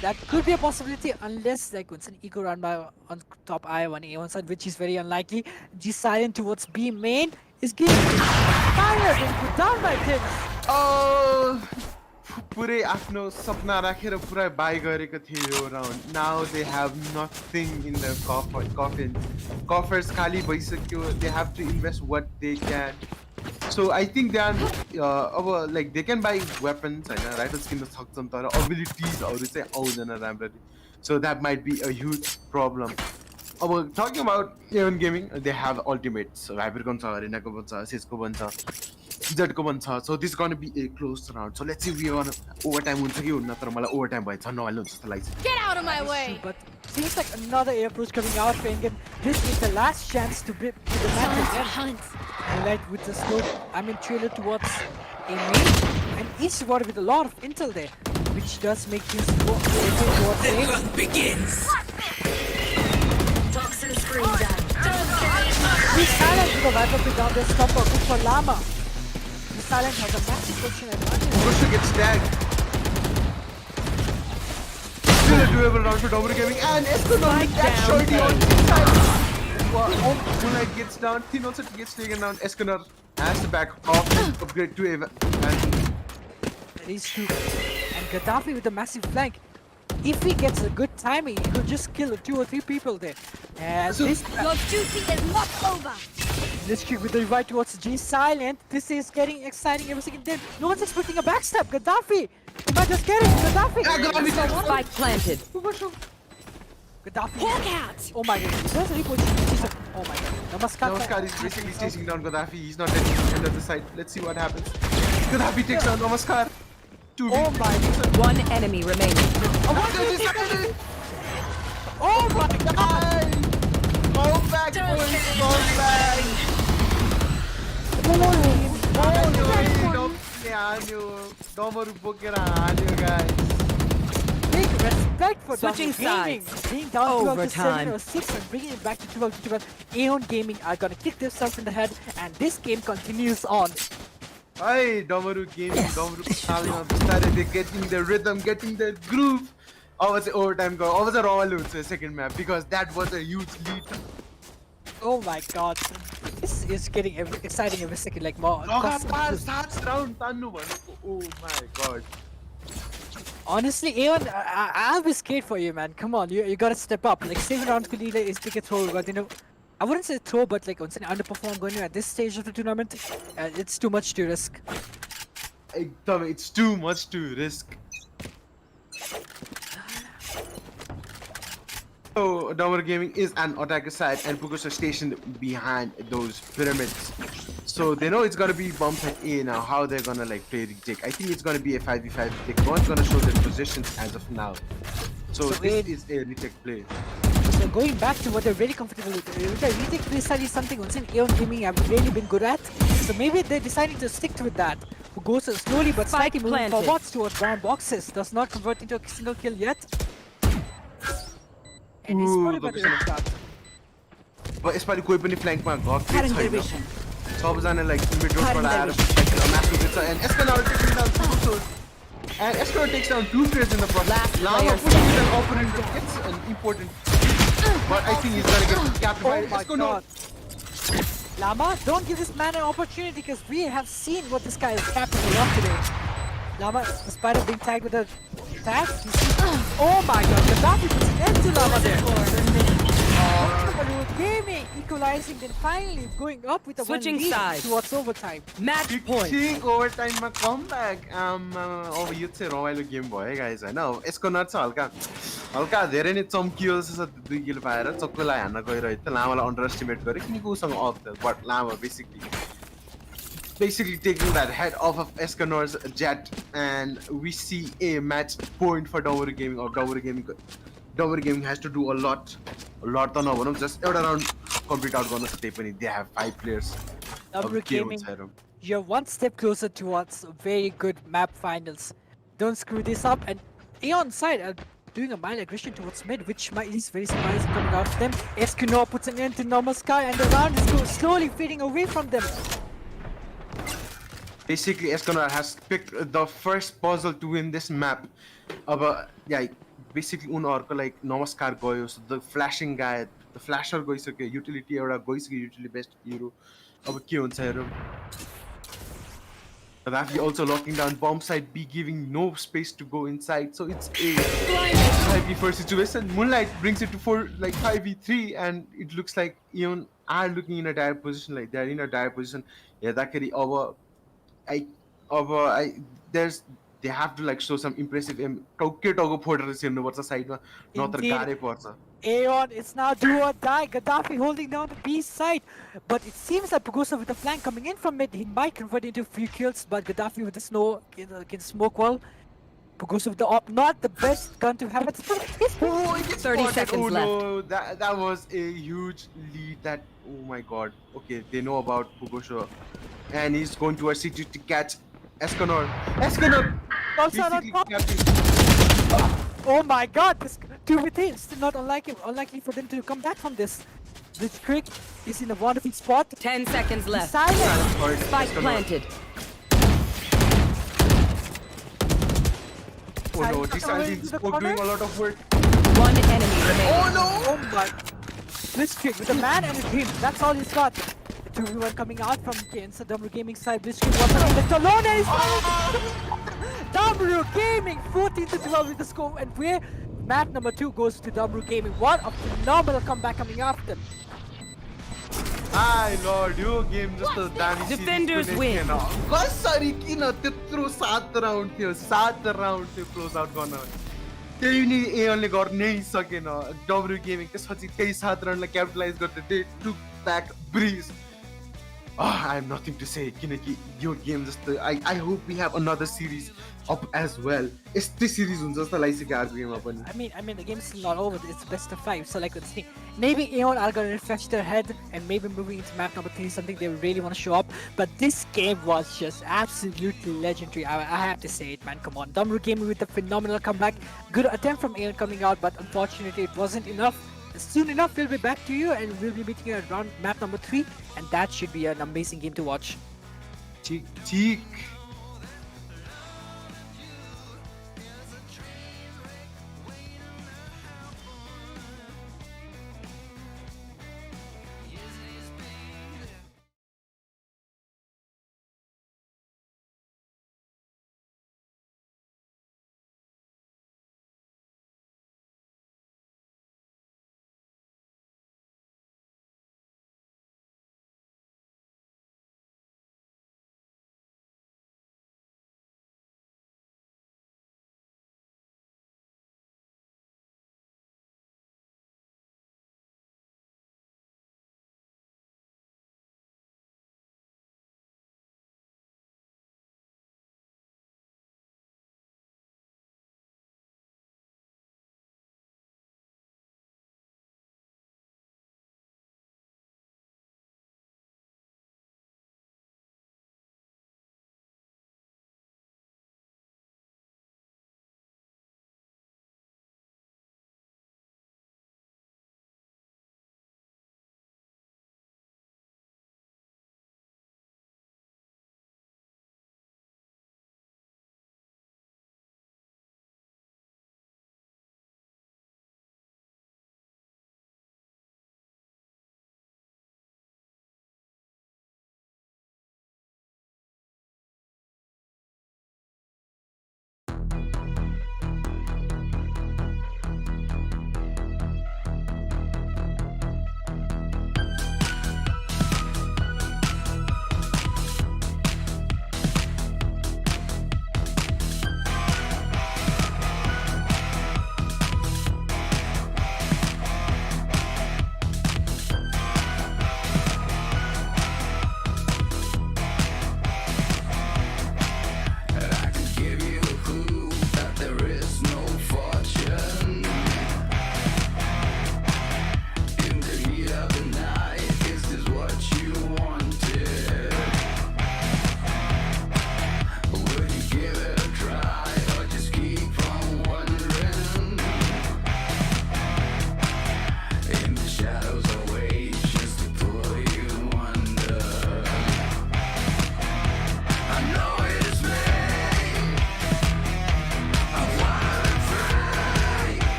That could be a possibility unless like it's an eco run by on top I1 A1 side, which is very unlikely. G-Silent towards B main is getting fired and put down by Tim. Oh, पुरै आफ्नो सपना राखेर पुरा buy गरेको थियो round. Now they have nothing in their coffers खाली भइसक्यो. They have to invest what they can. So I think they are like they can buy weapons and rifles किन्न सक्छन् तर abilities हरु चाहिँ आउँदैन राम्ररी. So that might be a huge problem. Talking about Aeon Gaming, they have ultimates. Hybrid gun छ, Arena को gun छ, Cisco gun छ, Z को gun छ. So this is going to be a close round. So let's see if we want overtime हुन्छ कि हुन्न तर मलाई overtime भयो छ नहाल्नु जस्तो लाग्छ. Get out of my way! But seems like another air approach coming out for Engen. This is the last chance to bring the match again. Moonlight with the slow, trailer towards a main, and each one with a lot of intel there, which does make things go towards A. The hunt begins! Toxin screen down. G-Silent with a viper pick down there, stopper, good for Llama. G-Silent has a massive position advantage. Pugosho gets tagged. Still a doable round for DAMARU Gaming, and Esconar that shorty on G-Silent. Moonlight gets down, Thin also gets taken down. Esconar has to back off and upgrade to a That is true. And Gaddafi with a massive flank. If he gets a good timing, he could just kill 2 or 3 people there. And this duty is not over. Let's kick with the revive towards G-Silent. This is getting exciting every second time. No one's expecting a backstab. Gaddafi! He might just get it. Gaddafi! Spike planted. Gaddafi. Hawk out! Oh my god. There's a reposition. Oh my god. Namaskar is basically chasing down Gaddafi. He's not at the end of the side. Let's see what happens. Gaddafi takes down Namaskar. Oh my god. One enemy remaining. Oh my god! Go back, boys! Go back! DAMARU बोकेर हाल्यो guys. Big respect for Switching DAMARU Gaming. sides. Being down 12 to Overtime. 7 or 6 and bringing it back to 12 to 12. Aeon Gaming are gonna kick themselves in the head, and this game continues on. Hey, DAMARU Gaming, DAMARU they're getting the rhythm, getting the groove. I was overtime go. I was a raw second map because that was a huge lead. Oh my god. This is getting exciting every second, like more. Round, oh my god. Honestly, Aeon, I'll be scared for you, man. Come on, you gotta step up. Like 7 round Kulila is take a throw, but I wouldn't say throw, but like once an underperform going at this stage of the tournament, it's too much to risk. It's too much to risk. So DAMARU Gaming is an attacker side and Pugosho stationed behind those pyramids. So they know it's gonna be bumped at A now. How they're gonna like play retake? I think it's gonna be a 5v5 retake. No one's gonna show their positions as of now. So So this it- is a retake play. So going back to what they're really comfortable with, the retake play style is something once in AEON Gaming have really been good at. So maybe they're deciding to stick with that. Who goes slowly but Spike slightly moving planted. forwards towards brown boxes. Does not convert into a single kill yet. And he's spotted by the red card. But यसपालि कोही पनि फ्ल्याङ्कमा गएको छैन सबजना like mid रोडबाट आएर match छ and Escanor taking down two souls and Escanor takes down two players in the process. Lama pushing in an opponent that gets an important but I think he's gonna get capped by Oh my Escanor. god. Lama, don't give this man an opportunity because we have seen what this guy is capable of today. Lama, despite of being tagged with a tag, oh my god, Gaddafi puts an end to Lama there. Gaming equalizing, then finally going up with a Switching 1 lead sides. towards overtime. Match point. Think overtime comeback. अब यो चाहिँ रमाइलो game भयो guys हैन Escanor छ हल्का धेरै नै चम्कियो जस्तो छ 2 किल पाएर चक्कुलाई हान्न गइरहेको थियो लामालाई अन्डर एस्टिमेट गरे किनकि उसँग अफ थियो but Lama basically taking that head off of Escanor's jet and we see a match point for DAMARU Gaming or DAMARU Gaming has to do a lot त नभनौँ just एउटा राउन्ड कम्प्लिट आउट गर्न छ त्यही पनि they have 5 players DAMARU Gaming, you're one step closer towards very good map finals. Don't screw this up. And AEON side are doing a mild aggression towards mid, which is very surprising coming out of them. Escanor puts an end to normal sky and the round is slowly fading away from them. Basically Escanor has picked the first puzzle to win this map yeah basically उनीहरुको like नमस्कार गयो so the flashing guy the flasher गइसक्यो utility एउटा गइसक्यो utility best hero अब के हुन्छ हेरौँ Rafi also locking down bomb side B giving no space to go inside so it's a 5v4 situation. Moonlight brings it to 5v3 and it looks like AEON are looking in a dire position like they're in a dire position हेर्दाखेरि there's they have to like show some impressive aim टाउको फोडेर छिर्नुपर्छ साइडमा नत्र गाह्रै पर्छ AEON, it's now do or die. Gaddafi holding down the B side. But it seems like Pugosa with the flank coming in from mid, he might convert into a few kills. But Gaddafi with the snow against smoke wall. Pugosa with the op, not the best gun to have. It's 30 seconds left. No, that was a huge lead. That oh my god. Okay, they know about Pugosa, and he's going towards city to catch Escanor. Escanor. Also not oh my god, this 2v3 is still not unlikely for them to come back from this. This Crick is in a wonderful spot. 10 seconds left. Silent. Spike planted. Oh no, this is doing a lot of work. One enemy remaining. Oh no! Oh my. Blitzkrieg with a man and a dream. That's all he's got. The 2v1 coming out from the DAMARU Gaming side. Blitzkrieg was left alone and he's DAMARU Gaming 14-12 with the score, and where map number 2 goes to DAMARU Gaming. What a phenomenal comeback coming after them. Hi Lord, yo game जस्तो दामी Defenders win. कसरी किन त्यत्रो 7 round थियो 7 round थियो close out गर्न त्यही नि एओनले गर्नै सकेन डब्ल्यू गेमिङ त्यसपछि त्यही 7 राउन्डलाई क्यापिटलाइज गर्दै they took back bridge I have nothing to say किनकि यो गेम जस्तो I hope we have another series up as well. यस्तै series हुन्छ जस्तो लागिसक्यो अर्को गेममा पनि. I mean the game's still not over. It's best of 5. So let's see. Maybe AEON are gonna refresh their head and maybe moving into map number 3, something they really want to show up. But this game was just absolutely legendary. I have to say it, man. Come on, DAMARU Gaming with a phenomenal comeback. Good attempt from AEON coming out, but unfortunately it wasn't enough. Soon enough, we'll be back to you and we'll be meeting you around map number 3, and that should be an amazing game to watch. Cheek.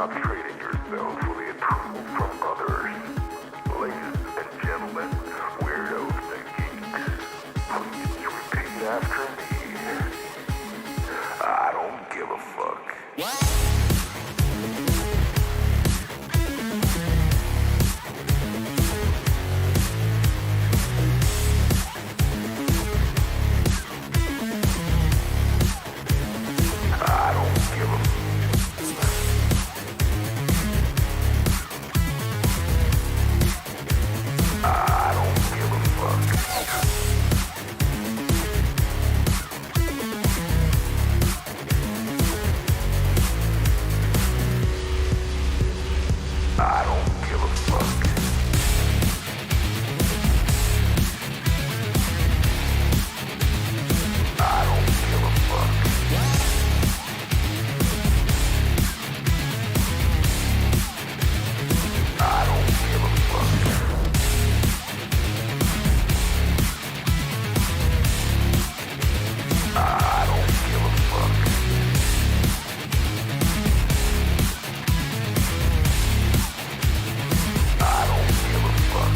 Stop trading yourself for the approval from others. Ladies and gentlemen, weirdos and geeks, please repeat after me. I don't give a fuck. I don't give a I don't give a fuck. I don't give a fuck. I don't give a fuck. I don't give a fuck. I don't give a fuck. I don't give a fuck.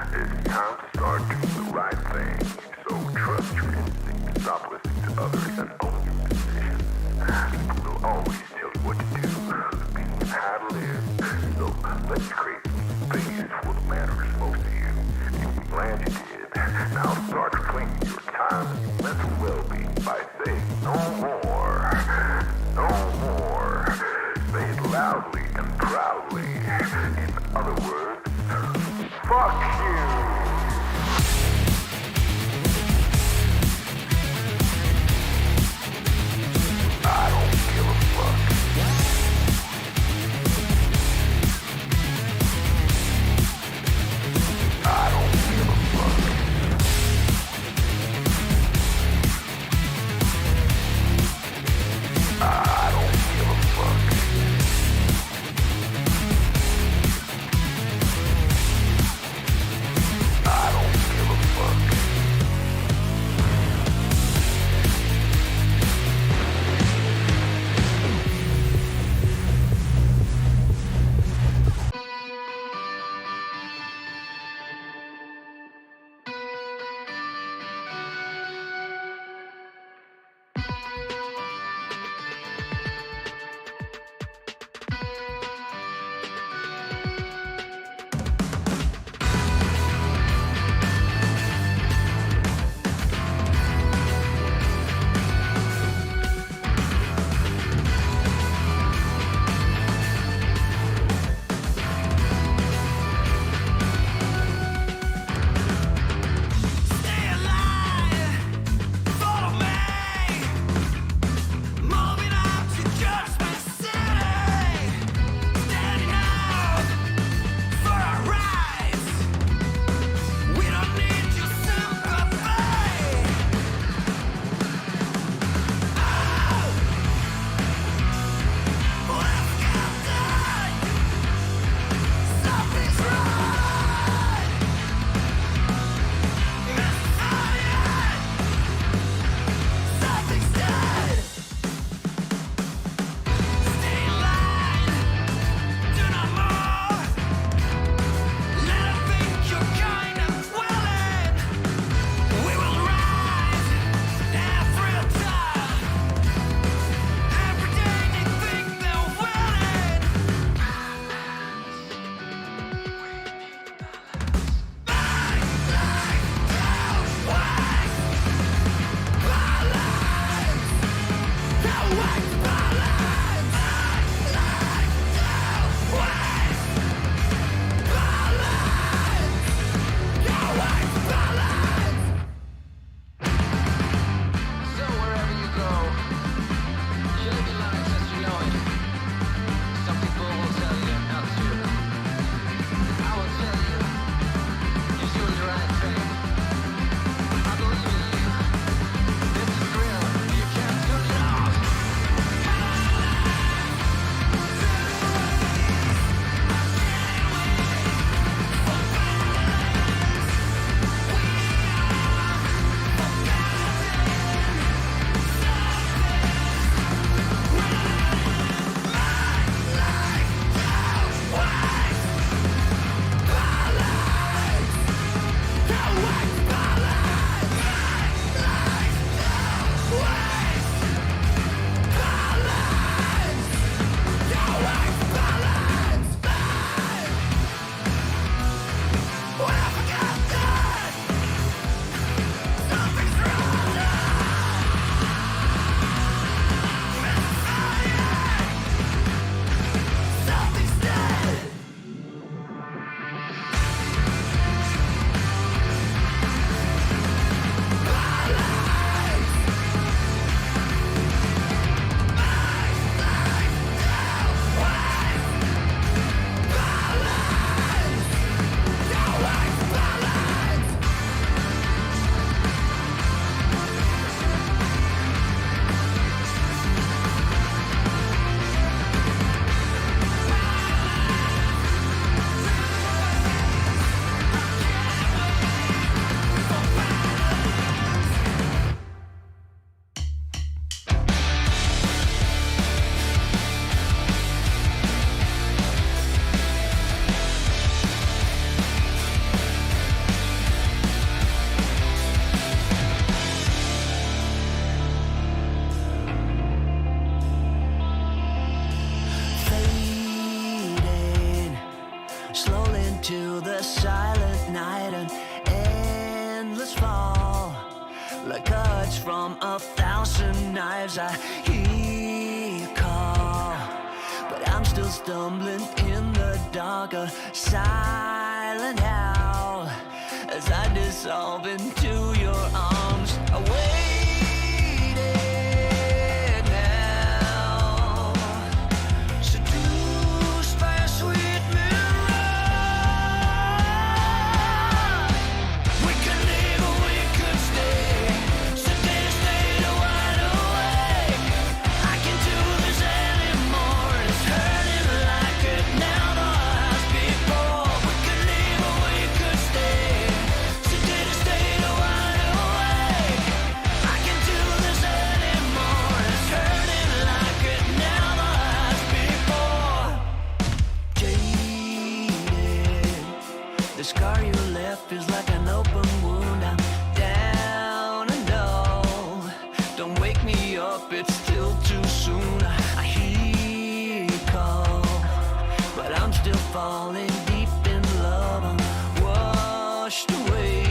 It's time to start doing the right thing. So trust your instincts, stop listening to others, and own your decisions. People will always tell you what to do, people and how to live. So let's create space for what matters most to you. You're glad you did. Now start reclaiming your time and your mental well-being by saying no more. No more. Say it loudly and proudly. In other words, fuck you. into the silent night, an endless fall. Like cuts from 1,000 knives, I hear you call. But I'm still stumbling in the dark, a silent howl, as I dissolve into your arms. I waited now, seduced by a sweet mirage. We could live or we could stay, sedated state or wide awake. I can't do this anymore, it's hurting like it never has before. We could live or we could stay, sedated state or wide awake. I can't do this anymore, it's hurting like it never has before. Jaded, the scar you left is like an open wound. I'm down and low. Don't wake me up, it's still too soon. I hear you call, but I'm still falling deep in love. I'm washed away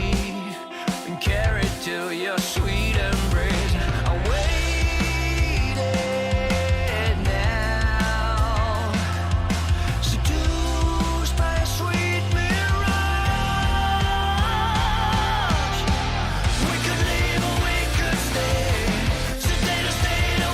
and carried to your sweet embrace. I waited now, seduced by a sweet mirage. We could live or we could stay, sedated state or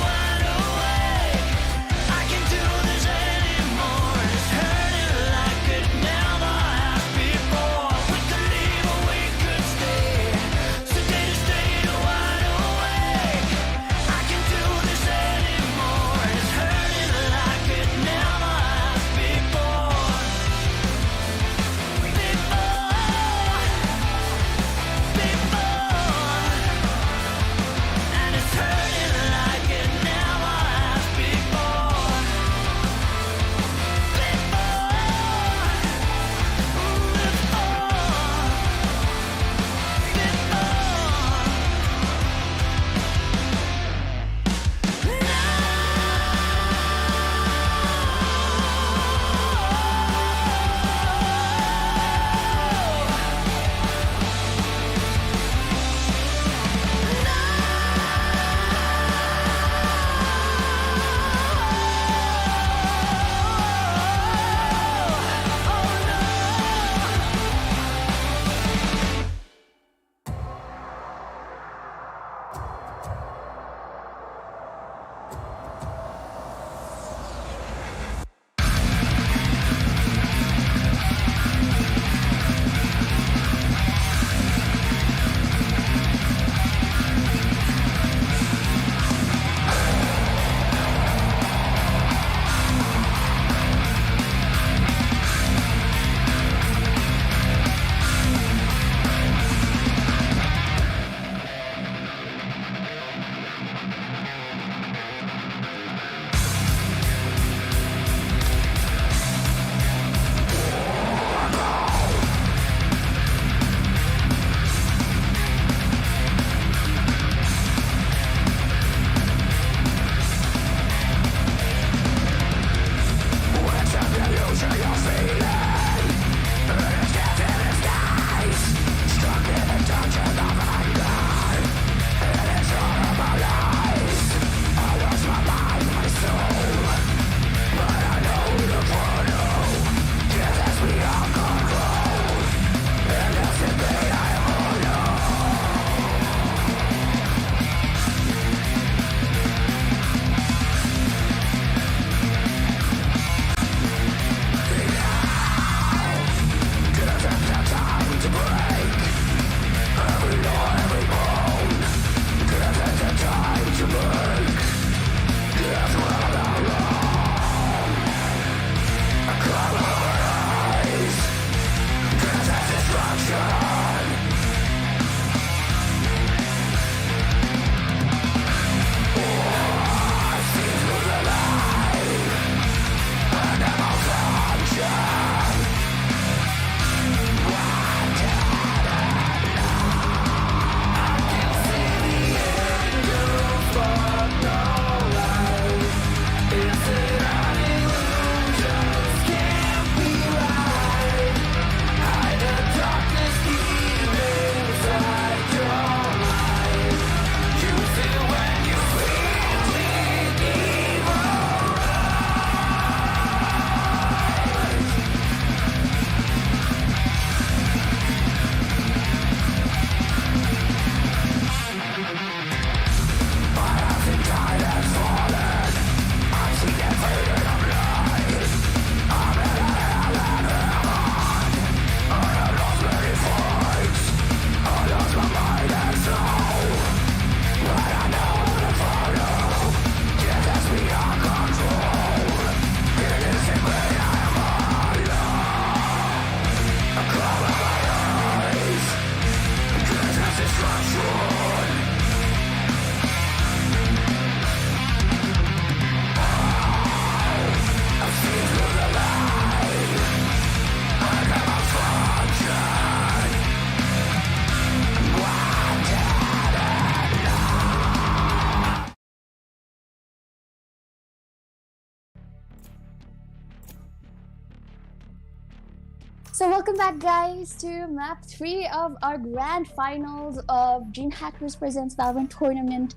So welcome back, guys, to map 3 of our grand finals of DreamHackers presents Valorant tournament.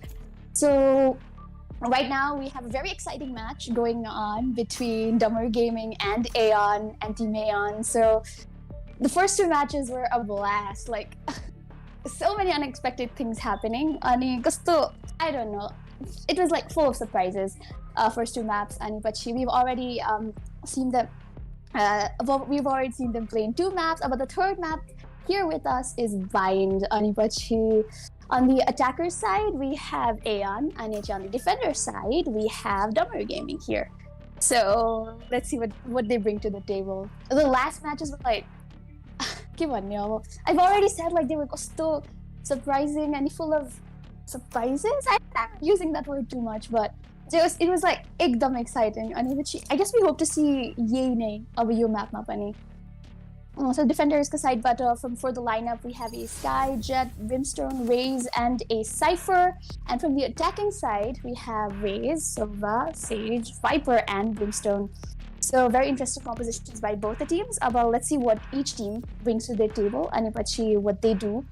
So right now we have a very exciting match going on between DAMARU Gaming and AEON and Team AEON. So the first 2 matches were a blast, like so many unexpected things happening. Ani gusto, I don't know, it was like full of surprises. First 2 maps, and but we've already seen them. We've already seen them play in 2 maps. But the third map here with us is Bind. Anipachi. On the attacker side, we have Aeon, and on the defender side, we have DAMARU Gaming here. So let's see what they bring to the table. The last matches were like, I've already said like they were so surprising and full of surprises. I'm using that word too much, but it was like ekdam exciting. I guess we hope to see yay of a map pani. So defenders ka side, but for the lineup we have a Sky, Jet, Brimstone, Raze, and a Cypher. And from the attacking side we have Raze, Sova, Sage, Viper, and Brimstone. So very interesting compositions by both the teams. Well, let's see what each team brings to their table and what they do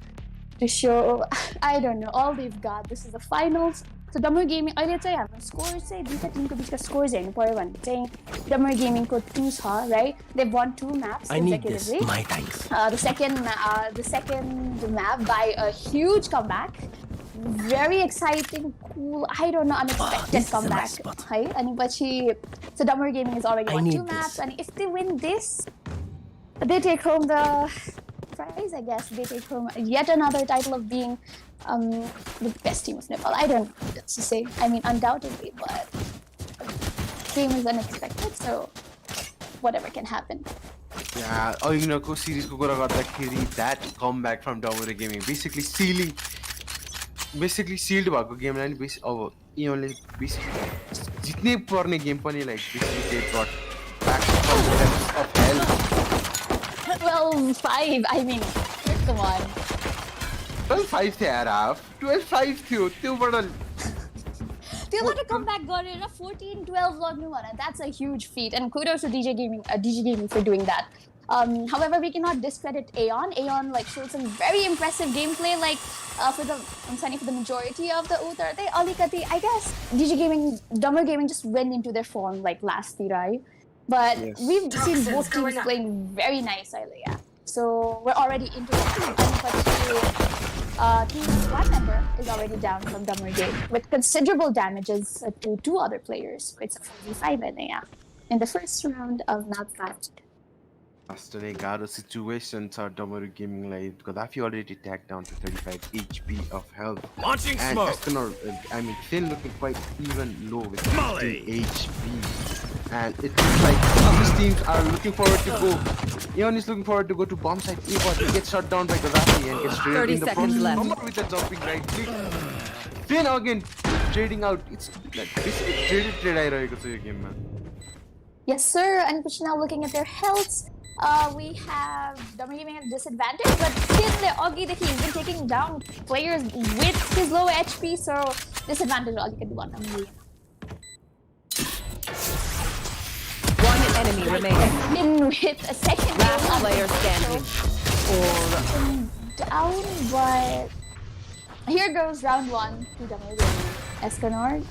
to show, I don't know, all they've got. This is the finals. So DAMARU Gaming, अहिले चाहिँ हाम्रो score चाहिँ दुईटा Timko बीचका scores हेर्नु पर्यो भने चाहिँ DAMARU Gaming को 2 छ, right? They've won 2 maps consecutively. My thanks. The second map by a huge comeback. Very exciting, cool, I don't know, unexpected comeback. Right? So DAMARU Gaming has already won 2 maps, and if they win this, they take home the prize, I guess. They take home yet another title of being the best team of Nepal. I don't know what else to say. I mean, undoubtedly, but game is unexpected, so whatever can happen. Yeah, series ko gora garदाखेरि that comeback from DAMARU Gaming basically sealed भएको गेमलाई नि अब एओनले जित्नै पर्ने game पनि like basically they brought back from the depths of hell. 12-5, I mean, come on. 12-5 थियो यार, 12-5 थियो, त्योबाट a comeback गरेर 14-12 गर्नु भने that's a huge feat, and kudos to DJ Gaming for doing that. However, we cannot discredit AEON. AEON like showed some very impressive gameplay, like for the majority of the Uttar. They alikati, I guess DAMARU Gaming just went into their form like last year, right? But we've seen both teams playing very nice, yeah. So we're already into it. Team squad member is already down from DAMARU Gaming with considerable damages to 2 other players. It's a 4v5 in the first round of map 5. After a gato situation, DAMARU Gaming like Gaddafi already tagged down to 35 HP of health. Launching and smoke. Escanor, I mean, still looking quite even low with 15 HP. And it looks like these teams are looking forward to go. Eon is looking forward to go to bomb site A, but he gets shot down by Gaddafi and gets straight in the process. DAMARU with the jumping right click. Then again, trading out. It's like basically trade game, man. Yes, sir. And now looking at their health. We have DAMARU Gaming at a disadvantage, but still he's been taking down players with his low HP, so disadvantage all you can do on him. One enemy remaining. In with a second Last player standing. Down, but here goes round 1 to DAMARU Gaming. Escanor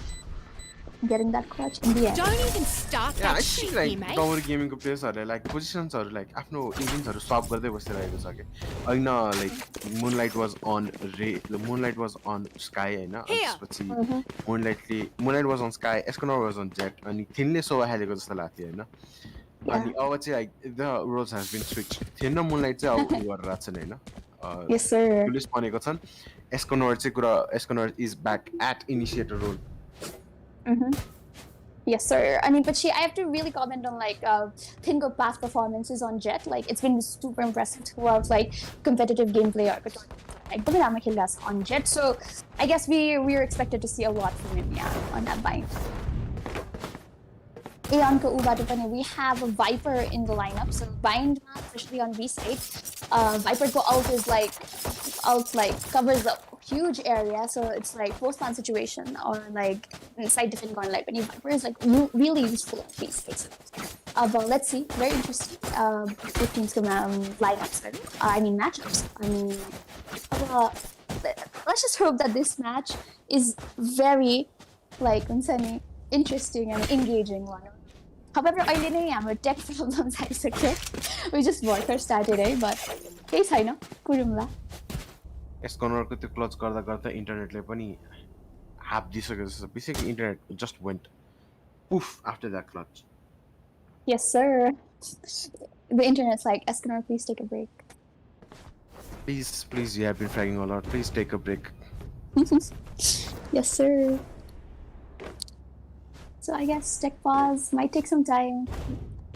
getting that clutch in the end. Don't even start Yeah, that I shit, think like teammate. DAMARU Gaming ko players are like positions are like आफ्नो engines swap गर्दै बसिरहेको छ के हैन like Moonlight was on Sky हैन त्यसपछि Moonlight was on Sky, Escanor was on Jet अनि थिनले सोवा हालेको जस्तो लाग्थ्यो हैन अनि अब चाहिँ like the roles has been switched. थिन र Moonlight चाहिँ अब गरेर छन् हैन Yes, sir. पुलिस बनेको छन्. Escanor is back at initiator role. Yes, sir. I mean, but I have to really comment on like Tinko past performances on Jet. Like it's been super impressive throughout like competitive gameplay like on Jet. So I guess we're expected to see a lot from him, on that Bind. AEON ko we have a Viper in the lineup. So Bind, especially on B side, Viper ko ult covers the huge area, so it's like post-plant situation or like side defend going like when Viper is like really useful in these spaces. But let's see. Very interesting. 15's lineups. I mean matchups. I mean, let's just hope that this match is very like interesting and engaging one. However, I didn't have tech problems. Okay, we just worker started, but केही छैन कुरुमला. एस्कोनरको त्यो clutch गर्दा गर्दा इन्टरनेटले पनि half दिइसक्यो जस्तो basically internet just Venant poof after that clutch. Yes, sir. The internet's like, Escanor, please take a break. Please, you have been fragging a lot. Please take a break. Yes, sir. So I guess tech pause might take some time.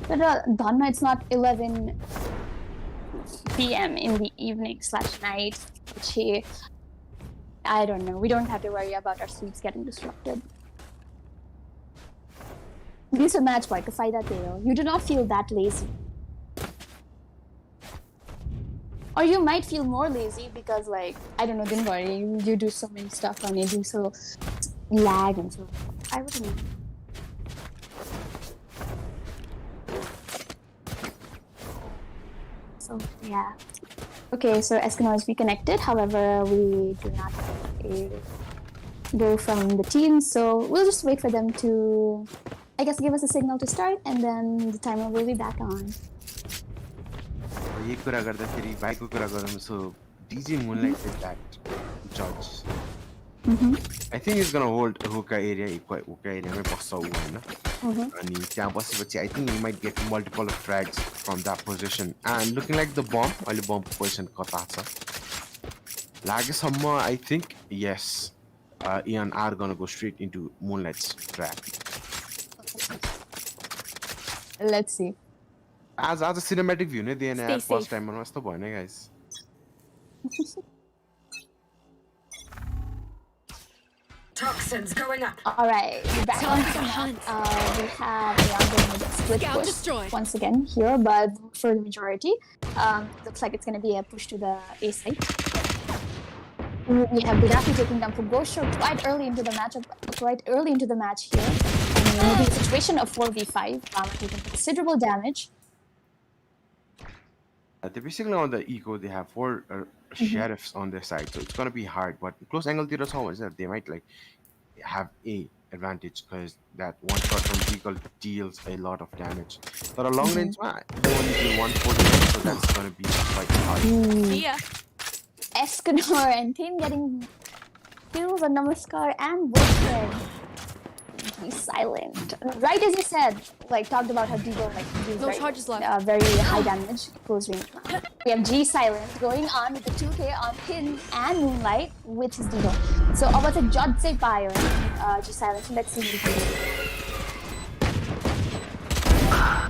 But Dhanma, it's not 11 p.m. in the evening / night. Which I don't know. We don't have to worry about our sleeps getting disrupted. This is a match like a fight at AEON. You do not feel that lazy. Or you might feel more lazy because, like, I don't know, don't worry, you do so many stuff and you do so lag and so. I wouldn't know. So, yeah. Okay, so Escanor is reconnected. However, we do not go from the team, so we'll just wait for them to, I guess, give us a signal to start, and then the timer will be back on. So DJ Moonlight did that judge. I think he's gonna hold hookah area and I think he might get multiple frags from that position. And looking like the bomb position I think yes, AEON are gonna go straight into Moonlight's trap. Let's see. As a cinematic view, they had first time on the boy, guys. Toxins going up. Alright, back on the hunt. We have a split push once again here, but for the majority, looks like it's going to be a push to the A side. We have Bidafi taking down Pugosho quite early into the match here. And in a situation of 4v5, taking considerable damage. They're basically on the eco. They have 4 sheriffs on their side, so it's gonna be hard. But close angle theaters, how is that? They might like have a advantage because that one shot from eagle deals a lot of damage. But a long range, you only do 140, so that's gonna be quite hard. Yeah. Escanor and Tin getting kills on Namaskar and Wolfman. He's silent. Right as you said, like talked about how Deagle like charges left. Very high damage, close range. We have G silent going on with the 2K on Pin and Moonlight, which is Deagle. So about the Judge say Fire, G silent. Let's see what he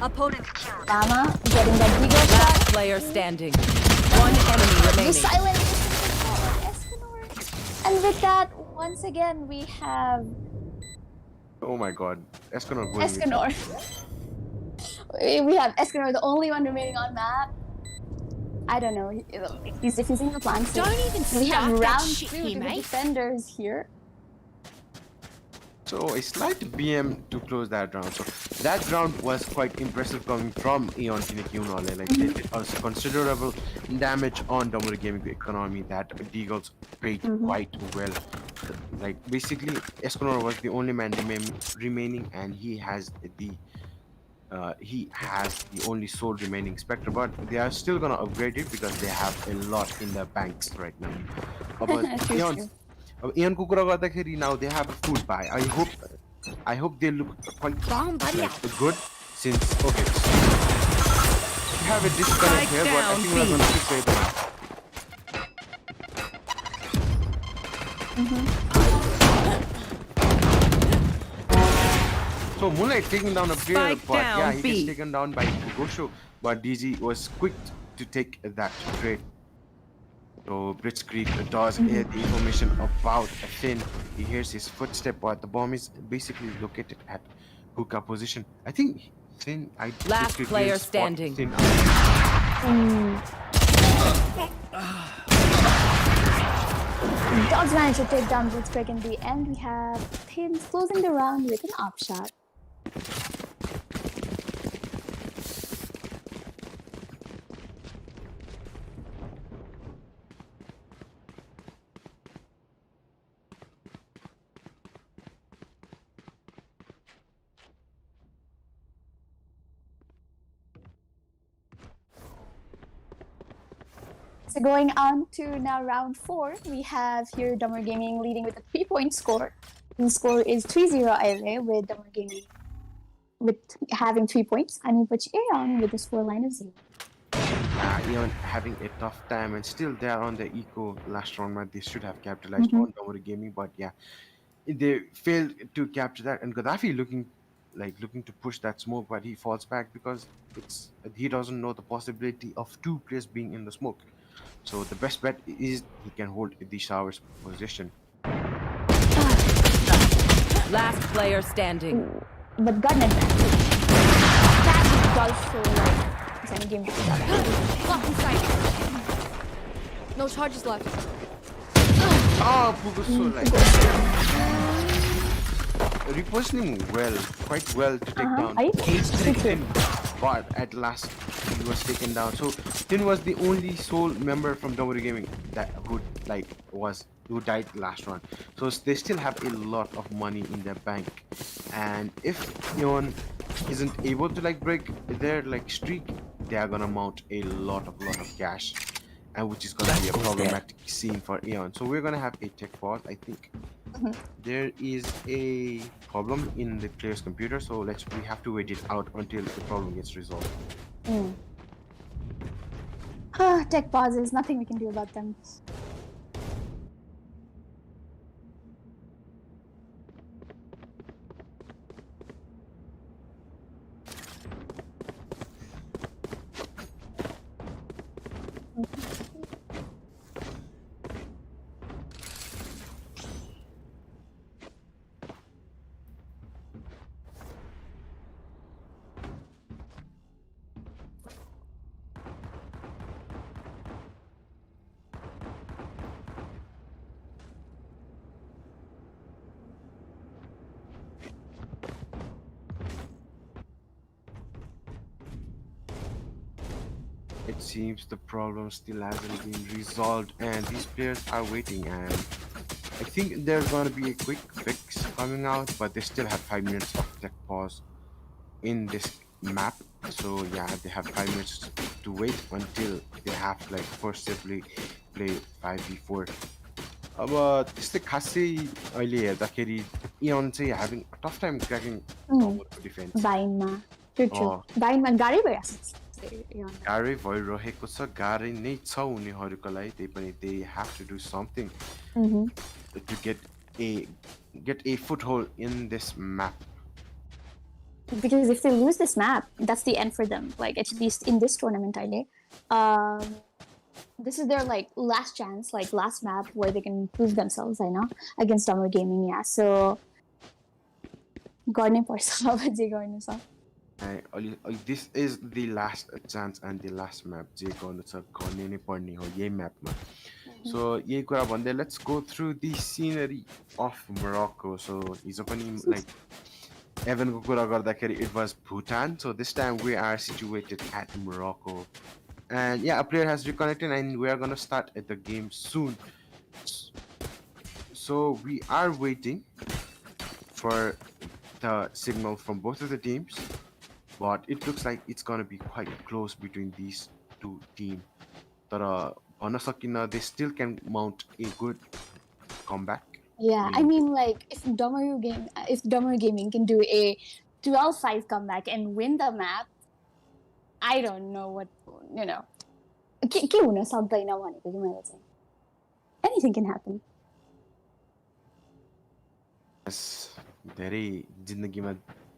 Opponent killed. Dama getting that Deagle Last shot. player standing. One enemy remaining. G silent. Escanor. And with that, once again we have. Oh my god, Escanor going. Escanor. We have Escanor, the only one remaining on map. I don't know. He's defusing the plan. Don't even we have start that round shit 2 here, to the mate. defenders here. So a slight BM to close that round. So that round was quite impressive coming from AEON Kinekiunole. Like they did also considerable damage on DAMARU Gaming economy that Deagles paid quite well. Like basically Escanor was the only man remaining, and he has the only soul remaining Spectre, but they are still gonna upgrade it because they have a lot in their banks right now. But AEON ko kura garदाखेरि now they have a full buy. I hope they look quite good since okay. We have a disconnect here, but I think we're gonna fix it now. So Moonlight taking down a player, but yeah, he gets taken down by Pugosho, but DZ was quick to take that trade. So Blitzkrieg does hear the information about Finn. He hears his footstep, but the bomb is basically located at hookah position. I think Finn. Last player standing. Dogs managed to take down Blitzkrieg in the end. We have Pins closing the round with an up shot. So going on to now round 4, we have here DAMARU Gaming leading with a 3-point score. The score is 3-0 ILA with DAMARU Gaming with having 3 points. And which AEON with the scoreline of 0. AEON having a tough time, and still they are on the eco last round match. They should have capitalized on DAMARU Gaming, but yeah, they failed to capture that. And Gaddafi looking to push that smoke, but he falls back because he doesn't know the possibility of 2 players being in the smoke. So the best bet is he can hold the shower's position. Last player standing. But gun advantage. That does show like it's any game. Lock inside. No charges left. Oh, Puguso repositioning quite well to take down Tin, but at last he was taken down. So Tin was the only sole member from DAMARU Gaming who died last round. So they still have a lot of money in their bank, and if AEON isn't able to break their streak, they are gonna mount a lot of cash, and which is gonna be a problematic scene for AEON. So we're gonna have a tech pause, I think. There is a problem in the player's computer, so we have to wait it out until the problem gets resolved. Tech pauses, nothing we can do about them. It seems the problem still hasn't been resolved, and these players are waiting, and I think there's gonna be a quick fix coming out, but they still have 5 minutes of tech pause in this map. So yeah, they have 5 minutes to wait until they have to forcibly play 5v4. But त्यस्तै खासै अहिले हेर्दाखेरि AEON चाहिँ having a tough time cracking defense. Vainma. True. Vainma गाह्रै भइरहेको छ. गाह्रै भइरहेको छ, गाह्रै नै छ उनीहरूको लागि. त्यही पनि they have to do something to get a foothold in this map. Because if they lose this map, that's the end for them. At least in this tournament, this is their last chance, last map where they can prove themselves. I know against DAMARU Gaming, yeah. So, this is the last chance and the last map. So let's go through the scenery of Morocco. So Evan it was Bhutan. So this time we are situated at Morocco. And yeah, a player has reconnected and we are gonna start at the game soon. So we are waiting for the signal from both of the teams, but it looks like it's gonna be quite close between these two teams. But they still can mount a good comeback. Yeah, I mean, if DAMARU Gaming can do a 12-5 comeback and win the map, I don't know what, anything can happen. Yes, धेरै जिन्दगीमा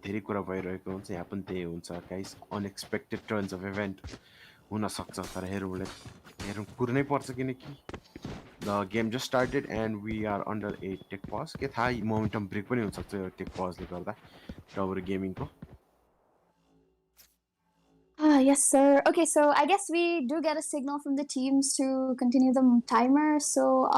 धेरै कुरा भइरहेको हुन्छ, यहाँ पनि त्यही हुन्छ guys. Unexpected turns of event हुन सक्छ, तर हेरौँ कुर्नै पर्छ किनकि the game just started and we are under a tech pause. के थाहा momentum break पनि हुन सक्छ यो tech pause ले गर्दा DAMARU Gaming को. Yes, sir. Okay, so I guess we do get a signal from the teams to continue the timer. So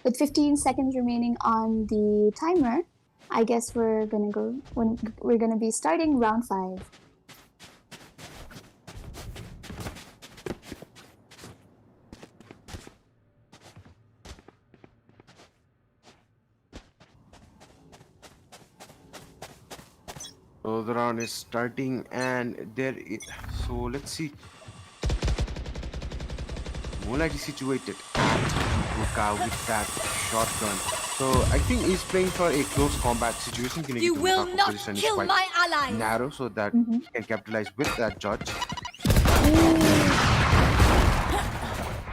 with 15 seconds remaining on the timer, I guess we're gonna be starting round 5. So the round is starting and so let's see. Moonlight is situated at Hookah with that shotgun. So I think he's playing for a close combat situation. You will not kill my ally. Narrow so that he can capitalize with that judge.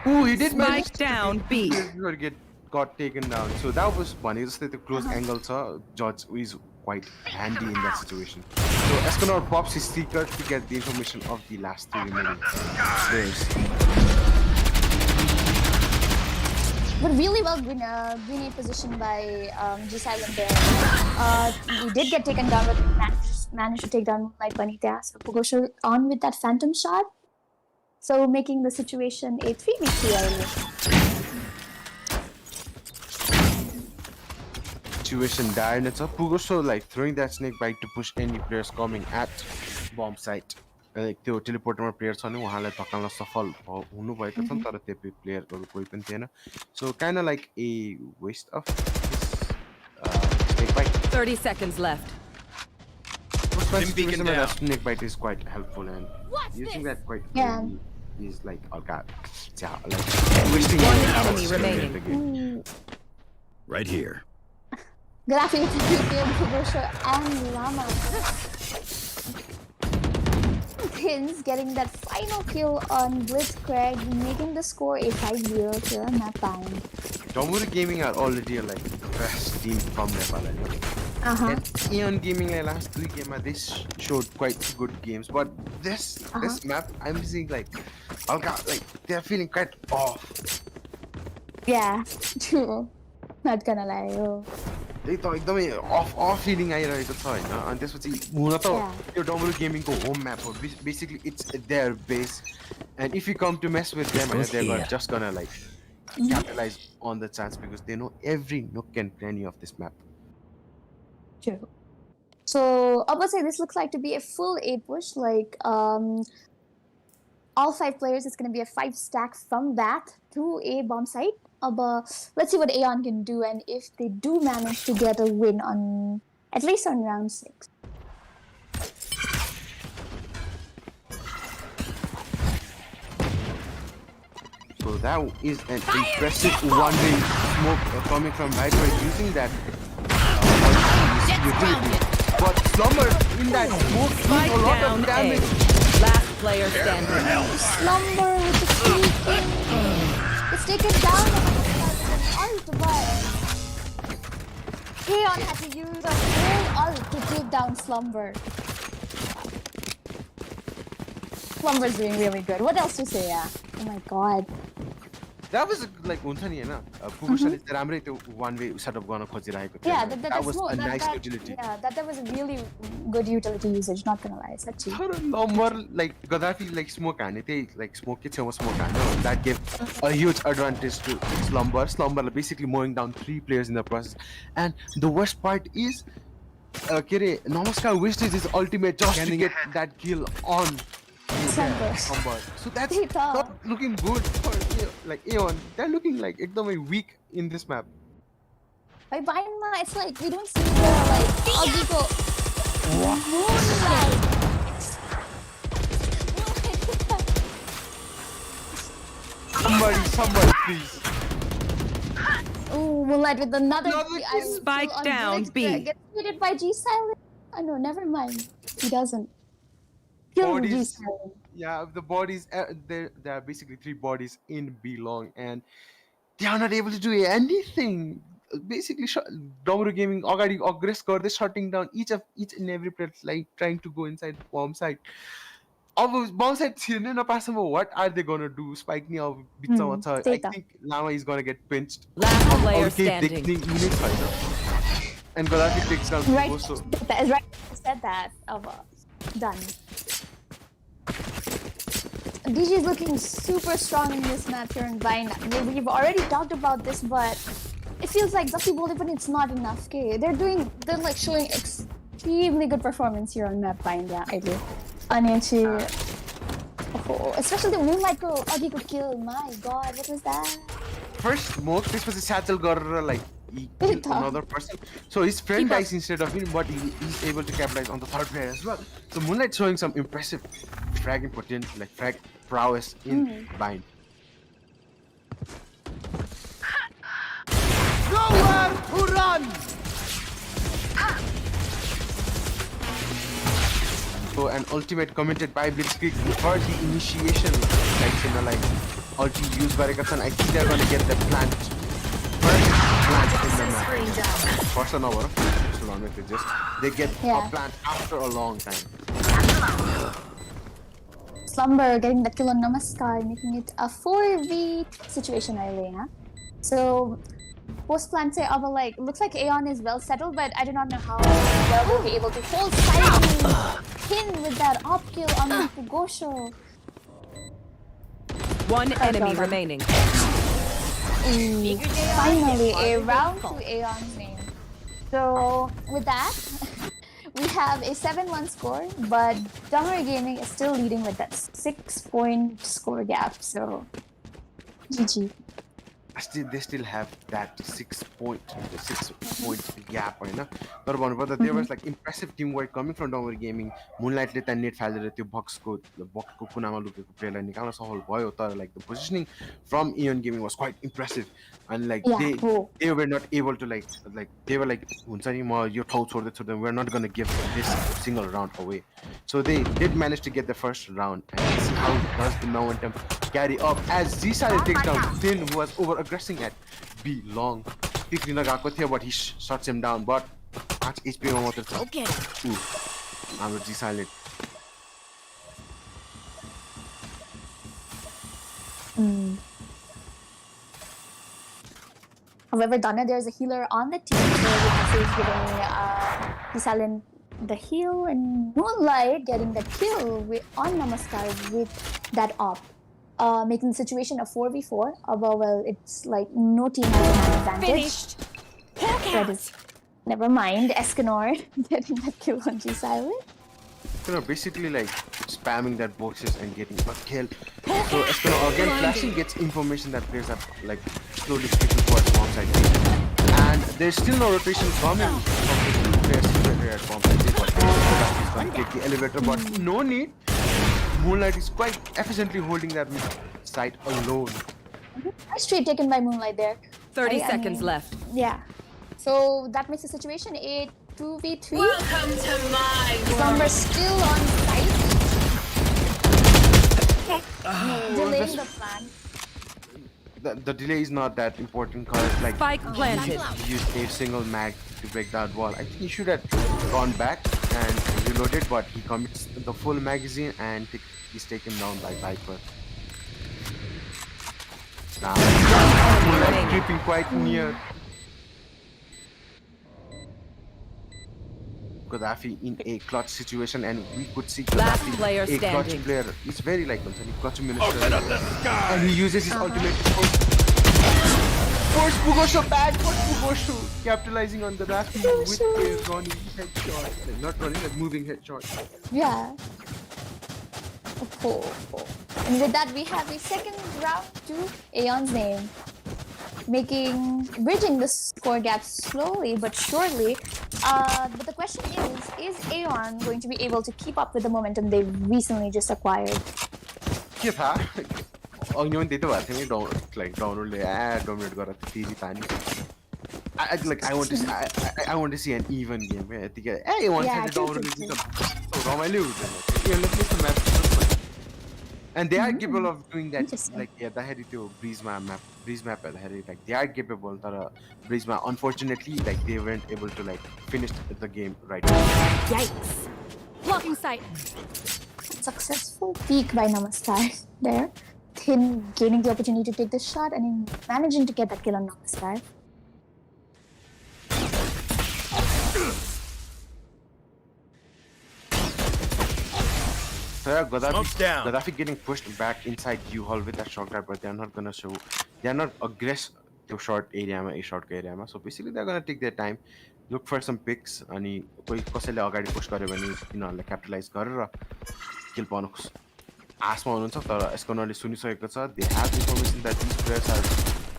Ooh, he did manage Spike down B. Got taken down. So that was fun. It's like the close angle, so judge is quite handy in that situation. So Escanor pops his seeker to get the information of the last two remaining players. But really well grenade position by G Silent there. He did get taken down, but managed to take down Moonlight Vanita. So Pugosho on with that phantom shot. So making the situation a 3v3 earlier. Situation dire, and it's a Pugosho like throwing that snake bite to push any players coming at bomb site. Like the teleporter players on uहाँलाई धक्कान सफल हुनु भएको छ तर त्यो प्लेयरहरु कोही पनि थिएन. So kind of like a waste of his snake bite. 30 seconds left. Snake bite is quite helpful, and using that quite early is like wasting one enemy remaining. Right here. Graphic Pugosho and Llama. Pins getting that final kill on Blitzcrank, making the score a 5-0 here on that time. DAMARU Gaming are already like the best team from Nepal. And AEON Gaming last 3 games they showed quite good games, but this map I'm seeing like they're feeling quite off. Yeah, true. Not gonna lie. They thought एकदमै off feeling आइरहेको छ हैन अनि त्यसपछि हुन त यो DAMARU Gaming को home map हो basically it's their base, and if you come to mess with them they're just gonna like capitalize on the chance because they know every nook and cranny of this map. True. So I would say this looks like to be a full A push, like all 5 players. It's gonna be a 5 stack from that to a bomb site. Let's see what AEON can do, and if they do manage to get a win on at least on round 6. So that is an impressive one-way smoke coming from MrHybrid using that utility. But Slumber in that smoke doing a lot of damage. Last player standing. Slumber with the freaking. It's taken down with an ult, but AEON had to use a whole ult to take down Slumber. Slumber's doing really good. What else to say? Oh my god. That was like हुन्छ नि हैन Pugoshoले राम्रै त्यो one way setup गर्न खोजिरहेको थियो. Yeah, that was a nice utility. Yeah, that was a really good utility usage, not gonna lie. Such Slumber like Gaddafi like smoke हाने त्यही like smoke के छेउमा smoke हान्यो. That gave a huge advantage to Slumber. Slumber basically mowing down 3 players in the process. And the worst part is के रे Namaskar wasted his ultimate just to get that kill on Slumber. So that's not looking good for like AEON. They're looking like एकदमै weak in this map. By Binema, it's like we don't see the like Agiko Moonlight. Somebody please. Oh, Moonlight with another spike down B. Gets hit by G Silent. Oh no, never mind. He doesn't. Kill G Silent. Yeah, the bodies, there are basically 3 bodies in B long, and they are not able to do anything. Basically, DAMARU Gaming already aggress गर्दै shutting down each and every player, like trying to go inside bomb site. Bomb site छिर्नै नपासम्म what are they gonna do? Spike ni अब बिचमा छ. I think Lama is gonna get pinched. Last player standing. And Gaddafi takes down Pugosho. That is right. I said that. Done. DG is looking super strong in this map here in Vine. We've already talked about this, but it feels like Zaki Bolipin, it's not enough. Okay, they're like showing extremely good performance here on map Vine. Yeah, I do. Especially the Moonlight Girl Agiko kill. My god, what was that? First smoke, this was a satchel girl like he killed another person. So his friend dies instead of him, but he's able to capitalize on the 3rd player as well. So Moonlight showing some impressive fragging potential, like frag prowess in Bind. Nowhere to run! So an ultimate commented by Blitzkrieg for the initiation, like ulti use gareka chan. I think they're gonna get the plant. First plant in the map. First an hour. They get a plant after a long time. Slumber getting the kill on Namaskar, making it a 4v situation early, huh? So post plant say like looks like AEON is well settled, but I do not know how well they'll be able to hold side pin with that op kill on the Pugosho. One enemy remaining. Finally, a round to AEON's name. So with that, we have a 7-1 score, but DAMARU Gaming is still leading with that 6-point score gap. So GG. They still have that 6-point gap, right? But there was like impressive teamwork coming from DAMARU Gaming. Moonlight let that net Faleiro त्यो box को कुनामा लुकेको प्लेयरलाई निकाल्न सफल भयो, तर like the positioning from AEON Gaming was quite impressive, and like they were not able to like they were like हुन्छ नि म यो ठाउँ छोड्दै we're not going to give this single round away. So they did manage to get the first round, and how does the momentum carry up as Zisale takes down Thin, who was over aggressing at B long. Pikrina gako थियो, but he shuts him down, but 5 HP ma मात्र छ. Okay. हाम्रो Zisale. However, Donna, there's a healer on the team, so we can say he's giving Zisale the heal, and Moonlight getting the kill on Namaskar with that op. Making the situation a 4v4. Well, it's like no team has an advantage. Finished. That is, never mind. Escanor getting that kill on G-Silent. Basically like spamming that boxes and getting a kill. So Escanor again flashing gets information that players are like slowly creeping towards bomb side. And there's still no rotation coming from the players here at bomb side. He's going to take the elevator, but no need. Moonlight is quite efficiently holding that site alone. Nice trade taken by Moonlight there. 30 seconds left. Yeah. So that makes the situation a 2v3. Welcome to my Slumber still on site. Delaying the plan. The delay is not that important because like Spike planted. He used a single mag to break that wall. I think he should have gone back and reloaded, but he commits the full magazine and he's taken down by Viper. Now, like creeping quite near. Gaddafi in a clutch situation, and we could see Gaddafi, a clutch player. He's very like clutch minister, and he uses his ultimate force Pugosho bad for Pugosho, capitalizing on Gaddafi with a running headshot. Like, not running, like moving headshot. Yeah. And with that, we have a second round to AEON's name, bridging the score gap slowly but surely. But the question is AEON going to be able to keep up with the momentum they recently just acquired? Keep up. Oh, you did what? You don't like download I want to see an even game. Hey, one sided download and they are capable of doing that. Like the head to breeze map, like they are capable. Breeze map, unfortunately, like they weren't able to like finish the game right now. Yikes! Blocking sight. Successful peek by Namaskar there. Thin gaining the opportunity to take this shot and managing to get that kill on Namaskar. So yeah, Gaddafi getting pushed back inside U-Hall with that shot grab, but they're not gonna show. They're not aggressive to short area, a short area. So basically, they're gonna take their time, look for some picks, and कसैले अगाडि push गर्यो भने यिनीहरुले capitalize गरेर kill पाउनु आशमा हुनुहुन्छ तर एस्कोनरले सुनिसकेको छ. They have information that these players are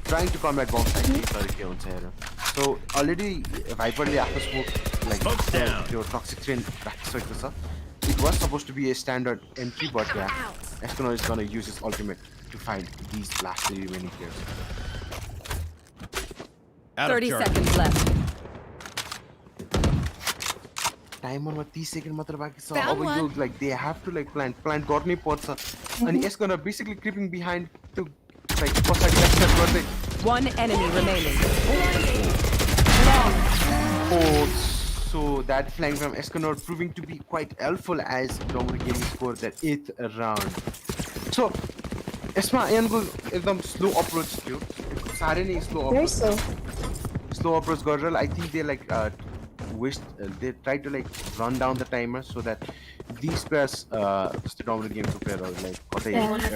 trying to combat bomb side तर के हुन्छ हेर. So already Viperले आफ्नो smoke like त्यो toxic train राखिसकेको छ. It was supposed to be a standard entry, but yeah, Escanor is gonna use his ultimate to fight these last three remaining players. 30 seconds left. Time on 30 seconds मात्र बाँकी छ Found अब यो one. like they have to like plant गर्नै पर्छ अनि it's gonna basically creeping behind to like पछाडि accept गर्दै One enemy remaining. Oh, so that flank from Escanor proving to be quite helpful as DAMARU Gaming scored that 8th round. So, यसमा Enco एकदम slow approach थियो साह्रै नै slow Very approach slow approach गरेर I think they like they try to like run down the timer so that these players जस्तो DAMARU Gaming को प्लेयरहरु like कतै एउटा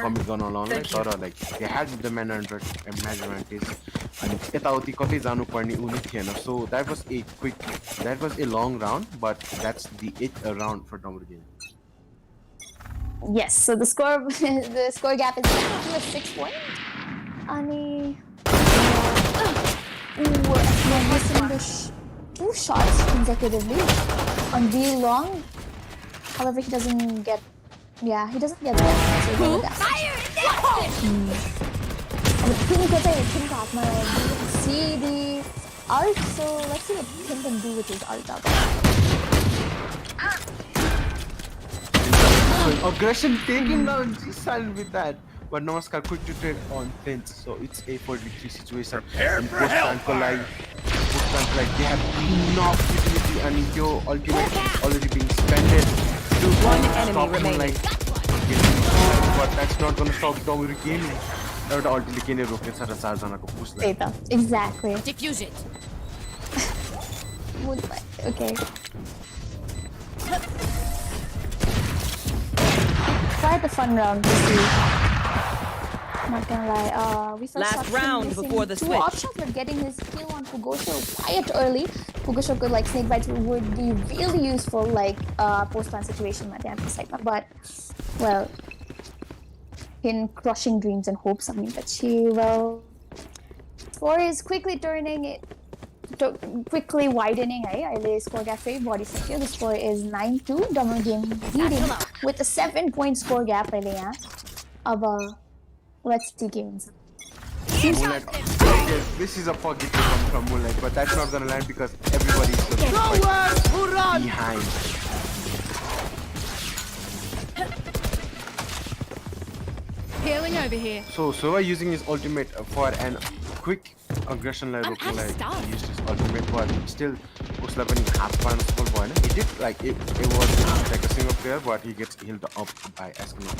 कमिट गर्न लाउनलाई तर like they had the man advantage अनि यताउति कतै जानु पर्ने उनी थिएन so that was a long round but that's the 8th round for DAMARU Gaming. Yes, so the score gap is back to a 6 point. Ani missing 2 shots consecutively on B long. However, he doesn't get that. So fire in there! Pink off my see the ult, so let's see what Pink can do with his ult out there. Aggression taking down G-Silent with that. But Namaskar quick to trade on Fence, so it's a 4v3 situation. And post-tank like they have enough utility and your ultimate is already being spent to One enemy remaining. But that's not gonna stop DAMARU Gaming. एउटा ultimate किने रोक्ने छ र 4 जनाको पुशलाई. Exactly. Diffuse it. Okay. Quite a fun round to see. Not gonna lie. We saw Last round before the 2 switch. options, but getting his kill on Pugosho quite early. Pugosho could like snake bite would be really useful like post-plan situation at the end of the segment. But well, in crushing dreams and hopes, I mean, but she will. Score is quickly turning it. Quickly widening, I score gap for body secure. The score is 9-2. DAMARU Gaming leading with a 7-point score gap. Let's see games. Moonlight. This is a pocket from Moonlight, but that's not gonna land because everybody is behind. Healing over here. So Sova using his ultimate for an quick aggression like used his ultimate, but still उसलाई पनि हात पार्न सफल भएन. He did like it was like a single player, but he gets healed up by Escanor.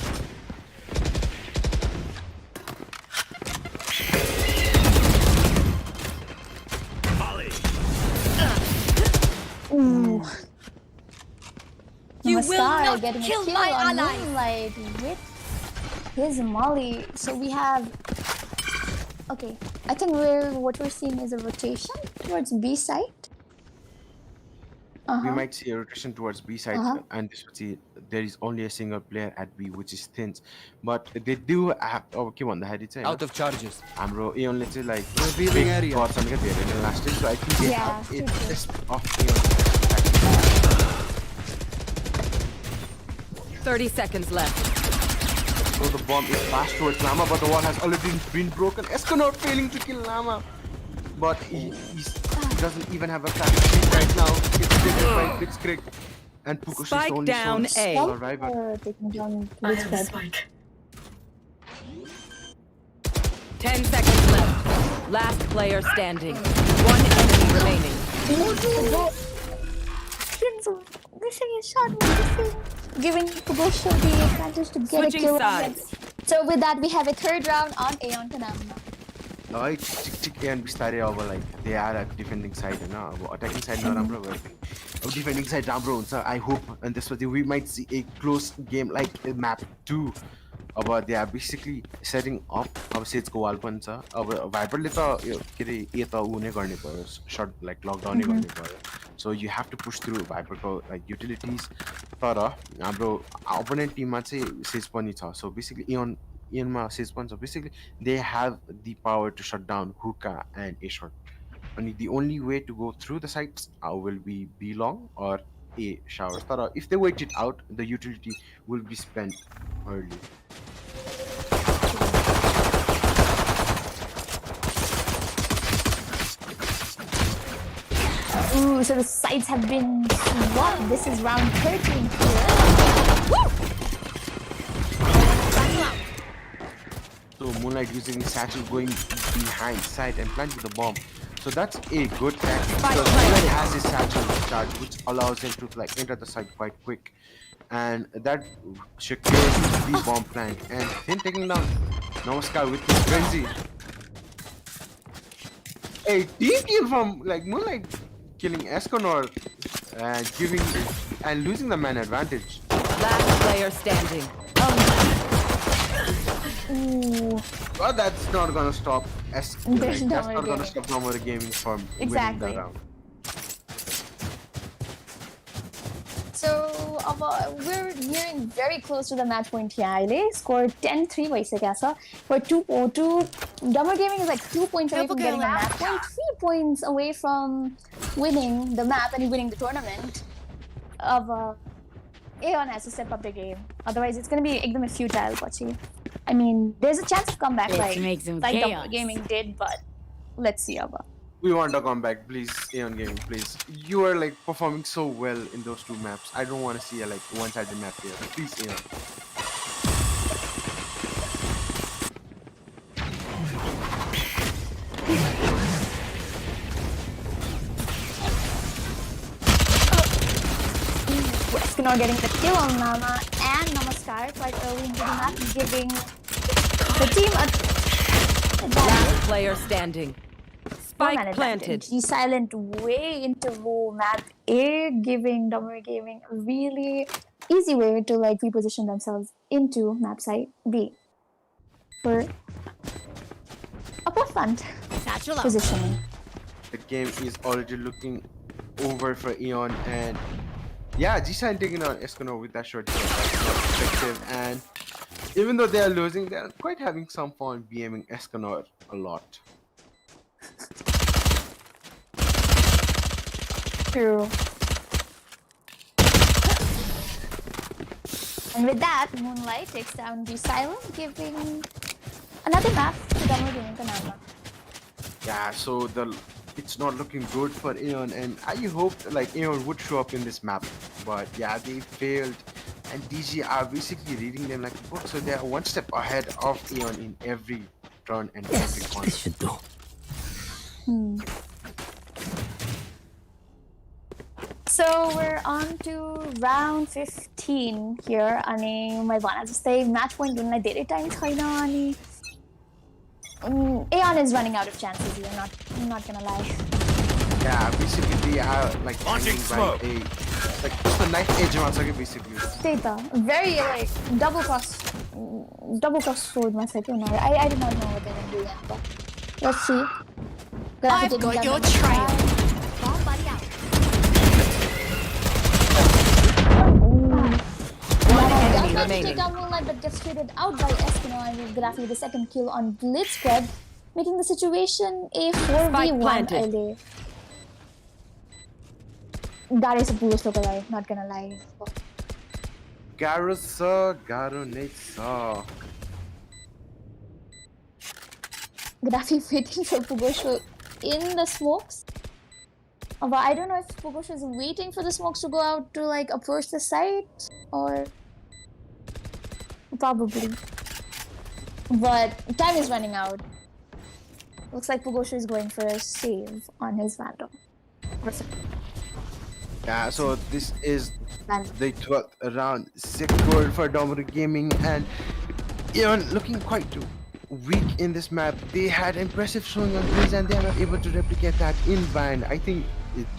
Ooh. You will not getting kill a kill my on ally. Moonlight with his molly. So we have. Okay, I think what we're seeing is a rotation towards B side. We might see a rotation towards B side, and this would see there is only a single player at B, which is Thins. But they do have. Oh, come on, the head it's Out of charges. Amro, Aeon, let's say like Revealing area. got something at the end of last day, so I think they have it just off Aeon. 30 seconds left. So the bomb is fast towards Lama, but the wall has already been broken. Escanor failing to kill Lama, but he doesn't even have a flash right now. It's taken by Blitzkrieg, and Pukosh is the only down A. survivor. Taking down Blitzkrieg. 10 seconds left. Last player standing. One enemy remaining. Missing a shot, giving Pugosho the advantage to get Switching a kill. sides. So with that, we have a third round on Aeon Kanama. And Bistare over like they are at defending side now. Attacking side not राम्रो भयो. Defending side राम्रो हुन्छ. I hope and this we might see a close game like map 2. About they are basically setting up अब Sage को wall पनि छ. अब Viper ले त यो के रे ए त उने गर्ने भयो. Shot like lockdown नै गर्ने भयो. So you have to push through Viper को like utilities. तर हाम्रो opponent team मा चाहिँ Sage पनि छ. So basically Aeon ma Sage पनि छ. Basically they have the power to shut down hookah and A short. And the only way to go through the sites will be B long or A showers. But if they wait it out, the utility will be spent early. Ooh, so the sides have been swapped. This is round 13 here. So Moonlight using the satchel going behind side and planting the bomb. So that's a good tactic because Moonlight has his satchel charge, which allows him to like enter the site quite quick, and that secures the bomb plant. And him taking down Namaskar with his frenzy. A team kill from like Moonlight killing Esconor and giving and losing the man advantage. Last player standing. Ooh. But that's not gonna stop There's that's no not way gonna gaming. stop DAMARU Gaming from Exactly. winning that round. So we're nearing very close to the match point here. Scored 10-3 वैसे कैसा? But 2-2. DAMARU Gaming is like 2 points away from getting the match point, 3 points away from winning the map and winning the tournament. AEON has to step up the game. Otherwise, it's going to be एकदमै futile. Pachi. I mean, there's a chance of comeback like DAMARU Gaming did, but let's see. We want a comeback, please, AEON Gaming, please. You are like performing so well in those two maps. I don't want to see a like one-sided map here. Please, AEON. Esconor getting the kill on Nama and Namaskar quite early into the map, giving the team a Last player standing. Spike planted. G silent way into map A, giving DAMARU Gaming a really easy way to like reposition themselves into map site B for upper front positioning. The game is already looking over for AEON, and yeah, G-Sign taking on Esconor with that short game, that's not effective. And even though they are losing, they are quite having some fun BMing Esconor a lot. True. And with that, Moonlight takes down G Silent, giving another map to DAMARU Gaming Kanama. Yeah, so it's not looking good for AEON, and I hoped like AEON would show up in this map, but yeah, they failed, and DG are basically reading them like a book, so they are one step ahead of AEON in every turn and every corner. So we're on to round 15 here. Ani may bana jastै match point dunलाई धेरै time छैन अनि AEON is running out of chances here, I'm not gonna lie. Yeah, basically they are like launching smoke. Like just a knife edge on basically. Data. Very like double cross sword message. I did not know what they were doing, but let's see. I've got your trail. Bomb buddy out. Enemy remaining. Moonlight, but gets traded out by Esconor and Graffi the second kill on Blitzcrank, making the situation a 4v1 LA. That is a boost of a life, not gonna lie. Garo sir, Garo Nate sir. Graffi waiting for Pugosho in the smokes. But I don't know if Pugosho is waiting for the smokes to go out to like approach the site or probably. But time is running out. Looks like Pugosho is going for a save on his Vandal. Yeah, so this is the 12th round secured for DAMARU Gaming, and AEON looking quite weak in this map. They had impressive showing on Priz and they are not able to replicate that in Bind. I think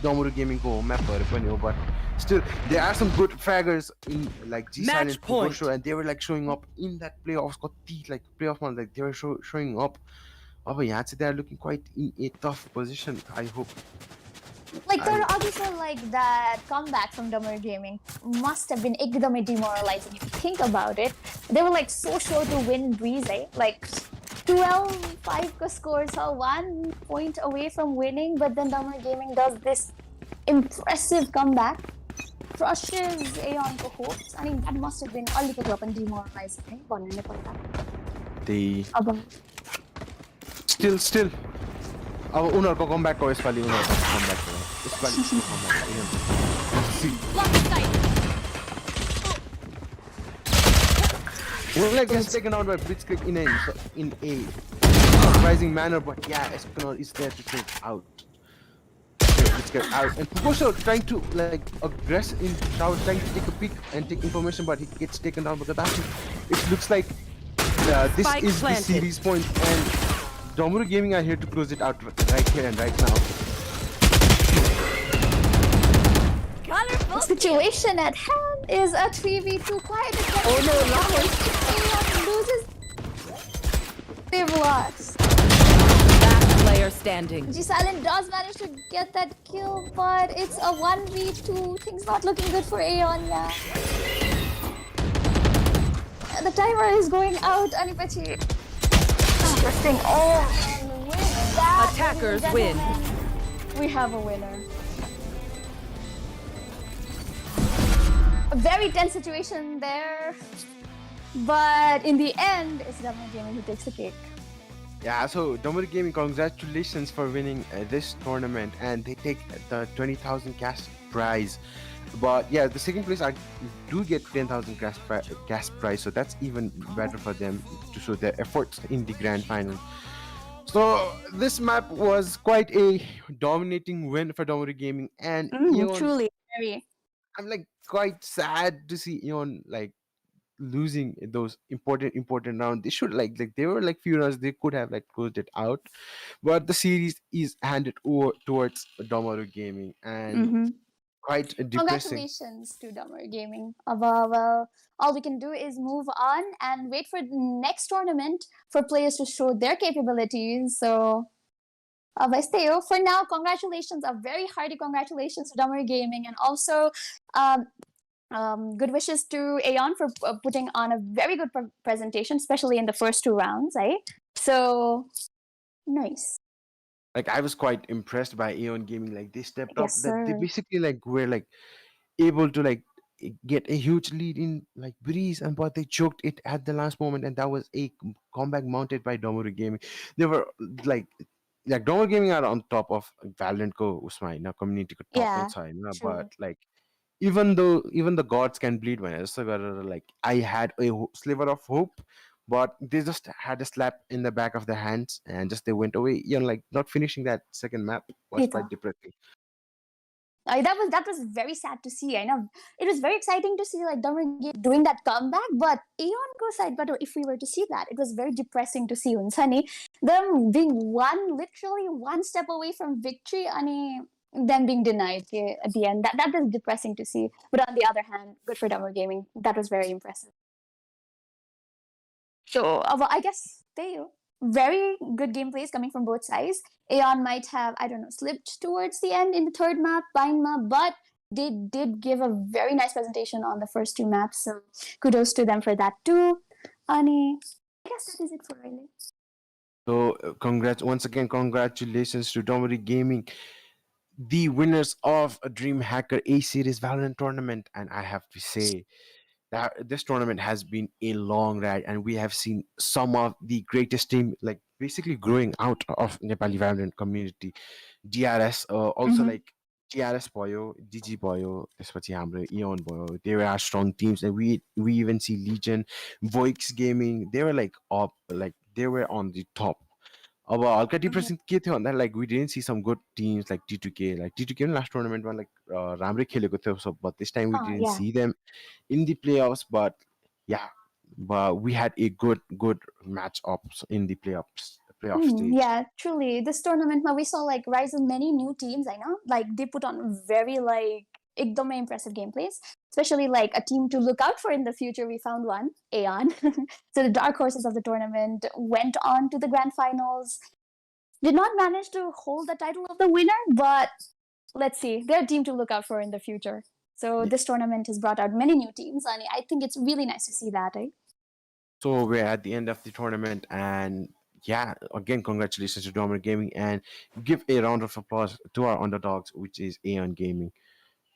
DAMARU Gaming go map but still there are some good fraggers in like G-Sign and Pugosho, and they were like showing up in that playoffs like playoff one, like they were showing up. But yeah, they are looking quite in a tough position. I hope. Like there are also like that comeback from DAMARU Gaming must have been एकदमै demoralizing if you think about it. They were like so sure to win Breeze, like 12-5 scores are 1 point away from winning, but then DAMARU Gaming does this impressive comeback, crushes AEON को hopes. I mean that must have been अलिकति पनि demoralizing है भन्नु पर्दा. They still अब उनीहरूको comeback हो यसपालि उनीहरूको कमब्याक हो यसपालि Well, gets taken out by Blitzkrieg in a surprising manner, but yeah, Escanor is there to take out. Blitzkrieg out, and Pukoso trying to like aggress in tower, trying to take a peek and take information, but he gets taken down by Gaddafi. It looks like this Spike is planted. the series point, and DAMARU Gaming are here to close it out right here and right now. The situation at hand is a 3v2 quiet. Oh no, AEON loses. They've lost. Last player standing. G-Silent does manage to get that kill, but it's a 1v2. Things not looking good for AEON, yeah. The timer is going out, Anipachi. Interesting. Oh, and with that, Attackers ladies and win. gentlemen, we have a winner. A very tense situation there, but in the end, it's DAMARU Gaming who takes the cake. Yeah, so DAMARU Gaming, congratulations for winning this tournament, and they take the 20,000 cash prize. But yeah, the second place I do get 10,000 cash prize, so that's even better for them to show their efforts in the grand final. So this map was quite a dominating win for DAMARU Gaming, and AEON, Truly, very. I'm like quite sad to see AEON like losing those important rounds. They should like they were like few rounds they could have like closed it out, but the series is handed over towards DAMARU Gaming, and quite depressing. Congratulations to DAMARU Gaming. Well, all we can do is move on and wait for the next tournament for players to show their capabilities. So, for now, congratulations, a very hearty congratulations to DAMARU Gaming, and also good wishes to AEON for putting on a very good presentation, especially in the first two rounds, right? So, nice. Like I was quite impressed by AEON Gaming. Like they stepped up. Yes, That they sir. basically like were like able to like get a huge lead in like Breeze, and but they choked it at the last moment, and that was a comeback mounted by DAMARU Gaming. They were like DAMARU Gaming are on top of Valorant ko usma na community ko top Yeah, inside, true. but like even the gods can bleed when it's like I had a sliver of hope, but they just had a slap in the back of their hands and just they went away. Like not finishing that second map was quite depressing. That was very sad to see. I know it was very exciting to see like DAMARU doing that comeback, but AEON go side. But if we were to see that, it was very depressing to see Unsani them being literally one step away from victory, and them being denied at the end. That is depressing to see. But on the other hand, good for DAMARU Gaming. That was very impressive. So I guess very good gameplays coming from both sides. AEON might have, I don't know, slipped towards the end in the third map, bind map, but they did give a very nice presentation on the first two maps. So kudos to them for that too. Ani, I guess that is it for Riley. So once again, congratulations to DAMARU Gaming, the winners of a DreamHacker A Series Valorant tournament. And I have to say that this tournament has been a long ride, and we have seen some of the greatest team like basically growing out of Nepali Valorant community. DRS also like GRS भयो, DG भयो, त्यसपछि हाम्रो AEON भयो. They were strong teams, and we even see Legion, Voix Gaming. They were like up, like they were on the top. अब हल्का depression के थियो भन्दा like we didn't see some good teams like T2K. Like T2K in last tournament one like राम्रै खेलेको थियो, so but this time we didn't Yeah. see them in the playoffs. But yeah, but we had a good match ups in the playoff stage. Yeah, truly. This tournament, we saw like rise of many new teams. I know, like they put on very like ekdamai impressive gameplays. Especially like a team to look out for in the future. We found one, AEON. So the dark horses of the tournament went on to the grand finals. Did not manage to hold the title of the winner, but let's see. They're a team to look out for in the future. So this tournament has brought out many new teams, and I think it's really nice to see that. So we're at the end of the tournament, and yeah, again, congratulations to DAMARU Gaming, and give a round of applause to our underdogs, which is AEON Gaming.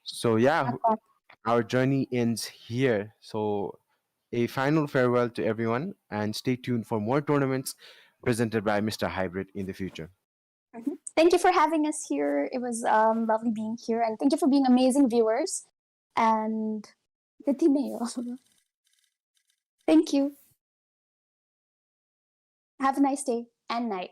So yeah, our journey ends here. So a final farewell to everyone, and stay tuned for more tournaments presented by MrHybrid in the future. thank you for having us here. It was lovely being here, and thank you for being amazing viewers. And good team na Thank you. Have a nice day and night.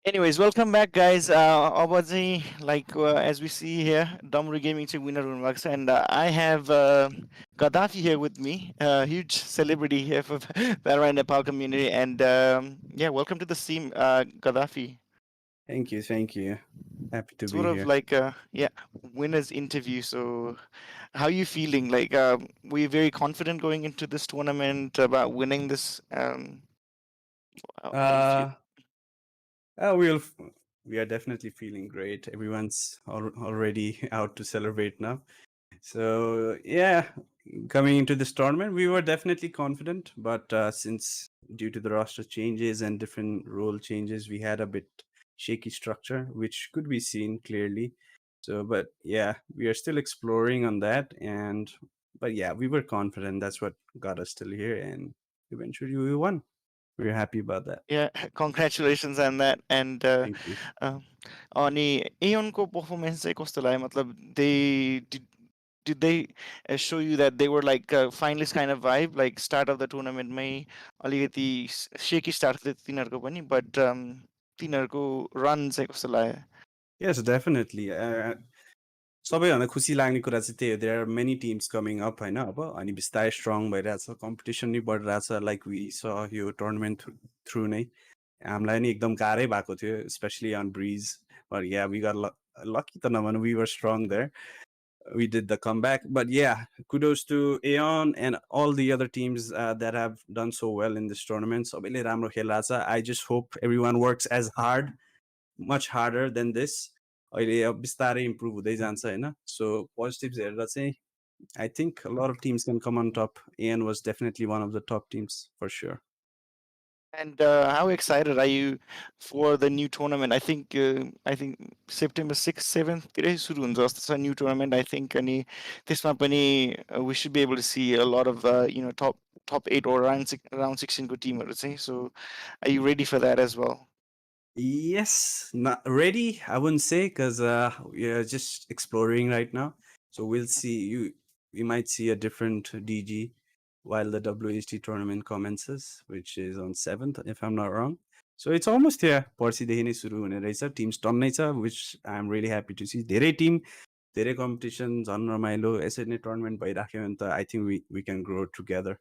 Anyways, welcome back, guys. Obviously, like as we see here, DAMARU Gaming to winner Runwax, and I have Gaddafi here with me, a huge celebrity here for Valorant Nepal community, and yeah, welcome to the stream, Gaddafi. Thank you. Happy to Sort be of here. like yeah, winner's interview. So, how are you feeling? Like, were you very confident going into this tournament about winning this? How do you feel? Uh, we'll we are definitely feeling great. Everyone's already out to celebrate now. So yeah, coming into this tournament, we were definitely confident, but since due to the roster changes and different role changes, we had a bit shaky structure, which could be seen clearly. So, but yeah, we are still exploring on that, but yeah, we were confident. That's what got us still here, and eventually we won. We're happy about that. Yeah, congratulations on that. And Thank you. अनि एयनको performance चाहिँ कस्तो लाग्यो मतलब did they show you that they were like finalist kind of vibe, like start of the tournament may अलिकति shaky start थियो तिनीहरूको पनि, but तिनीहरूको run चाहिँ कस्तो लाग्यो? Yes, definitely. सबैभन्दा खुसी लाग्ने कुरा चाहिँ त्यही हो, there are many teams coming up होइन अब, अनि बिस्तारै स्ट्रङ भइरहेछ, कम्पिटिसन नि बढिरहेछ, लाइक वी स यो टुर्नामेन्ट थ्रु नै हामीलाई नि एकदम गाह्रै भएको थियो, especially on bridge, but yeah we got lucky त नभनौँ, we were strong there, we did the comeback. But yeah, kudos to AEON and all the other teams that have done so well in this tournament. सबैले राम्रो खेलिरहेछ. I just hope everyone works as hard, much harder than this. अहिले अब बिस्तारै improve हुँदै जान्छ होइन, सो positives हेरेर चाहिँ I think a lot of teams can come on top. AN was definitely one of the top teams for sure. And how excited are you for the new tournament? I think September 6th, 7th तिरै सुरु हुन्छ जस्तो छ new tournament, I think, अनि त्यसमा पनि we should be able to see a lot of top 8 or round 16 को टिमहरु चाहिँ. So are you ready for that as well? Yes, not ready, I wouldn't say, because we are just exploring right now. So we'll see. We might see a different DG while the WHT tournament commences, which is on 7th, if I'm not wrong. So it's almost here. पर्सिदेखि नै सुरु हुने रहेछ, teams टन्नै छ, which I'm really happy to see. धेरै Tim, धेरै competition, झन् रमाइलो. यसरी नै टुर्नामेन्ट भइराख्यो भने त I think we can grow together.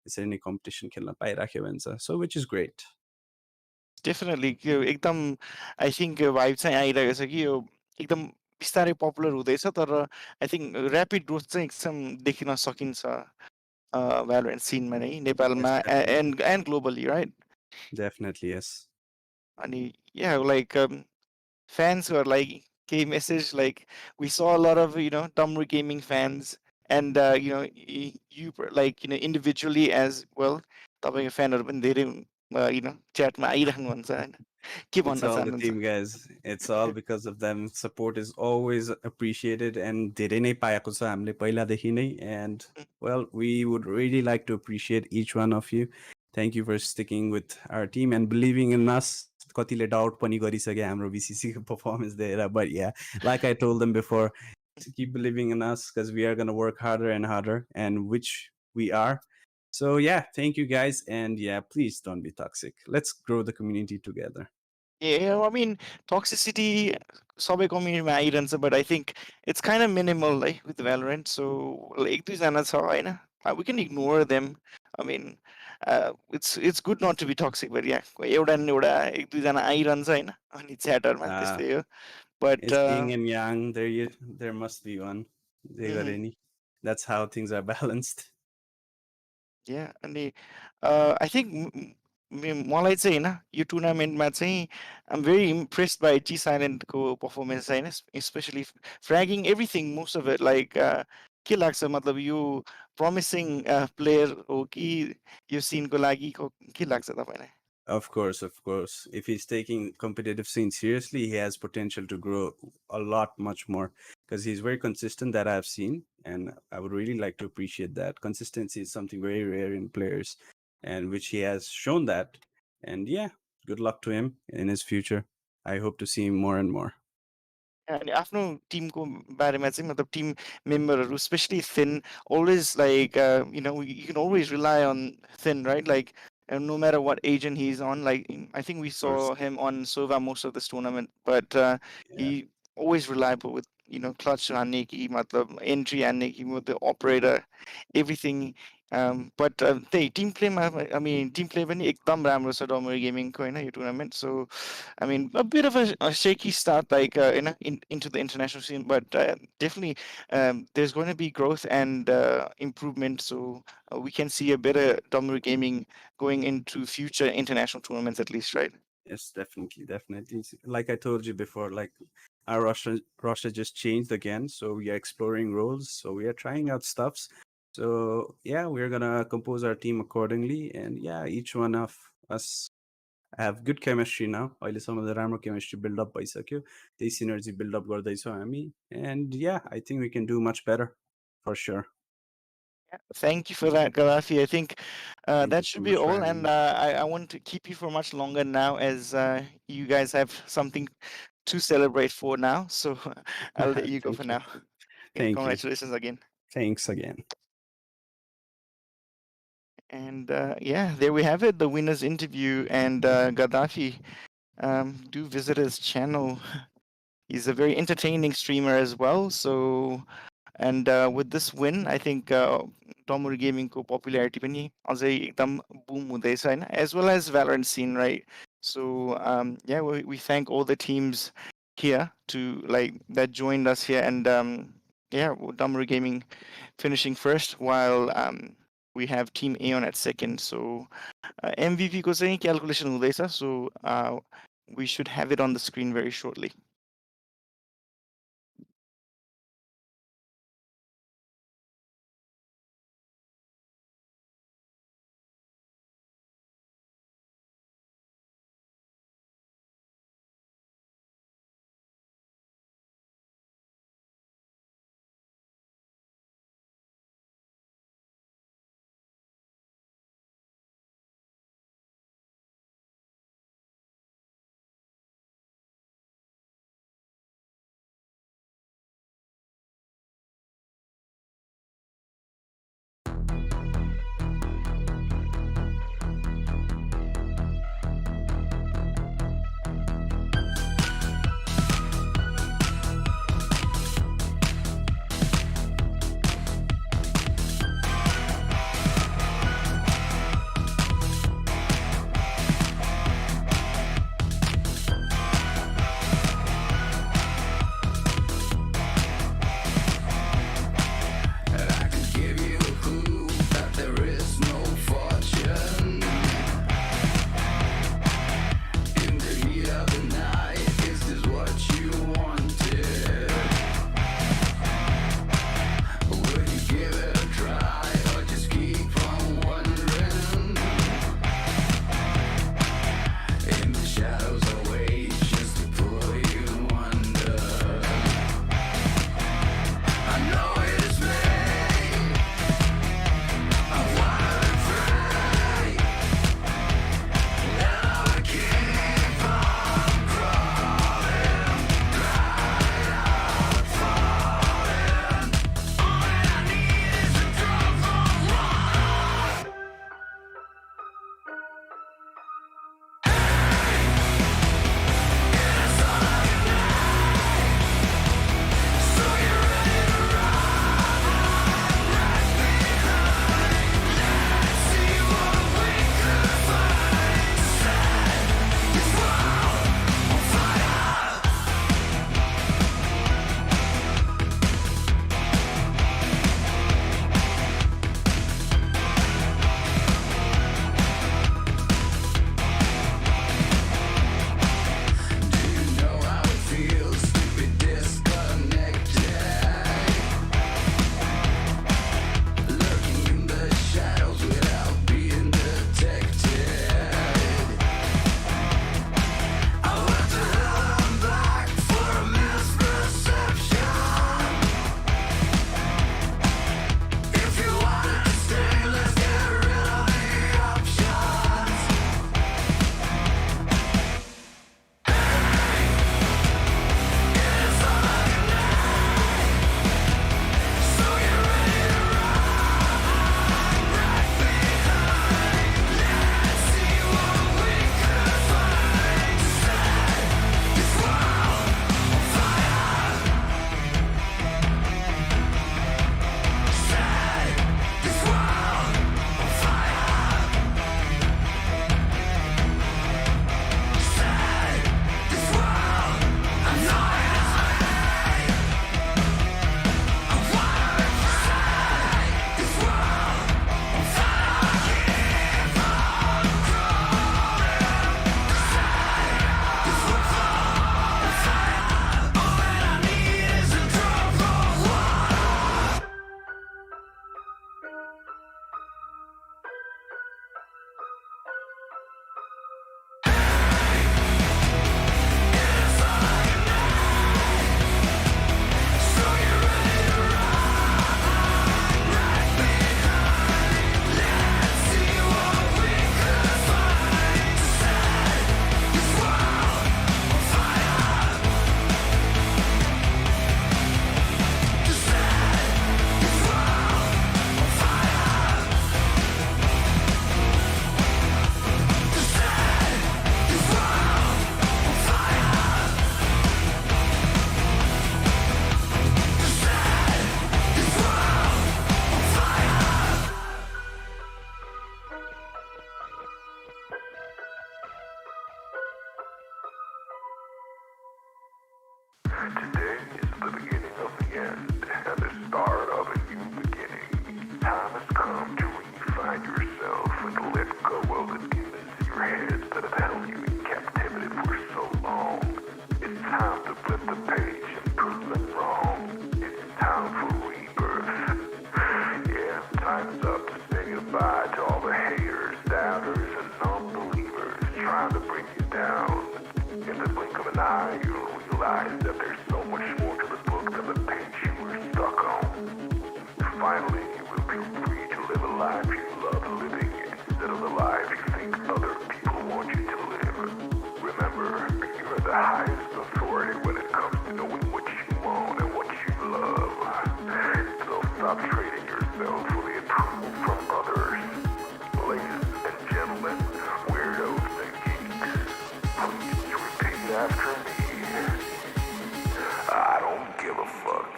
यसरी नै कम्पिटिसन खेल्न पाइराख्यो भने छ, so which is great. Definitely यो एकदम I think vibe चाहिँ आइरहेको छ कि यो एकदम बिस्तारै पपुलर हुँदैछ, तर I think rapid growth चाहिँ एकदम देखिन सकिन्छ Valorant scene मा नै नेपालमा and globally, right? Definitely, yes. अनि yeah, like fans who are like K message, like we saw a lot of DAMARU gaming fans, and you like individually as well, तपाईँको फ्यानहरु पनि धेरै chat मा आइराख्नु हुन्छ हैन, के It's भन्न all the चाहनुहुन्छ? team, guys. It's all because of them. Support is always appreciated, and धेरै नै पाएको छ हामीले पहिलादेखि नै, and well, we would really like to appreciate each one of you. Thank you for sticking with our team and believing in us. कतिले doubt पनि गरिसके हाम्रो BCC को performance देखेर, but yeah, like I told them before, to keep believing in us because we are going to work harder and harder, and which we are. So yeah, thank you guys, and yeah, please don't be toxic. Let's grow the community together. Yeah, I mean, toxicity सबै कम्युनिटीमा आइरहन्छ, but I think it's kind of minimal with Valorant. So एक दुईजना छ हैन, we can ignore them. I mean, it's good not to be toxic, but yeah, एउटा न एउटा एक दुईजना आइरहन्छ हैन, अनि च्याटरमा त्यस्तै हो. But it's yin and yang, there must be one. That's how things are balanced. Yeah, अनि I think मलाई चाहिँ हैन यो टुर्नामेन्टमा चाहिँ I'm very impressed by G Silent को performance Hahn, especially fragging everything, most of it, like के लाग्छ मतलब यो promising player हो कि यो scene को लागि के लाग्छ तपाईलाई? Of course. If he's taking competitive scene seriously, he has potential to grow a lot, much more, because he's very consistent that I've seen, and I would really like to appreciate that. Consistency is something very rare in players, and which he has shown that. And yeah, good luck to him in his future. I hope to see him more and more. अनि आफ्नो Timko बारेमा चाहिँ मतलब team मेम्बरहरू specially थिन always like you can always rely on thin, right? Like and no matter what agent he's on. Like I think we Of course. saw him on Sova most of this tournament, but he always reliable with clutch आने की मतलब entry आने की with the operator, everything. But त्यही team play I mean team play पनि एकदम राम्रो छ डमरी गेमिङ को हैन यो tournament. So I mean, a bit of a shaky start, like into the international scene, but definitely there's going to be growth and improvement. So we can see a better Domiru Gaming going into future international tournaments, at least, right? Yes, definitely, definitely. Like I told you before, like our roster just changed again, so we are exploring roles, so we are trying out stuffs. So yeah, we're gonna compose our team accordingly, and yeah, each one of us have good chemistry now. अहिलेसम्म the राम्रो chemistry build up भइसक्यो, त्यही synergy build up गर्दैछौँ हामी, and yeah, I think we can do much better, for sure. Thank you for that, Gaddafi. I think Thank you that so should be much for all, having and me. I won't keep you for much longer now, as you guys have something to celebrate for now. So I'll let you go for Thank you. now. Okay, Thank you. congratulations again. Thanks again. And yeah, there we have it, the winners interview. And Gaddafi, do visit his channel. He's a very entertaining streamer as well. So, and with this win, I think Domuri Gaming ko popularity पनि अझै एकदम boom हुँदैछ हैन, as well as Valorant scene, right? So yeah, we thank all the teams here to that joined us here, and yeah, Domuri Gaming finishing first, while we have Team AEON at second. So MVP को चाहिँ calculation हुँदैछ. So we should have it on the screen very shortly. Today is the beginning of the end and the start of a new beginning. Time has come to refine yourself and let go of the demons in your head that have held you in captivity for so long. It's time to flip the page and prove them wrong. It's time for rebirth. Yeah, time's up to say goodbye to all the haters, doubters, and non-believers trying to bring you down. In the blink of an eye, you'll realize that there's so much more to the book than the page you were stuck on. Finally, you will be free to live a life you love living instead of the life you think other people want you to live. Remember, you're the highest authority when it comes to knowing what you want and what you love. So stop trading yourself for the approval from others. Ladies and gentlemen, weirdos and geeks, please repeat after me. I don't give a fuck.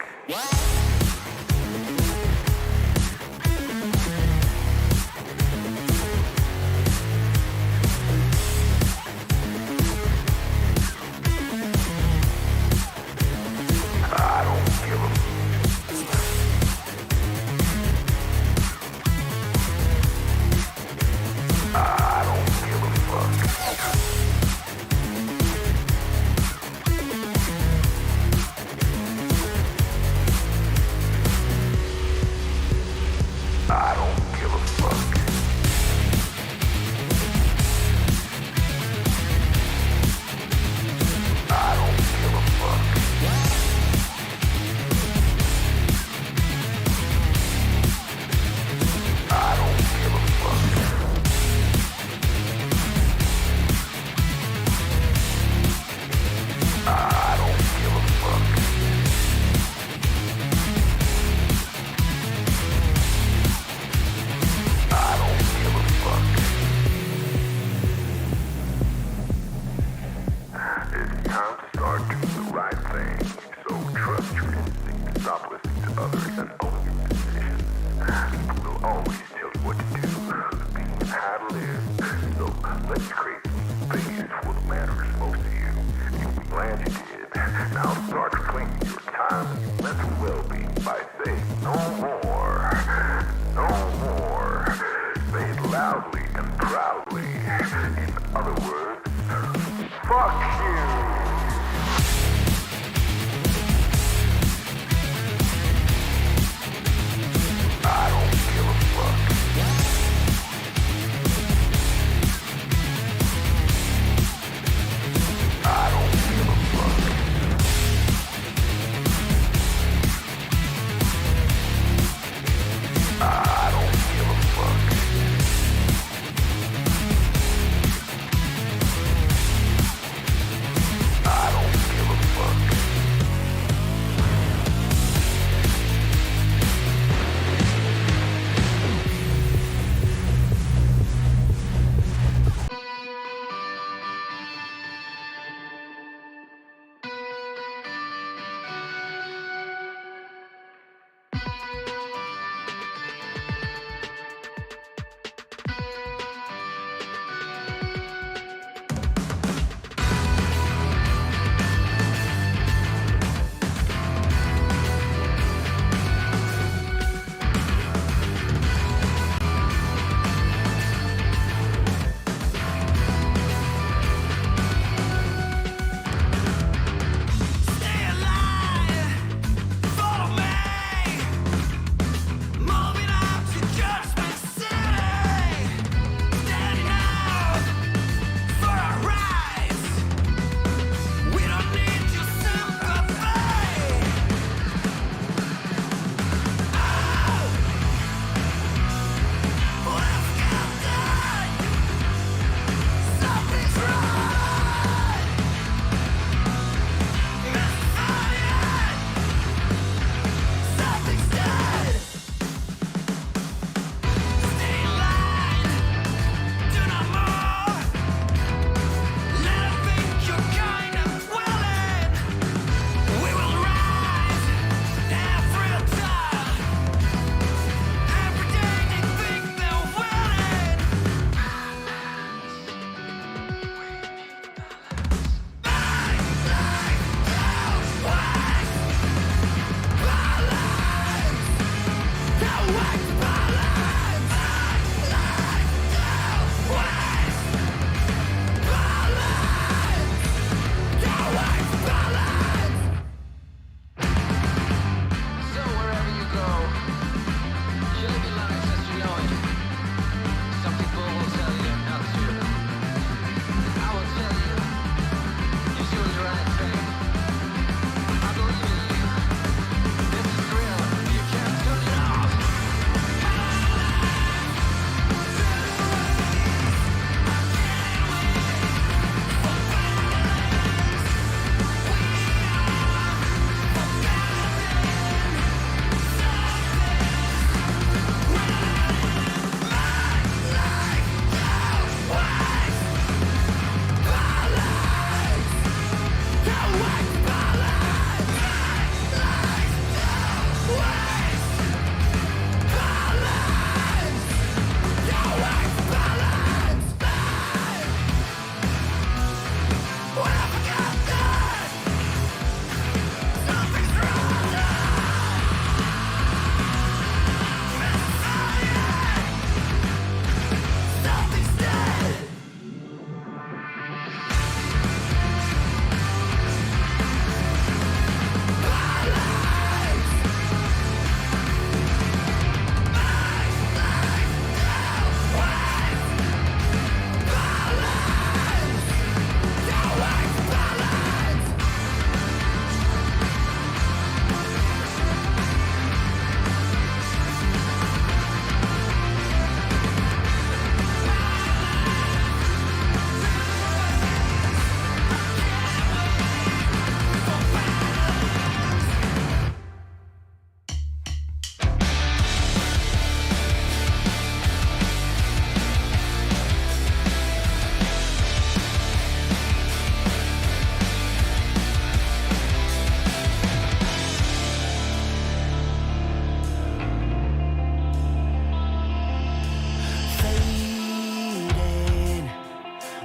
I don't give a I don't give a fuck. I don't give a fuck. I don't give a fuck. I don't give a fuck. I don't give a fuck. I don't give a fuck. It's time to start doing the right thing. So trust your instinct, stop listening to others, and own your decisions. People will always tell you what to do, who's being and how to live. So let's create space for what matters most to you. You'll be glad you did. Now start claiming your time and your mental well-being by saying no more. No more. Say it loudly and proudly. In other words, fuck you. I don't give a fuck. I don't give a fuck. I don't give a fuck.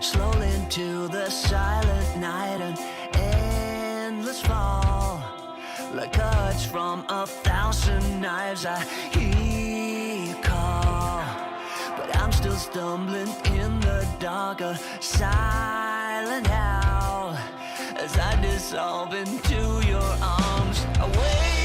slowly into the silent night, an endless fall, like cuts from 1,000 knives. I hear you call, but I'm still stumbling in the dark, a silent howl as I dissolve into your arms. I wait